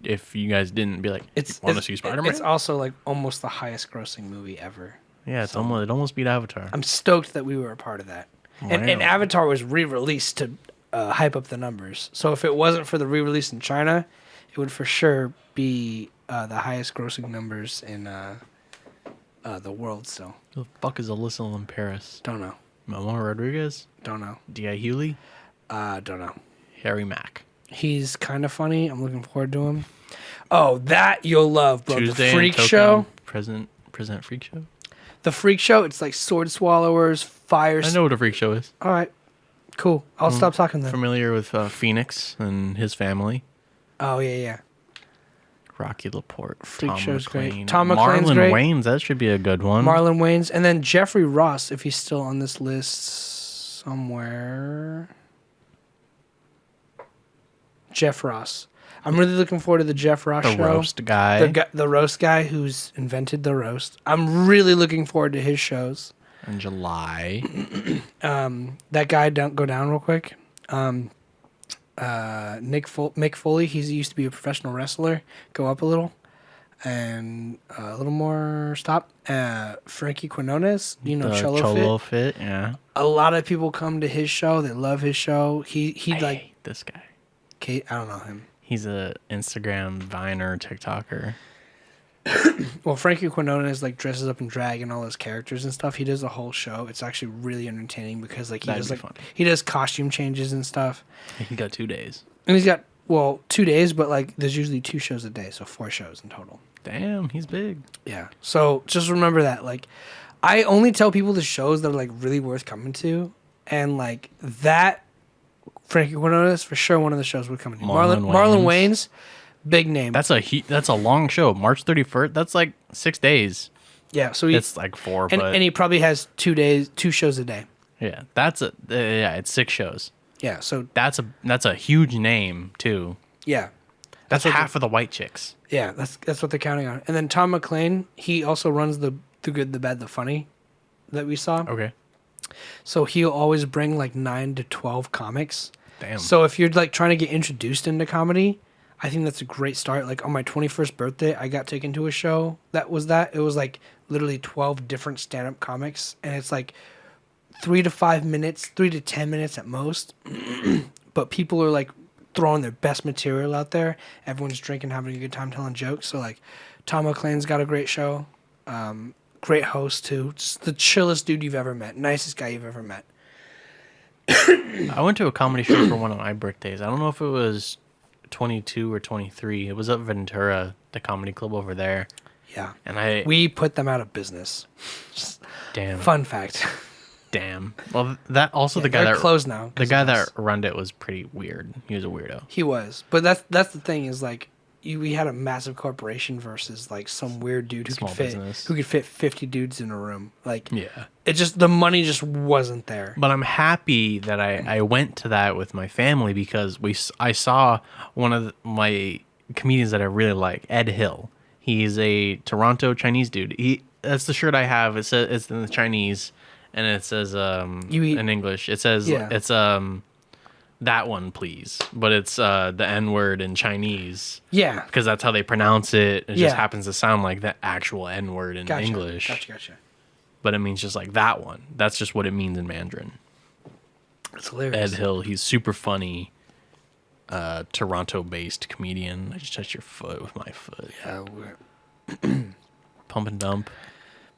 if you guys didn't be like, want to see Spider-Man? It's also like almost the highest grossing movie ever. Yeah, it almost beat Avatar. I'm stoked that we were a part of that. And Wow. Avatar was re-released to hype up the numbers. So if it wasn't for the re-release in China, it would for sure be the highest grossing numbers in the world still. Who the fuck is Alyssa in Paris? Don't know. Mama Rodriguez? Don't know. D.I. Hewley? Don't know. Harry Mack. He's kind of funny. I'm looking forward to him. Oh, that you'll love, bro. Tuesday The Freak in Tokyo, Show. Present Freak Show? The Freak Show. It's like sword swallowers, fire. I know what a freak show is. All right. Cool. I'll stop talking then. Familiar with Phoenix and his family. Oh, yeah. Rocky Laporte. Freak Tom Show's great. McClane. Tom McClane's Marlon great. Wayans, that should be a good one. Marlon Wayans. And then Jeffrey Ross, if he's still on this list somewhere. Jeff Ross. I'm really looking forward to the Jeff Ross the show. roast guy. The roast guy who's invented the roast. I'm really looking forward to his shows. in July. That guy, don't go down real quick. Mick Foley, he used to be a professional wrestler. Go up a little. And a little more, stop. Frankie Quinones, The Cholo Fit. Fit, yeah. A lot of people come to his show. They love his show. He I like, hate this guy. Kate, I don't know him. He's a Instagram Viner TikToker. Well, Frankie Quinones like dresses up in drag and all his characters and stuff. He does a whole show. It's actually really entertaining because like That'd be funny. he does costume changes and stuff. He got 2 days. And he's got 2 days, but like there's usually 2 shows a day, so 4 shows in total. Damn, he's big. Yeah. So just remember that. Like, I only tell people the shows that are like really worth coming to, and like that, Frankie Quinones for sure one of the shows we're coming to. Marlon Marlon Wayans, big name. That's a long show. March 31st. That's like 6 days. Yeah, so It's like 4, and, but and he probably has 2 shows a day. yeah, it's 6 shows. Yeah, so That's a huge name too. yeah, That's what half of the white chicks. yeah, that's what they're counting on. And then Tom McLean, he also runs the Good, the Bad, the Funny that we saw. Okay. So he'll always bring like 9 to 12 comics. Damn. So if you're like trying to get introduced into comedy, I think that's a great start. Like on my 21st birthday, I got taken to a show that was that. It was like literally 12 different stand-up comics, and it's like 3 to 5 minutes, 3 to 10 minutes at most. But people are like throwing their best material out there. Everyone's drinking, having a good time, telling jokes. So like Tom McLean's got a great show. Great host too. Just the chillest dude you've ever met. Nicest guy you've ever met. I went to a comedy show for one of my birthdays. I don't know if it was 22 or 23. It was at Ventura, the comedy club over there. Yeah. And we put them out of business. Just damn. fun fact. Damn. Well, that also the guy they're that closed now. The guy that run it was pretty weird. He was a weirdo. He was, but that's the thing is like we had a massive corporation versus like some weird dude Small business. who could fit 50 dudes in a room. Like Yeah. it just the money just wasn't there. But I'm happy that I went to that with my family because I saw one of my comedians that I really like, Ed Hill. He's a Toronto Chinese dude. That's the shirt I have. It says it's in the Chinese, and it says in English. It says it's that one, please. But it's the N word in Chinese. Yeah, because that's how they pronounce it. It just happens to sound like the actual N word in English. Gotcha. But it means just like that one. That's just what it means in Mandarin. It's hilarious. Ed Hill, he's super funny. Toronto-based comedian. I just touched your foot with my foot. Yeah, Pump and Dump.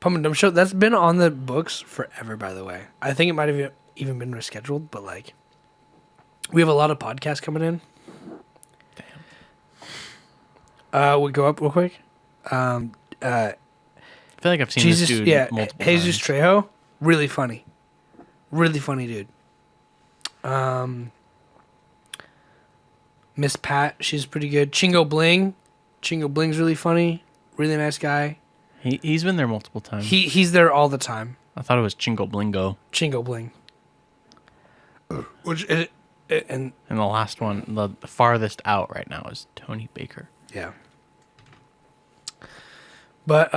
Pump and Dump Show. That's been on the books forever, by the way. I think it might have even been rescheduled, but like, we have a lot of podcasts coming in. Damn. We go up real quick. I feel like I've seen this dude multiple Jesus times. Trejo, really funny dude. Miss Pat, she's pretty good. Chingo Bling's really funny, really nice guy. He's been there multiple times. He's there all the time. I thought it was Chingo Blingo. Chingo Bling. Which and And the last one, the farthest out right now, is Tony Baker. yeah. But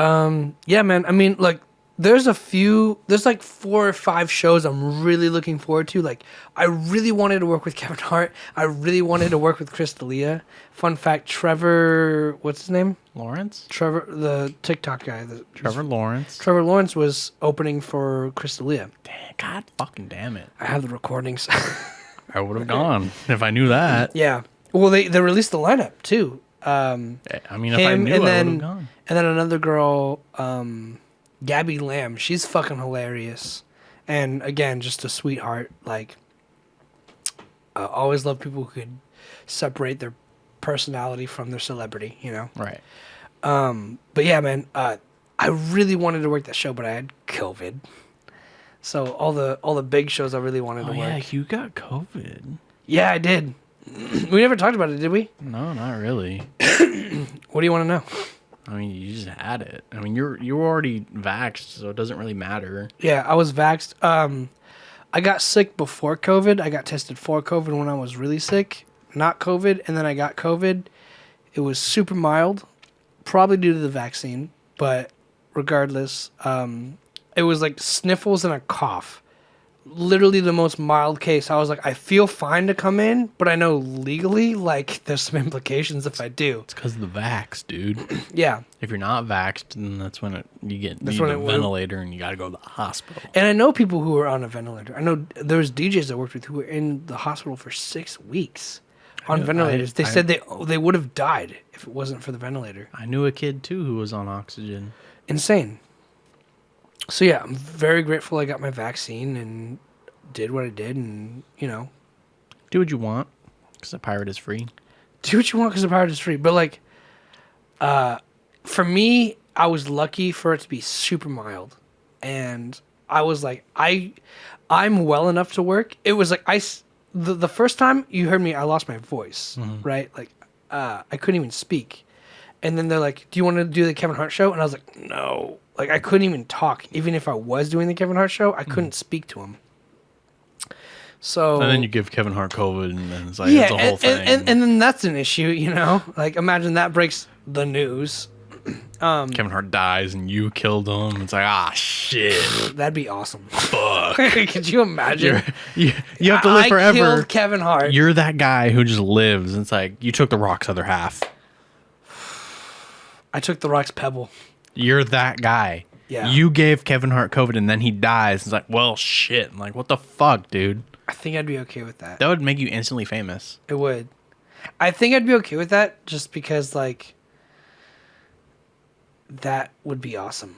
yeah, man. I mean, like, there's like 4 or 5 shows I'm really looking forward to. Like, I really wanted to work with Kevin Hart. I really wanted to work with Chris D'Elia. Fun fact: Trevor, what's his name? Lawrence? Trevor, the TikTok guy. Trevor Lawrence. Trevor Lawrence was opening for Chris D'Elia. God fucking damn it. I have the recordings. I would have gone if I knew that. Yeah. Well, they released the lineup too. I mean, if I knew, I would have gone. And then another girl, Gabby Lamb. She's fucking hilarious. And again, just a sweetheart. Like, always love people who could separate their personality from their celebrity, you know? Right. But yeah, man, I really wanted to work that show, but I had COVID. So all the big shows I really wanted to work. Yeah, you got COVID. Yeah, I did. We never talked about it, did we? No, not really. What do you want to know? I mean, you just had it. I mean, you were already vaxxed, so it doesn't really matter. Yeah, I was vaxxed. I got sick before COVID. I got tested for COVID when I was really sick. Not COVID, and then I got COVID. It was super mild, probably due to the vaccine, but regardless, it was like sniffles and a cough. Literally the most mild case. I was like, I feel fine to come in, but I know legally, like, there's some implications if I do. It's because of the vax, dude. Yeah. If you're not vaxxed, then that's when you get a ventilator and you got to go to the hospital. And I know people who are on a ventilator. I know there's DJs I worked with who were in the hospital for 6 weeks on ventilators. They said they would have died if it wasn't for the ventilator. I knew a kid, too, who was on oxygen. Insane. So, yeah, I'm very grateful I got my vaccine and did what I did and, you know. Do what you want, because a pirate is free. Do what you want because the pirate is free. But, like, for me, I was lucky for it to be super mild. And I was like, I'm well enough to work. It was like, the first time you heard me, I lost my voice, right? Like, I couldn't even speak. And then they're like, "Do you want to do the Kevin Hart show?" And I was like, "No." Like I couldn't even talk. Even if I was doing the Kevin Hart show, I couldn't speak to him. So And then you give Kevin Hart COVID, and then it's like yeah, it's a whole thing. and then that's an issue, you know. Like imagine that breaks the news. Kevin Hart dies, and you killed him. It's like shit. That'd be awesome. Fuck. Could you imagine? you have to live I forever. killed Kevin Hart. You're that guy who just lives. It's like you took the Rock's other half. I took the Rock's pebble. You're that guy. Yeah. You gave Kevin Hart COVID, and then he dies. It's like, well, shit. I'm like, what the fuck, dude? I think I'd be okay with that. That would make you instantly famous. It would. I think I'd be okay with that just because, like, that would be awesome.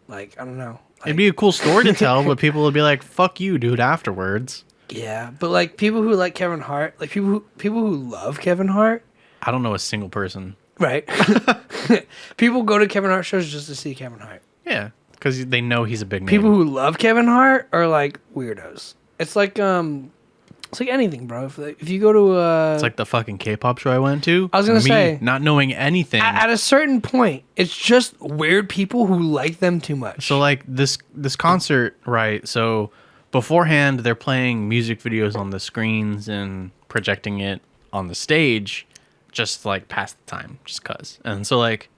Like, I don't know. Like, It'd be a cool story to tell, but people would be like, fuck you, dude, afterwards. yeah, but like people who like Kevin Hart, like people who love Kevin Hart, I don't know a single person. right? People go to Kevin Hart shows just to see Kevin Hart. Yeah, because they know he's a big name. People who love Kevin Hart are like weirdos. It's like anything, bro. If you go to It's like the fucking K-pop show I went to. I was gonna Me say, not knowing anything. at a certain point, it's just weird people who like them too much. So like this concert, right? So beforehand, they're playing music videos on the screens and projecting it on the stage, just like pass the time, just cause. And so like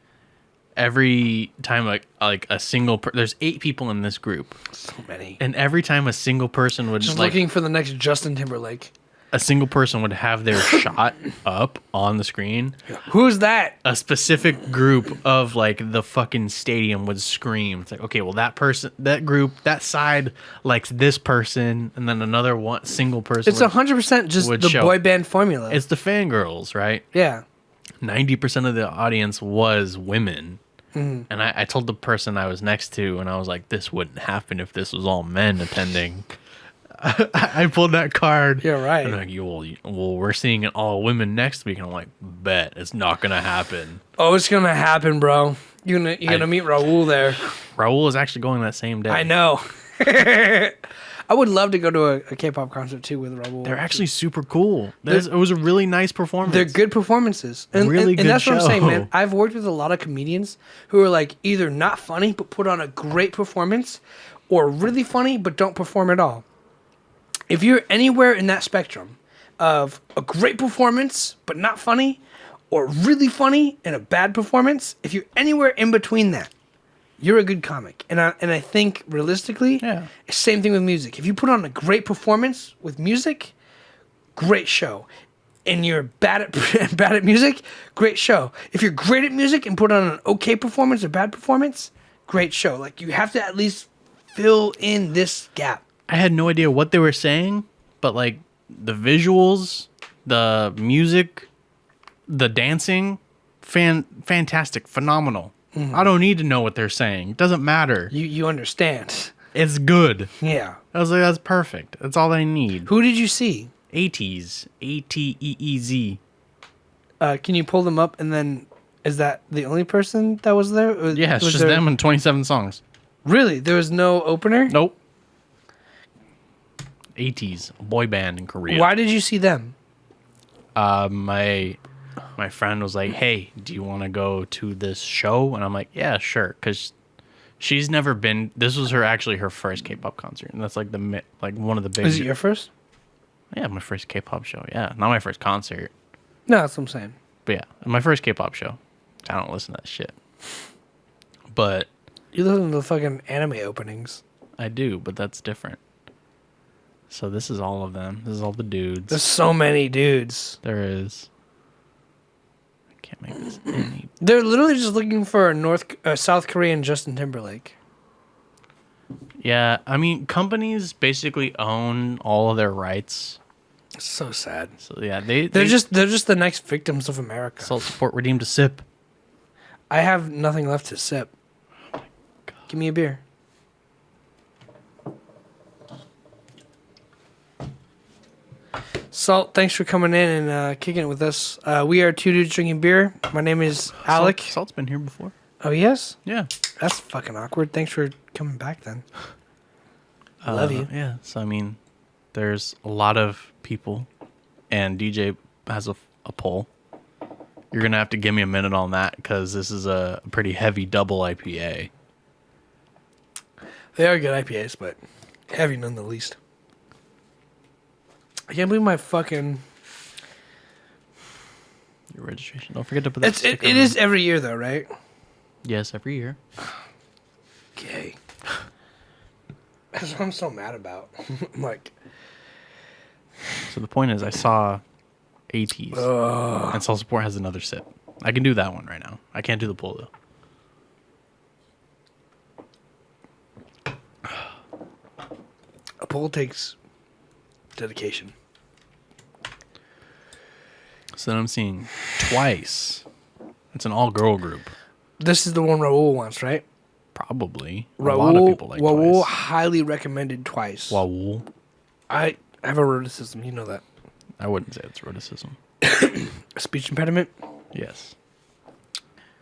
every time, like a single, there's 8 people in this group, So many. and every time a single person would Just like looking for the next Justin Timberlake. a single person would have their shot up on the screen. Who's that? A specific group of like the fucking stadium would scream. It's like, okay, well that person, that group, that side likes this person, and then another one single person. It's 100% just would the show. boy band formula. It's the fangirls, right? Yeah. 90% of the audience was women. Mm-hmm. And I told the person I was next to, and I was like, this wouldn't happen if this was all men attending. I pulled that card. You're right. And I'm like, well, we're seeing it all women next week. And I'm like, bet it's not going to happen. Oh, it's gonna happen, bro. You're gonna meet Raul there. Raul is actually going that same day. I know. I would love to go to a K-pop concert too with Raul. They're actually super cool. It was a really nice performance. They're good performances. And, Really and good that's what I'm saying, show. man. I've worked with a lot of comedians who are like either not funny but put on a great performance, or really funny but don't perform at all. If you're anywhere in that spectrum of a great performance but not funny, or really funny and a bad performance, if you're anywhere in between that, you're a good comic. And I think realistically, Yeah. it's the same thing with music. If you put on a great performance with music, great show. And you're bad at music, great show. If you're great at music and put on an okay performance or bad performance, great show. Like you have to at least fill in this gap. I had no idea what they were saying, but like the visuals, the music, the dancing, fantastic, phenomenal. Mm-hmm. I don't need to know what they're saying. It doesn't matter. You understand. It's good. Yeah. I was like, that's perfect. That's all I need. Who did you see? ATEEZ. ATEEZ. Can you pull them up and then is that the only person that was there? Or Yeah, it's was just them and 27 songs. Really? There was no opener? Nope. ATEEZ, a boy band in Korea. Why did you see them? My friend was like, "Hey, do you want to go to this show?" And I'm like, "Yeah, sure," because she's never been. This was her first K-pop concert, and that's like one of the big. Is it your first? Yeah, my first K-pop show. Yeah, not my first concert, No, that's what I'm saying. but yeah, my first K-pop show. I don't listen to that shit, but You listen to the fucking anime openings. I do. But that's different. So this is all of them. This is all the dudes. There's so many dudes. There is. I can't make this any. They're literally just looking for a South Korean Justin Timberlake. Yeah, I mean, companies basically own all of their rights. So sad. So yeah, They're just the next victims of America. sell, support, redeem to sip. I have nothing left to sip. Give me a beer. Salt, thanks for coming in and kicking it with us. We are two dudes drinking beer. My name is Alec. Salt's been here before. Oh, yes? Yeah. That's fucking awkward. Thanks for coming back then. I love you. Yeah. So I mean, there's a lot of people, and DJ has a poll, You're gonna have to give me a minute on that because this is a pretty heavy double IPA. They are good IPAs, but heavy none the least. I can't believe my fucking... Your registration. Don't forget to put that. It is every year, though, right? Yes, every year. Okay. That's what I'm so mad about. I'm like... So the point is, I saw ATs, and Soul Support has another sip. I can do that one right now. I can't do the pull though. A pull takes dedication. So then I'm seeing Twice. It's an all-girl group. This is the one Raul wants, right? Probably. A lot of people like Raul Twice. highly recommended Twice. Raul. I have a rhoticism, you know that. I wouldn't say it's rhoticism. A speech impediment? Yes.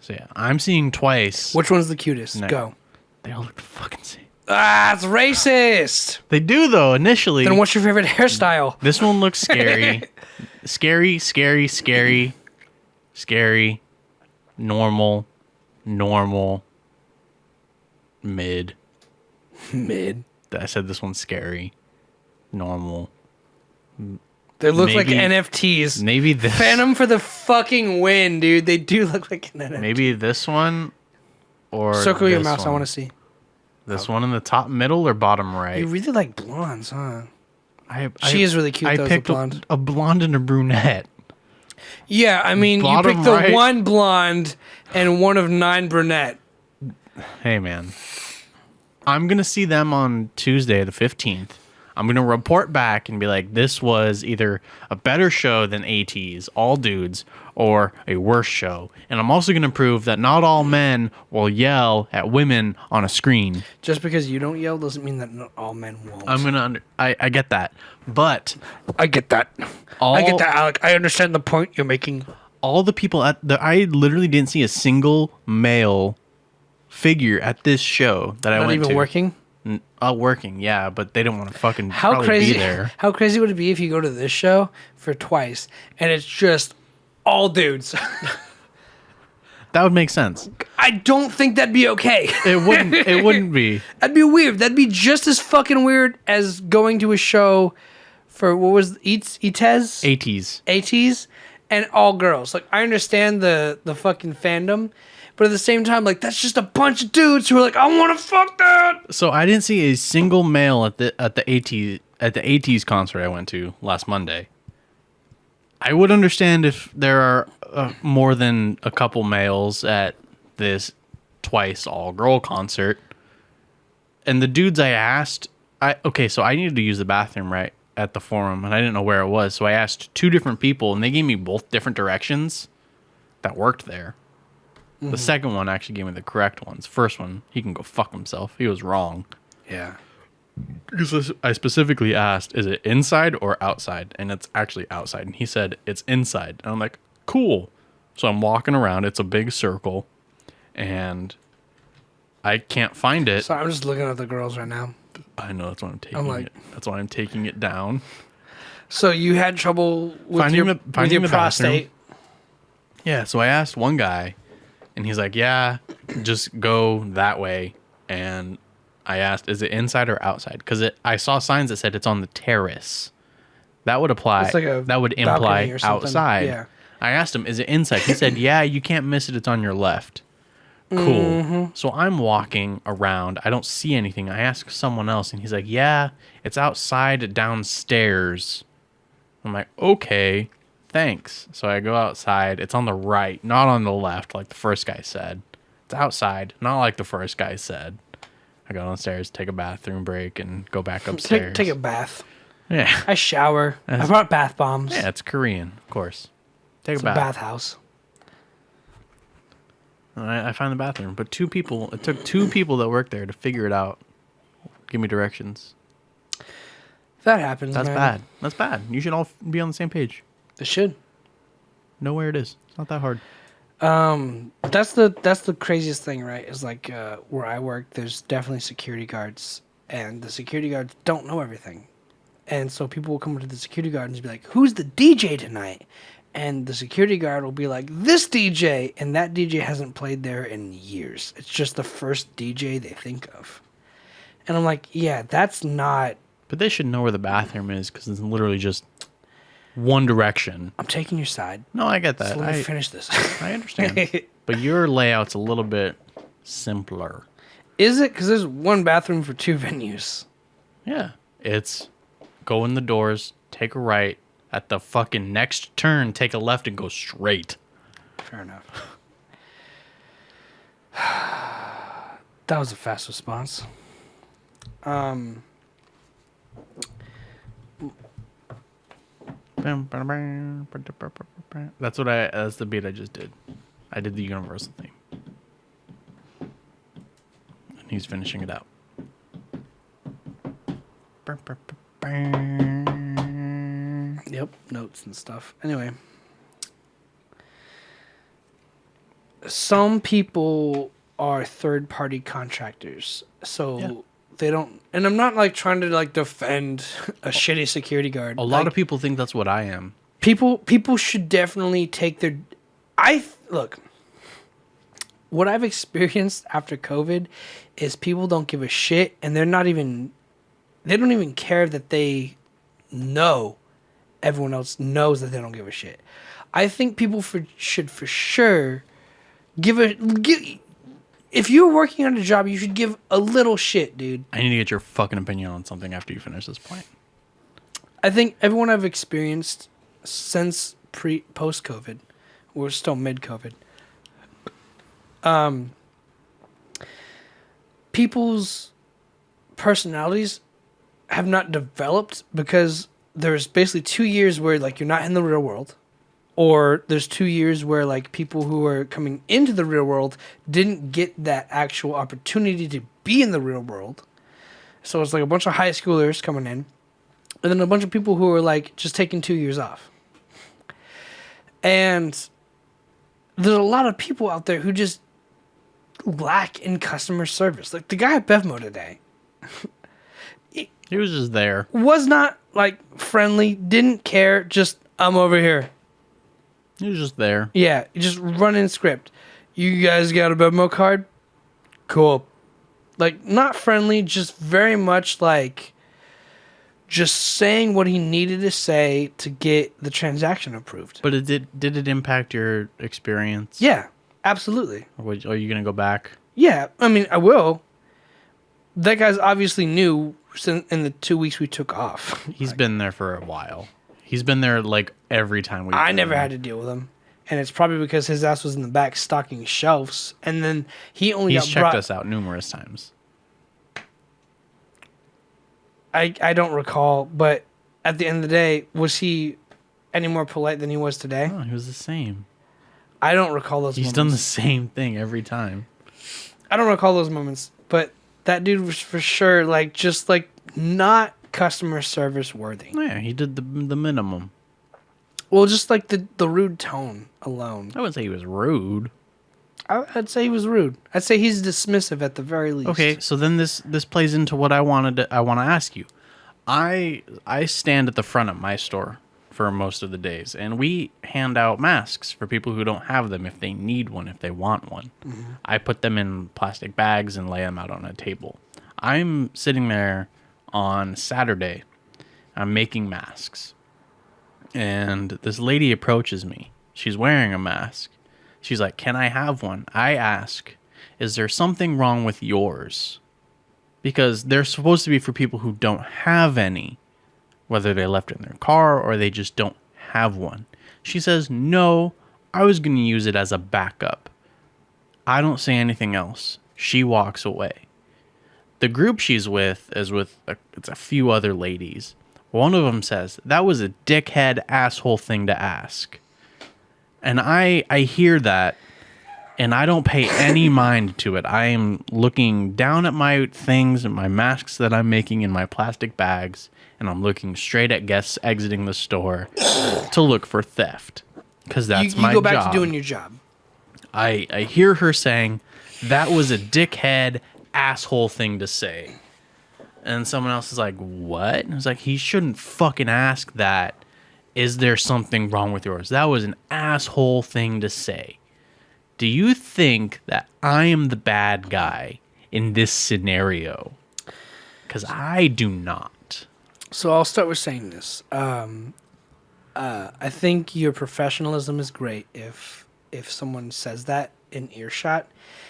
So yeah, I'm seeing Twice. Which one's the cutest? No. Go. They all look the fucking same. Ah, it's racist! They do though, initially. Then what's your favorite hairstyle? This one looks scary. Scary. Normal. Mid. Mid. I said this one's scary. Normal. They look like Maybe- NFTs. Maybe this. Phantom for the fucking win, dude. They do look like an NFT. Maybe this one. Or Circle your this mouse. I one. want to see. This one in the top middle or bottom You right? really like blondes, huh? She is really cute, though, as a picked blonde. a blonde and a brunette. Yeah, I mean, Bottom you picked the right. one blonde and one of 9 brunette. Hey, man. I'm going to see them on Tuesday, the 15th. I'm going to report back and be like, this was either a better show than AT's, all dudes, or a worse show. And I'm also going to prove that not all men will yell at women on a screen. Just because you don't yell doesn't mean that not all men won't. I'm going to I get that. But I get that. all, I get that, Alec. I understand the point you're making. all the people I literally didn't see a single male figure at this show that I Not went even to. working. Working, yeah, but they didn't want to fucking How probably crazy? be there. How crazy would it be if you go to this show for Twice and it's just all dudes? That would make sense. I don't think that'd be okay. It wouldn't. It wouldn't be. That'd be weird. That'd be just as fucking weird as going to a show for what was Itez? ATs. And all girls. Like, I understand the fucking fandom, but at the same time, like, that's just a bunch of dudes who are like, I want to fuck that. So I didn't see a single male at the ATs concert I went to last Monday. I would understand if there are more than a couple males at this Twice all girl concert. And the dudes I asked, so I needed to use the bathroom right at the forum, and I didn't know where it was. So I asked 2 different people, and they gave me both different directions that worked there. The second one actually gave me the correct ones. First one, he can go fuck himself. He was wrong. Yeah. Because I specifically asked, is it inside or outside? And it's actually outside. And he said, it's inside. And I'm like, cool. So I'm walking around. It's a big circle. And I can't find it. So I'm just looking at the girls right now. I know, that's why I'm taking I'm like- it. That's why I'm taking it down. So you had trouble with Finding your, the- with finding your the bathroom. prostate. Yeah, so I asked one guy, and he's like, yeah, just go that way. And I asked, is it inside or outside? Because I saw signs that said it's on the terrace. That would apply. It's like a that would balcony imply or something. outside. Yeah. I asked him, is it inside? He said, yeah, you can't miss it. It's on your left. Cool. Mm-hmm. So I'm walking around. I don't see anything. I ask someone else, and he's like, yeah, it's outside downstairs. I'm like, okay, thanks. So I go outside. It's on the right, not on the left, like the first guy said. It's outside, not like the first guy said. I go downstairs, take a bathroom break, and go back upstairs. Take a bath. Yeah. I shower. I brought bath bombs. Yeah, it's Korean, of course. Take It's a a bath. bathhouse. And I find the bathroom, but it took 2 people that worked there to figure it out. Give me directions. That happens, That's man. bad. That's bad. You should all be on the same page. It should. Know where it is. It's not that hard. That's the craziest thing, right? Is like where I work, there's definitely security guards, and the security guards don't know everything, and so people will come up to the security guard and be like, "Who's the DJ tonight?" And the security guard will be like, this DJ, and that DJ hasn't played there in years. It's just the first DJ they think of. And I'm like, yeah, that's not... But they should know where the bathroom is because it's literally just one direction. I'm taking your side. No, I get that. So let me finish this. I understand. But your layout's a little bit simpler. Is it? Because there's one bathroom for 2 venues. Yeah. It's go in the doors, take a right. At the fucking next turn, take a left and go straight. Fair enough. That was a fast response. That's the beat I just did. I did the universal theme. And he's finishing it out. Yep, notes and stuff. Anyway. Some people are third-party contractors. So they don't... And I'm not, like, trying to, like, defend a shitty security guard. A lot of people think that's what I am. People should definitely take their... Look, what I've experienced after COVID is people don't give a shit, and they're not even... They don't even care that they know everyone else knows that they don't give a shit. I think people should for sure give... If you're working on a job, you should give a little shit, dude. I need to get your fucking opinion on something after you finish this point. I think everyone I've experienced since post-COVID, we're still mid-COVID, people's personalities have not developed because there's basically 2 years where, like, you're not in the real world, or there's 2 years where, like, people who are coming into the real world didn't get that actual opportunity to be in the real world. So it's like a bunch of high schoolers coming in, and then a bunch of people who are, like, just taking 2 years off. And there's a lot of people out there who just lack in customer service. Like, the guy at Bevmo today He was just there. was not, like, friendly, didn't care, just, I'm over here. He was just there. Yeah, just running script. You guys got a Bevmo card? Cool. Like, not friendly, just very much, like, just saying what he needed to say to get the transaction approved. But did it impact your experience? Yeah, absolutely. Or are you going to go back? Yeah, I mean, I will. That guy's obviously new in the 2 weeks we took off. He's been there for a while. He's been there, like, every time we... I never had to deal with him. And it's probably because his ass was in the back stocking shelves. And then he's checked us out numerous times. I don't recall, but at the end of the day, was he any more polite than he was today? No, he was the same. I don't recall those He's moments. done the same thing every time. I don't recall those moments, but that dude was for sure, like, just, like, not customer service worthy. Yeah, he did the minimum. Well, just, like, the rude tone alone. I wouldn't say he was rude. I'd say he was rude. I'd say he's dismissive at the very least. Okay, so then this plays into what I want to ask you. I stand at the front of my store for most of the days, and we hand out masks for people who don't have them if they need one, if they want one. Mm-hmm. I put them in plastic bags and lay them out on a table. I'm sitting there on Saturday. I'm making masks. And this lady approaches me. She's wearing a mask. She's like, "Can I have one?" I ask, "Is there something wrong with yours?" Because they're supposed to be for people who don't have any, whether they left it in their car or they just don't have one. She says, "No, I was going to use it as a backup." I don't say anything else. She walks away. The group she's with is it's a few other ladies. One of them says, "That was a dickhead asshole thing to ask." And I hear that, and I don't pay any mind to it. I am looking down at my things and my masks that I'm making in my plastic bags, and I'm looking straight at guests exiting the store to look for theft, because that's my job. You go back to doing your job. I hear her saying, "That was a dickhead asshole thing to say." And someone else is like, "What?" And it's like, he shouldn't fucking ask that is there something wrong with yours? That was an asshole thing to say. Do you think that I am the bad guy in this scenario? Because I do not. So I'll start with saying this. I think your professionalism is great if someone says that in earshot.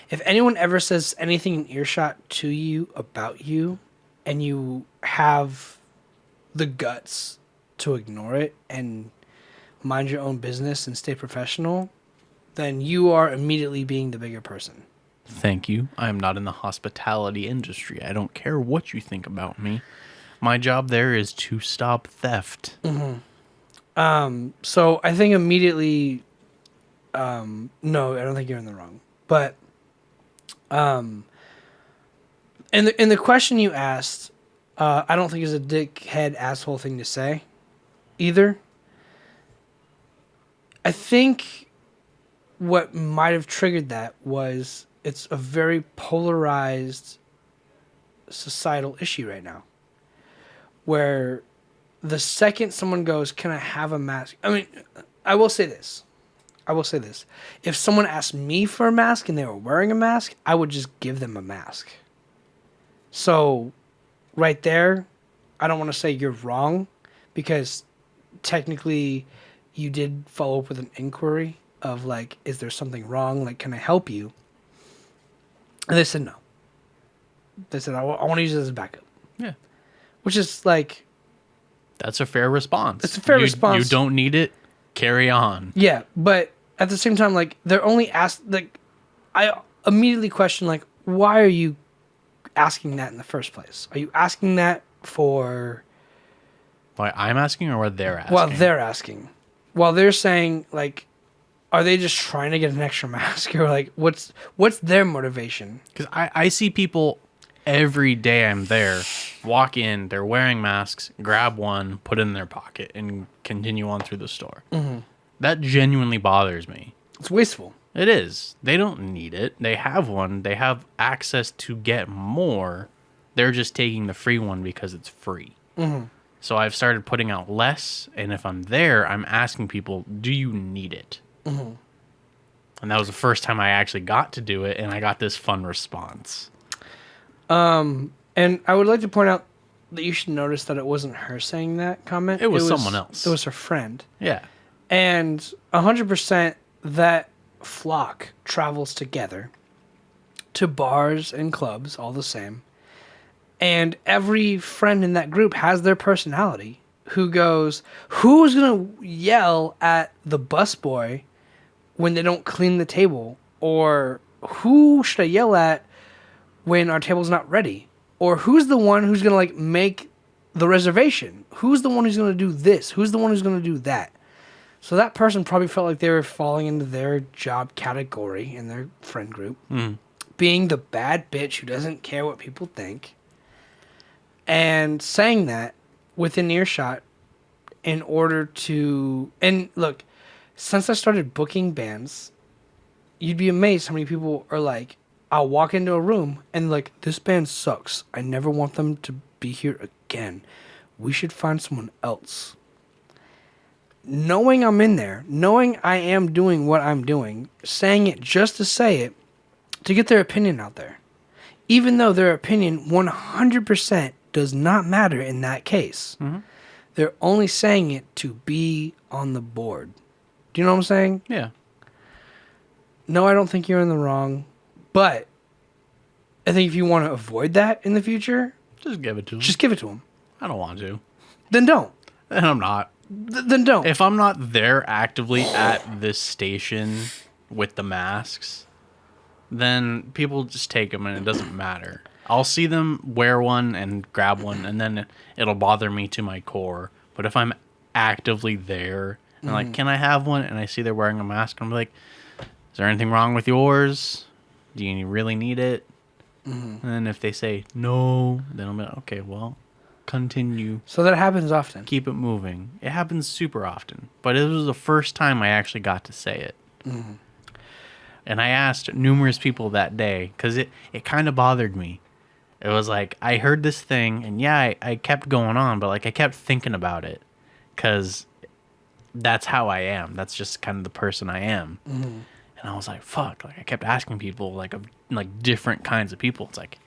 If anyone ever says anything in earshot to you about you, and you have the guts to ignore it and mind your own business and stay professional, then you are immediately being the bigger person. Thank you. I am not in the hospitality industry. I don't care what you think about me. My job there is to stop theft. So I think immediately, no, I don't think you're in the wrong. But, in the question you asked, I don't think it's a dickhead asshole thing to say, either. I think what might have triggered that was it's a very polarized societal issue right now, where the second someone goes, "Can I have a mask?" I mean, I will say this. If someone asked me for a mask and they were wearing a mask, I would just give them a mask. So, right there, I don't want to say you're wrong, because technically you did follow up with an inquiry of like, is there something wrong? Like, can I help you? And they said no. They said, I want to use it as a backup. Yeah. Which is like... That's a fair response. It's a fair response. You don't need it. Carry on. Yeah, but at the same time, like, they're only asked... Like, I immediately question, like, why are you asking that in the first place? Are you asking that for... Why I'm asking or what they're asking? Well, they're asking. While they're saying, like, are they just trying to get an extra mask? Or, like, what's their motivation? Because I see people every day I'm there, walk in, they're wearing masks, grab one, put it in their pocket, and continue on through the store. Mm-hmm. That genuinely bothers me. It's wasteful. It is. They don't need it. They have one. They have access to get more. They're just taking the free one because it's free. Mm-hmm. So I've started putting out less, and if I'm there, I'm asking people, do you need it? Mm-hmm. And that was the first time I actually got to do it, and I got this fun response. And I would like to point out that you should notice that it wasn't her saying that comment. It was someone else. It was her friend. Yeah. And 100% that flock travels together to bars and clubs, all the same. And every friend in that group has their personality, who goes, who's going to yell at the busboy when they don't clean the table? Or who should I yell at when our table's not ready? Or who's the one who's going to like make the reservation? Who's the one who's going to do this? Who's the one who's going to do that? So that person probably felt like they were falling into their job category in their friend group, being the bad bitch who doesn't care what people think. And saying that within earshot in order to... And look, since I started booking bands, you'd be amazed how many people are like, I'll walk into a room and like, this band sucks. I never want them to be here again. We should find someone else. Knowing I'm in there, knowing I am doing what I'm doing, saying it just to say it, to get their opinion out there. Even though their opinion 100% does not matter in that case. Mm-hmm. They're only saying it to be on the board. Do you know what I'm saying? Yeah. No, I don't think you're in the wrong. But I think if you want to avoid that in the future... Just give it to them. Just give it to them. I don't want to. Then don't. And I'm not. Then don't. If I'm not there actively at this station with the masks, then people just take them and it doesn't matter. I'll see them wear one and grab one, and then it'll bother me to my core. But if I'm actively there and like, can I have one? And I see they're wearing a mask, I'm like, is there anything wrong with yours? Do you really need it? And then if they say no, then I'm like, okay, well, continue. So that happens often. Keep it moving. It happens super often. But it was the first time I actually got to say it. Mm-hmm. And I asked numerous people that day because it kind of bothered me. It was like, I heard this thing, and yeah, I kept going on, but like I kept thinking about it because that's how I am. That's just kind of the person I am. And I was like, fuck. Like I kept asking people like of like different kinds of people. It's like,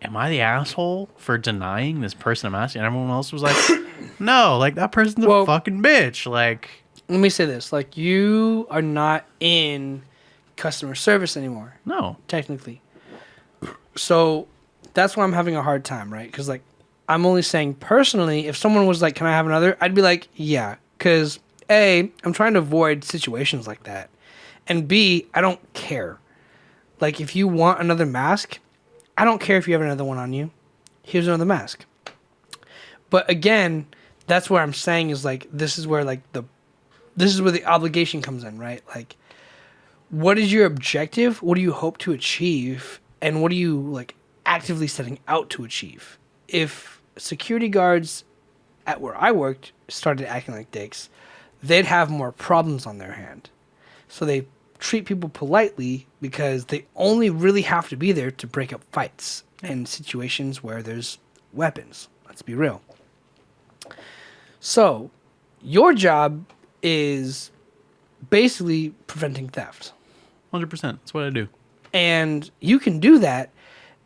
am I the asshole for denying this person I'm asking? And everyone else was like, no, like that person's a Well- fucking bitch. Like, Let me say this: like, you are not in customer service anymore, no. technically. So that's why I'm having a hard time, right? Because like, I'm only saying personally. If someone was like, "Can I have another?" I'd be like, "Yeah," because A, I'm trying to avoid situations like that, and B, I don't care. Like, if you want another mask, I don't care if you have another one on you. Here's another mask. But again, that's where I'm saying is like, this is where the obligation comes in, right? Like, what is your objective? What do you hope to achieve? And what are you like actively setting out to achieve? If security guards at where I worked started acting like dicks, they'd have more problems on their hand. So they treat people politely because they only really have to be there to break up fights in situations where there's weapons. Let's be real. So, your job is basically preventing theft. 100%. That's what I do. And you can do that.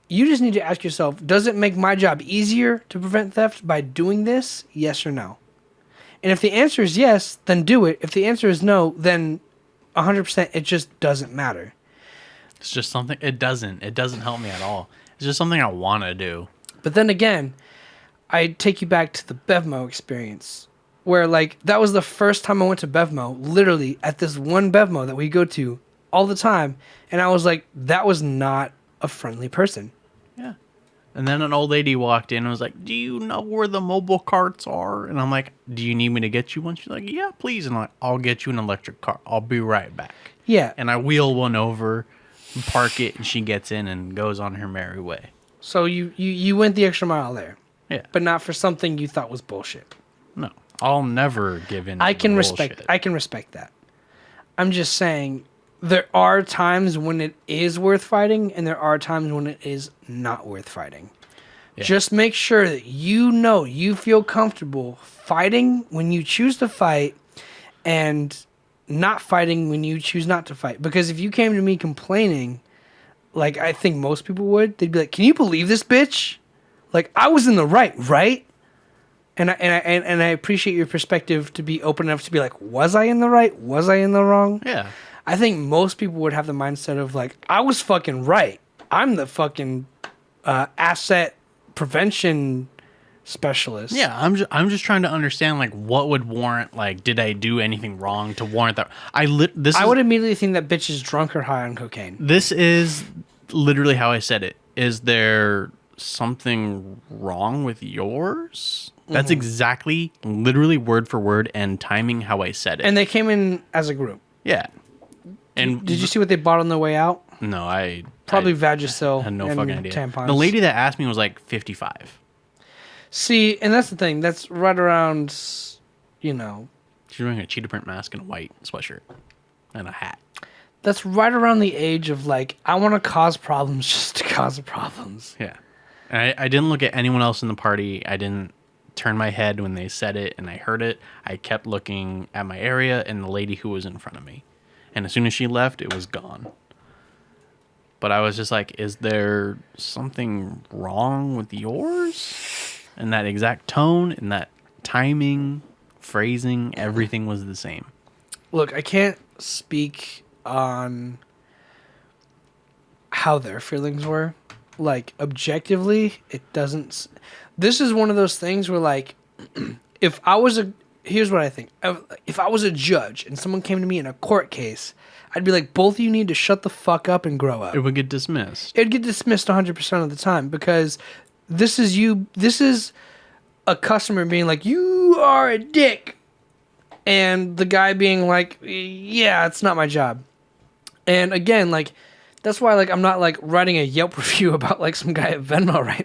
You just need to ask yourself, does it make my job easier to prevent theft by doing this? Yes or no? And if the answer is yes, then do it. If the answer is no, then 100% it just doesn't matter. It's just something. It doesn't help me at all. It's just something I want to do. But then again, I take you back to the Bevmo experience, where like that was the first time I went to Bevmo, literally at this one Bevmo that we go to all the time, and I was like, that was not a friendly person. Yeah. And then an old lady walked in and was like, do you know where the mobile carts are? And I'm like, do you need me to get you one? She's like, yeah, please. And I'm like, I'll get you an electric car. I'll be right back. Yeah. And I wheel one over, park it, and she gets in and goes on her merry way. So you went the extra mile there, Yeah. but not for something you thought was bullshit. No. I'll never give in. I can to respect bullshit. I can respect that. I'm just saying there are times when it is worth fighting and there are times when it is not worth fighting. Yeah. Just make sure that you feel comfortable fighting when you choose to fight and not fighting when you choose not to fight. Because if you came to me complaining, like I think most people would, they'd be like, "Can you believe this bitch? Like I was in the right?" And I appreciate your perspective to be open enough to be like, "Was I in the right? Was I in the wrong?" Yeah. I think most people would have the mindset of like, "I was fucking right. I'm the fucking asset prevention specialist." Yeah, I'm just trying to understand like what would warrant like did I do anything wrong to warrant that? I would immediately think that bitch is drunk or high on cocaine. This is literally how I said it. Is there something wrong with yours? That's exactly, literally word for word and timing how I said it. And they came in as a group. Yeah. And Did you see what they bought on their way out? No, I Probably I Vagisil had no and fucking idea. tampons. The lady that asked me was like 55. See, and that's the thing. That's right around, you know, She's wearing a cheetah print mask and a white sweatshirt and a hat. that's right around the age of like, I want to cause problems just to cause problems. Yeah. And I didn't look at anyone else in the party. I didn't turn my head when they said it and I heard it. I kept looking at my area and the lady who was in front of me. And as soon as she left, it was gone. But I was just like, is there something wrong with yours? And that exact tone and that timing, phrasing, everything was the same. Look, I can't speak on how their feelings were. Like, objectively, it doesn't. This is one of those things where, like, if I was a. Here's what I think. If I was a judge and someone came to me in a court case, I'd be like, both of you need to shut the fuck up and grow up. It would get dismissed. It'd get dismissed 100% of the time because this is you. This is a customer being like, you are a dick. And the guy being like, yeah, it's not my job. And again, like, that's why, like, I'm not, like, writing a Yelp review about, like, some guy at Venmo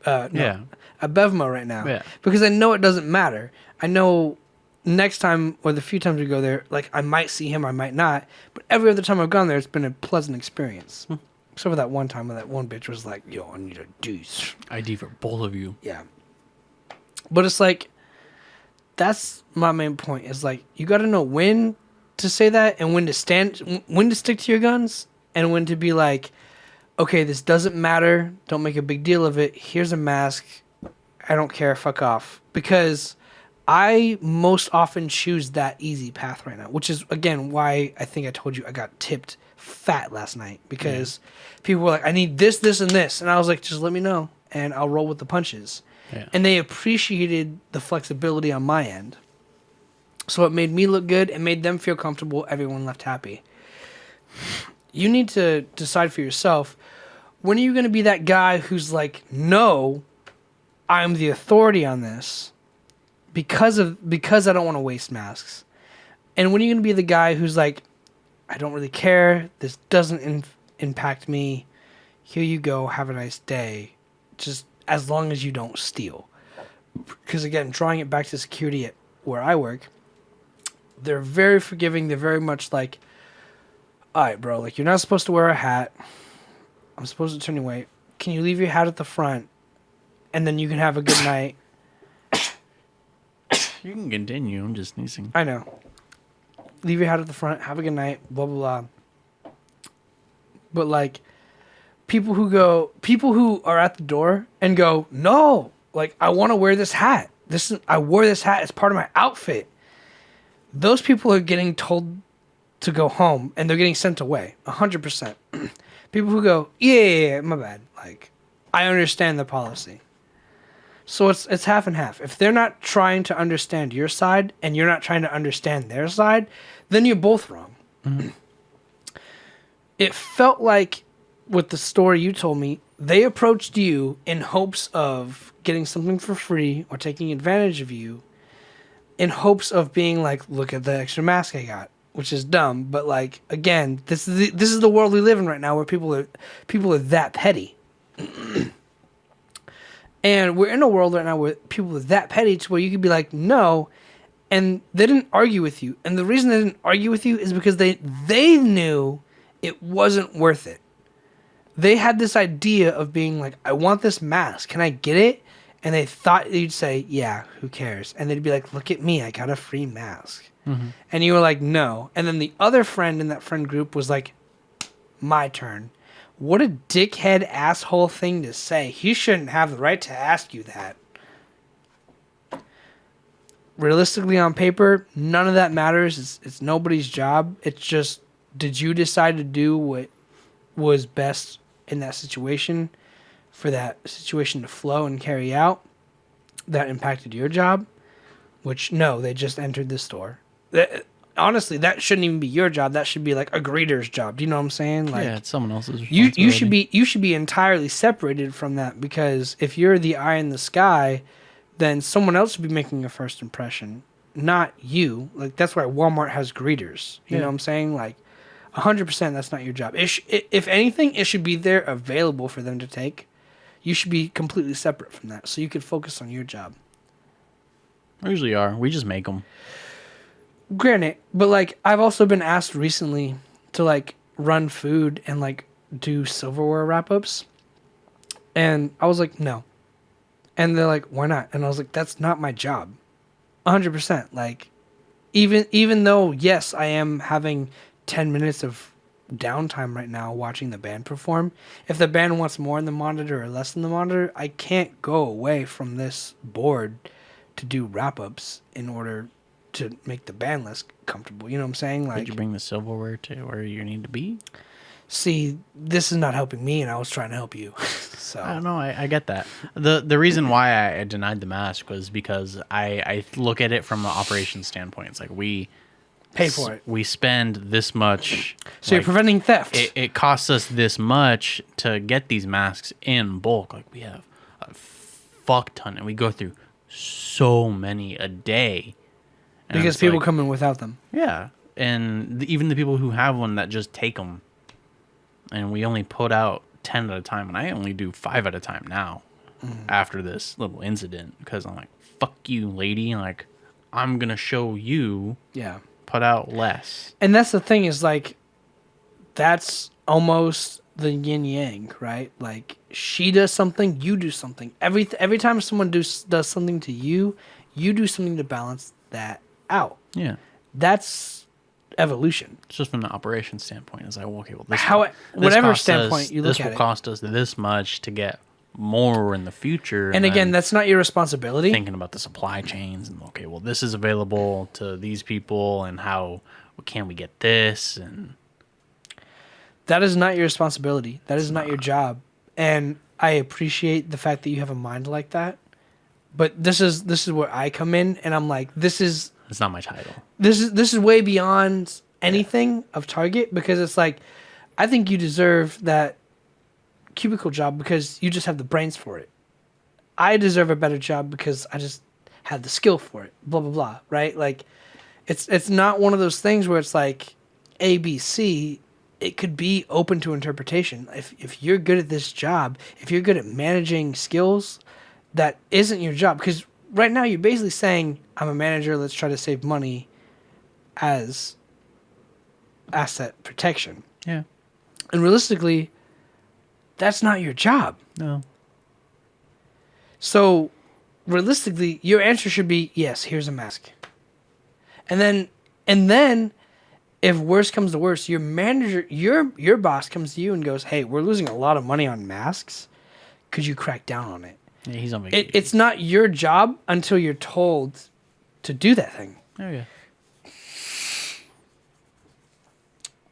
Yeah. at Bevmo right now. Yeah. Because I know it doesn't matter. I know next time or the few times we go there, like, I might see him, I might not. But every other time I've gone there, it's been a pleasant experience. Except for that one time when that one bitch was like, yo, I need a deuce. ID for both of you. Yeah. But it's like, that's my main point. Is like you got to know when to say that and when to stick to your guns, and when to be like, okay, this doesn't matter. Don't make a big deal of it. Here's a mask. I don't care. Fuck off. Because I most often choose that easy path right now, which is again why I think I told you I got tipped fat last night, because people were like, I need this, this, and this, and I was like, just let me know and I'll roll with the punches. Yeah. And they appreciated the flexibility on my end. So it made me look good and made them feel comfortable. Everyone left happy. You need to decide for yourself, when are you going to be that guy who's like, no, I'm the authority on this because I don't want to waste masks. And when are you going to be the guy who's like, I don't really care. This doesn't impact me. Here you go. Have a nice day. Just as long as you don't steal. Because again, drawing it back to security at where I work, they're very forgiving. They're very much like, all right, bro, like you're not supposed to wear a hat. I'm supposed to turn you away. Can you leave your hat at the front? And then you can have a good night. You can continue. I'm just sneezing. I know. Leave your hat at the front. Have a good night. Blah, blah, blah. But like, people who are at the door and go, no, like I want to wear this hat. I wore this hat as part of my outfit. Those people are getting told to go home and they're getting sent away. 100%. People who go, yeah, my bad. Like, I understand the policy. So it's half and half. If they're not trying to understand your side and you're not trying to understand their side, then you're both wrong. Mm-hmm. It felt like, with the story you told me, they approached you in hopes of getting something for free or taking advantage of you, in hopes of being like, look at the extra mask I got, which is dumb. But like, again, this is the world we live in right now, where people are that petty. And we're in a world right now where people are that petty to where you could be like, no, and they didn't argue with you. And the reason they didn't argue with you is because they knew it wasn't worth it. They had this idea of being like, I want this mask. Can I get it? And they thought you'd say, yeah, who cares? And they'd be like, look at me. I got a free mask. Mm-hmm. And you were like, no. And then the other friend in that friend group was like, my turn. What a dickhead asshole thing to say. He shouldn't have the right to ask you that. Realistically, on paper, none of that matters. It's nobody's job. It's just, did you decide to do what was best in that situation for that situation to flow and carry out that impacted your job? Which, no, they just entered the store. Honestly, that shouldn't even be your job. That should be like a greeter's job. Do you know what I'm saying? Like, yeah, it's someone else's responsibility. You should be entirely separated from that, because if you're the eye in the sky, then someone else should be making a first impression, not you. Like, that's why Walmart has greeters. You know what I'm saying? Like, 100% that's not your job. If anything, it should be there available for them to take. You should be completely separate from that, so you can focus on your job. We usually are. We just make them. Granted, but like, I've also been asked recently to like run food and like do silverware wrap-ups, and I was like, no. And they're like, why not? And I was like, that's not my job. 100%. Like, even though, yes, I am having 10 minutes of downtime right now watching the band perform, if the band wants more in the monitor or less in the monitor, I can't go away from this board to do wrap-ups in order to make the band less comfortable. You know what I'm saying? Like, did you bring the silverware to where you need to be? See, this is not helping me, and I was trying to help you. So I don't know. I get that. The reason why I denied the mask was because I look at it from an operations standpoint. It's like, we pay for it. We spend this much. So you're preventing theft. It costs us this much to get these masks in bulk. Like, we have a fuck ton, and we go through so many a day. And because people come in without them. Yeah. And even the people who have one that just take them. And we only put out 10 at a time. And I only do 5 at a time now after this little incident. Because I'm like, fuck you, lady. Like, I'm going to show you. Yeah. Put out less. And that's the thing, is like, that's almost the yin yang, right? Like, she does something, you do something. Every time someone does something to you, You do something to balance that out. Yeah. That's evolution. It's just from the operation standpoint. It's like, well, okay, well, this Whatever cost standpoint us, you look this at will it. cost us this much to get more in the future. And again, then that's not your responsibility. thinking about the supply chains and okay, well, this is available to these people, and how can we get this? And That is not your responsibility. That is not your job. And I appreciate the fact that you have a mind like that. But this is where I come in, and I'm like, this is it's not my title. this is way beyond anything of Target, because it's like, I think you deserve that cubicle job because you just have the brains for it. I deserve a better job because I just have the skill for it. Blah blah blah. Right? Like, it's not one of those things where it's like A, B, C. It could be open to interpretation. If you're good at this job, if you're good at managing skills, that isn't your job. Because right now you're basically saying, I'm a manager, let's try to save money as asset protection. Yeah. And realistically, that's not your job. No. So realistically, your answer should be, yes, here's a mask. And then if worse comes to worse, your manager, your boss comes to you and goes, hey, we're losing a lot of money on masks. Could you crack down on it? Yeah, he's on vacation. It's not your job until you're told to do that thing. Oh yeah.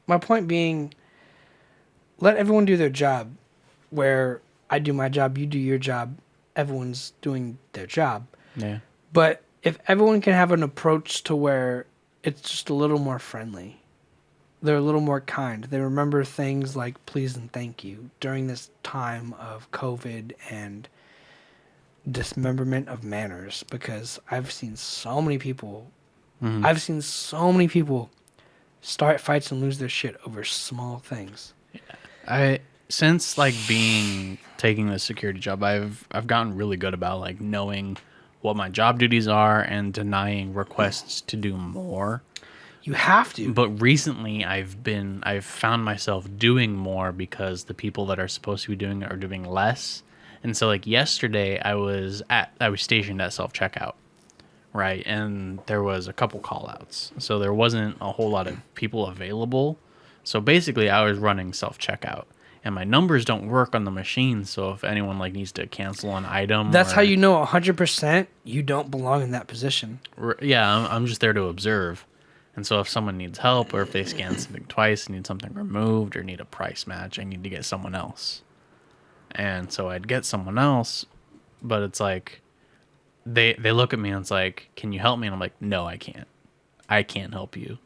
My point being, let everyone do their job. Where I do my job, you do your job. Everyone's doing their job. Yeah. But if everyone can have an approach to where it's just a little more friendly, they're a little more kind. They remember things like please and thank you during this time of COVID and dismemberment of manners, because I've seen so many people start fights and lose their shit over small things. Since taking the security job, I've gotten really good about like knowing what my job duties are and denying requests to do more. You have to. But recently I've found myself doing more because the people that are supposed to be doing it are doing less. And so like yesterday I was stationed at self-checkout, right? And there was a couple call outs. So there wasn't a whole lot of people available. So basically I was running self-checkout. And my numbers don't work on the machine, so if anyone like needs to cancel an item, That's how you know 100% you don't belong in that position. Yeah, I'm just there to observe. And so if someone needs help, or if they scan something twice and need something removed, or need a price match, I need to get someone else. And so I'd get someone else, but it's like they look at me and it's like, "Can you help me?" And I'm like, "No, I can't. I can't help you."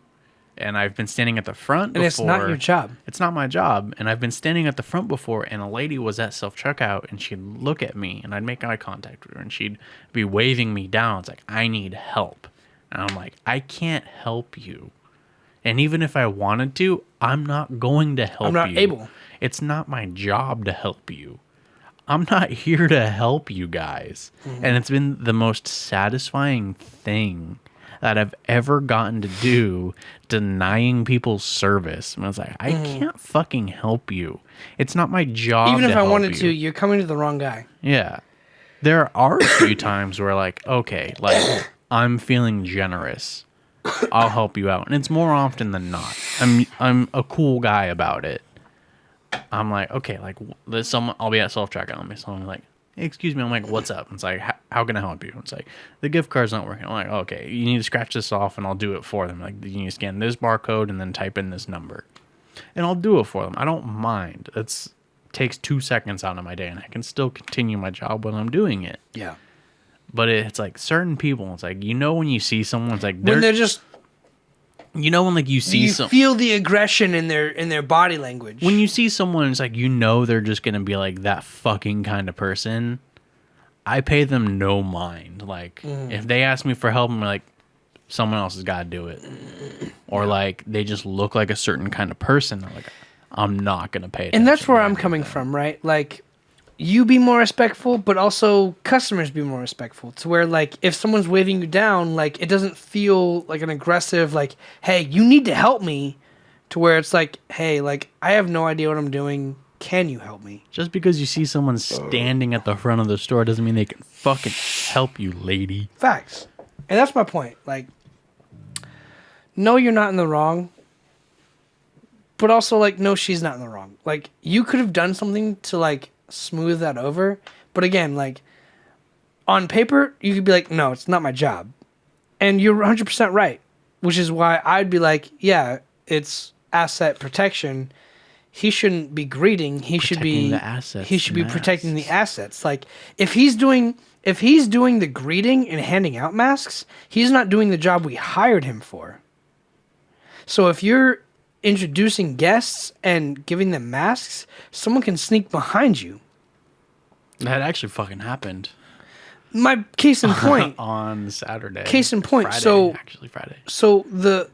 And I've been standing at the front before. And it's not your job. It's not my job. And I've been standing at the front before, and a lady was at self-checkout, and she'd look at me, and I'd make eye contact with her, and she'd be waving me down. It's like, I need help. And I'm like, I can't help you. And even if I wanted to, I'm not going to help you. I'm not able. It's not my job to help you. I'm not here to help you guys. Mm-hmm. And it's been the most satisfying thing that I've ever gotten to do, denying people service. And I was like, I can't fucking help you. It's not my job. Even if I wanted you. to, you're coming to the wrong guy. Yeah. There are a few times where like, okay, like I'm feeling generous. I'll help you out. And it's more often than not. I'm a cool guy about it. I'm like, okay, like there's someone, I'll be at self-checkout. I'll be someone like, hey, excuse me. I'm like, what's up? It's like, how can I help you? It's like, the gift card's not working. I'm like, okay, you need to scratch this off and I'll do it for them. Like, you need to scan this barcode and then type in this number. And I'll do it for them. I don't mind. It takes 2 seconds out of my day and I can still continue my job when I'm doing it. Yeah. But it's like certain people, it's like, when you see someone, it's like, When they're just, when like you see you feel the aggression in their body language. when you see someone, it's like, they're just going to be like that fucking kind of person. I pay them no mind. Like, if they ask me for help, I'm like, someone else has got to do it. Or like, they just look like a certain kind of person. I'm like, I'm not going to pay attention. And that's where to I'm any coming of that. from, right? Like, you be more respectful, but also customers be more respectful. To where, like, if someone's waving you down, like, it doesn't feel like an aggressive, like, hey, you need to help me. To where it's like, hey, like, I have no idea what I'm doing. Can you help me? Just because you see someone standing at the front of the store doesn't mean they can fucking help you, lady. Facts. And that's my point. Like, no, you're not in the wrong. But also, like, no, she's not in the wrong. Like, you could have done something to, like, smooth that over. But again, like, on paper, you could be like, no, it's not my job. And you're 100% right. Which is why I'd be like, yeah, it's asset protection. He shouldn't be greeting. He should be the assets, he should be the protecting the masks. assets. Like, if he's doing the greeting and handing out masks, he's not doing the job we hired him for. So if you're introducing guests and giving them masks, someone can sneak behind you. That actually fucking happened My case in point. on Saturday. Case in point, Friday, so- Friday. So the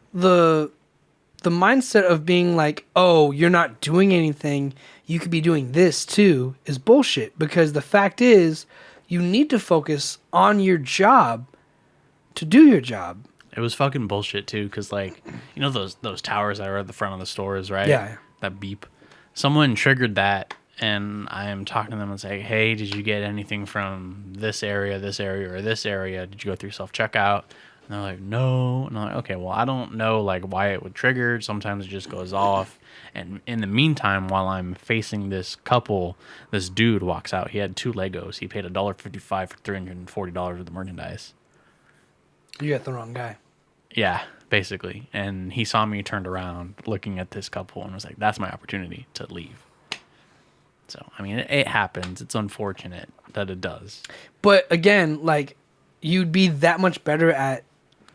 mindset of being like, oh, you're not doing anything, you could be doing this too, is bullshit. Because the fact is, you need to focus on your job to do your job. It was fucking bullshit too, because like, you know those towers that are at the front of the stores, right? Yeah. That beep. Someone triggered that, and I am talking to them and saying, "Hey, did you get anything from this area, or this area? Did you go through self checkout?" And they're like, "No." And I'm like, "Okay, well, I don't know like why it would trigger. Sometimes it just goes off." And in the meantime, while I'm facing this couple, this dude walks out. He had 2 Legos. He paid $1.55 for $340 worth of merchandise. You got the wrong guy. Yeah, basically. And he saw me turned around looking at this couple and was like, that's my opportunity to leave. So, I mean, it happens. It's unfortunate that it does. But again, like, you'd be that much better at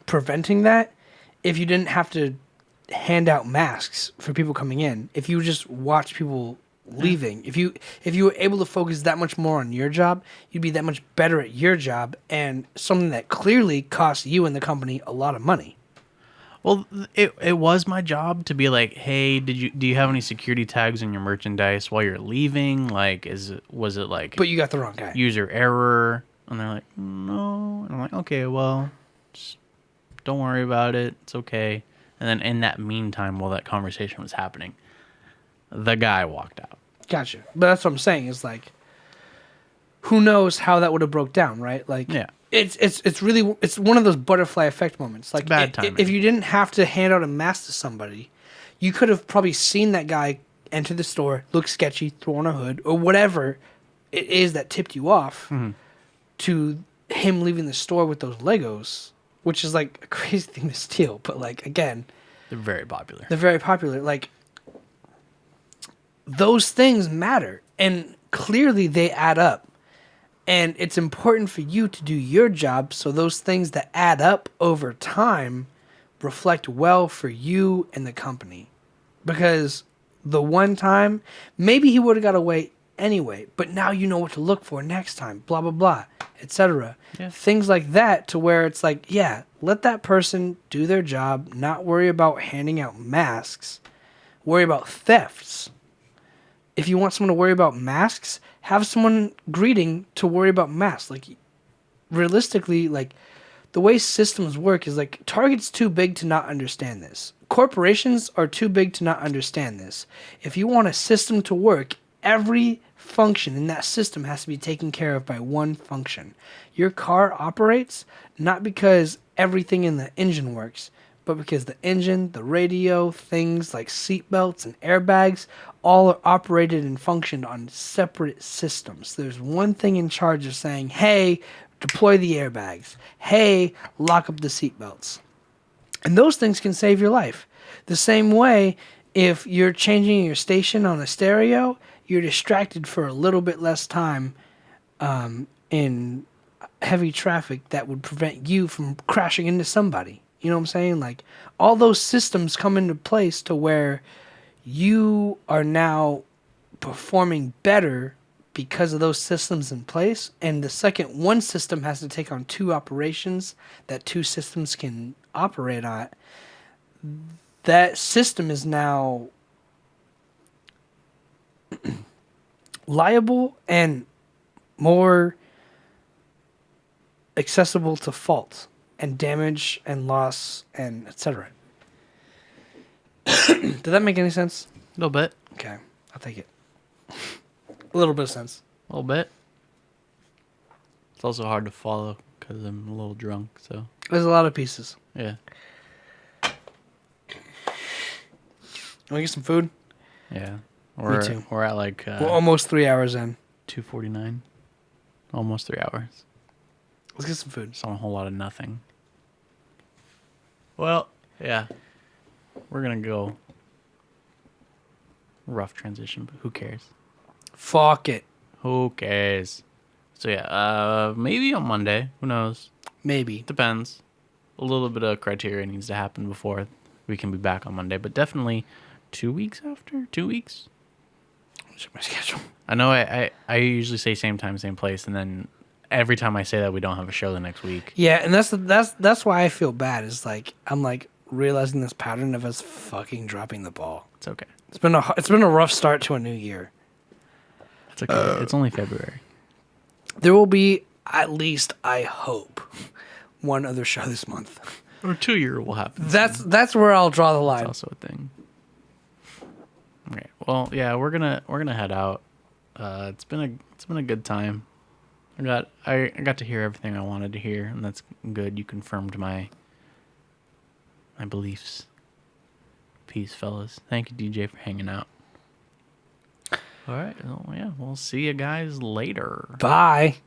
preventing that if you didn't have to hand out masks for people coming in. If you just watch people leaving, if you were able to focus that much more on your job, you'd be that much better at your job, and something that clearly costs you and the company a lot of money. Well, it was my job to be like, hey, do you have any security tags on your merchandise while you're leaving? Like, was it like But you got the wrong guy. user error? And they're like, no. And I'm like, okay, well, just don't worry about it. It's okay. And then in that meantime, while that conversation was happening, the guy walked out. Gotcha. But that's what I'm saying is, like, who knows how that would have broke down, right? Like, Yeah. It's really one of those butterfly effect moments. Like, bad timing. if you didn't have to hand out a mask to somebody, you could have probably seen that guy enter the store, look sketchy, throw on a hood, or whatever it is that tipped you off to him leaving the store with those Legos, which is like a crazy thing to steal. But like, again, They're very popular. they're very popular. Like, those things matter, and clearly they add up. And it's important for you to do your job so those things that add up over time reflect well for you and the company. Because the one time, maybe he would have got away anyway, but now you know what to look for next time, blah, blah, blah, etc. Yeah. Things like that, to where it's like, yeah, let that person do their job, not worry about handing out masks, worry about thefts. If you want someone to worry about masks, have someone greeting to worry about masks. Like, realistically, like, the way systems work is like, Target's too big to not understand this. Corporations are too big to not understand this. If you want a system to work, every function in that system has to be taken care of by one function. Your car operates not because everything in the engine works, but because the engine, the radio, things like seatbelts and airbags, all are operated and functioned on separate systems. There's one thing in charge of saying, hey, deploy the airbags. Hey, lock up the seatbelts. And those things can save your life. The same way, if you're changing your station on a stereo, you're distracted for a little bit less time in heavy traffic that would prevent you from crashing into somebody. You know what I'm saying? Like, all those systems come into place to where you are now performing better because of those systems in place. And the second one system has to take on 2 operations that 2 systems can operate on, that system is now liable and more accessible to fault and damage and loss and etc. Did that make any sense? A little bit. Okay, I'll take it. A little bit of sense. A little bit. It's also hard to follow because I'm a little drunk. So There's a lot of pieces. yeah, Want to get some food? yeah. too. We're at like We're almost 3 hours in. 2:49, almost 3 hours. Let's get some food. It's not a whole lot of nothing. Well, yeah, we're gonna go. Rough transition, but who cares? Fuck it. Who cares? So yeah, maybe on Monday. Who knows? Maybe. Depends. A little bit of criteria needs to happen before we can be back on Monday, but definitely 2 weeks after. 2 weeks. Check my schedule. I know I usually say same time, same place, and then every time I say that, we don't have a show the next week. Yeah, and that's why I feel bad. Is like I'm like realizing this pattern of us fucking dropping the ball. It's okay. It's been a rough start to a new year. It's okay. It's only February. There will be at least, I hope, one other show this month. Or 2 year will happen. That's where I'll draw the line. That's also a thing. Okay. Well, yeah, we're gonna head out. It's been a good time. I got to hear everything I wanted to hear, and that's good. You confirmed my beliefs. Peace, fellas. Thank you, DJ, for hanging out. All right. Well, yeah, we'll see you guys later. Bye.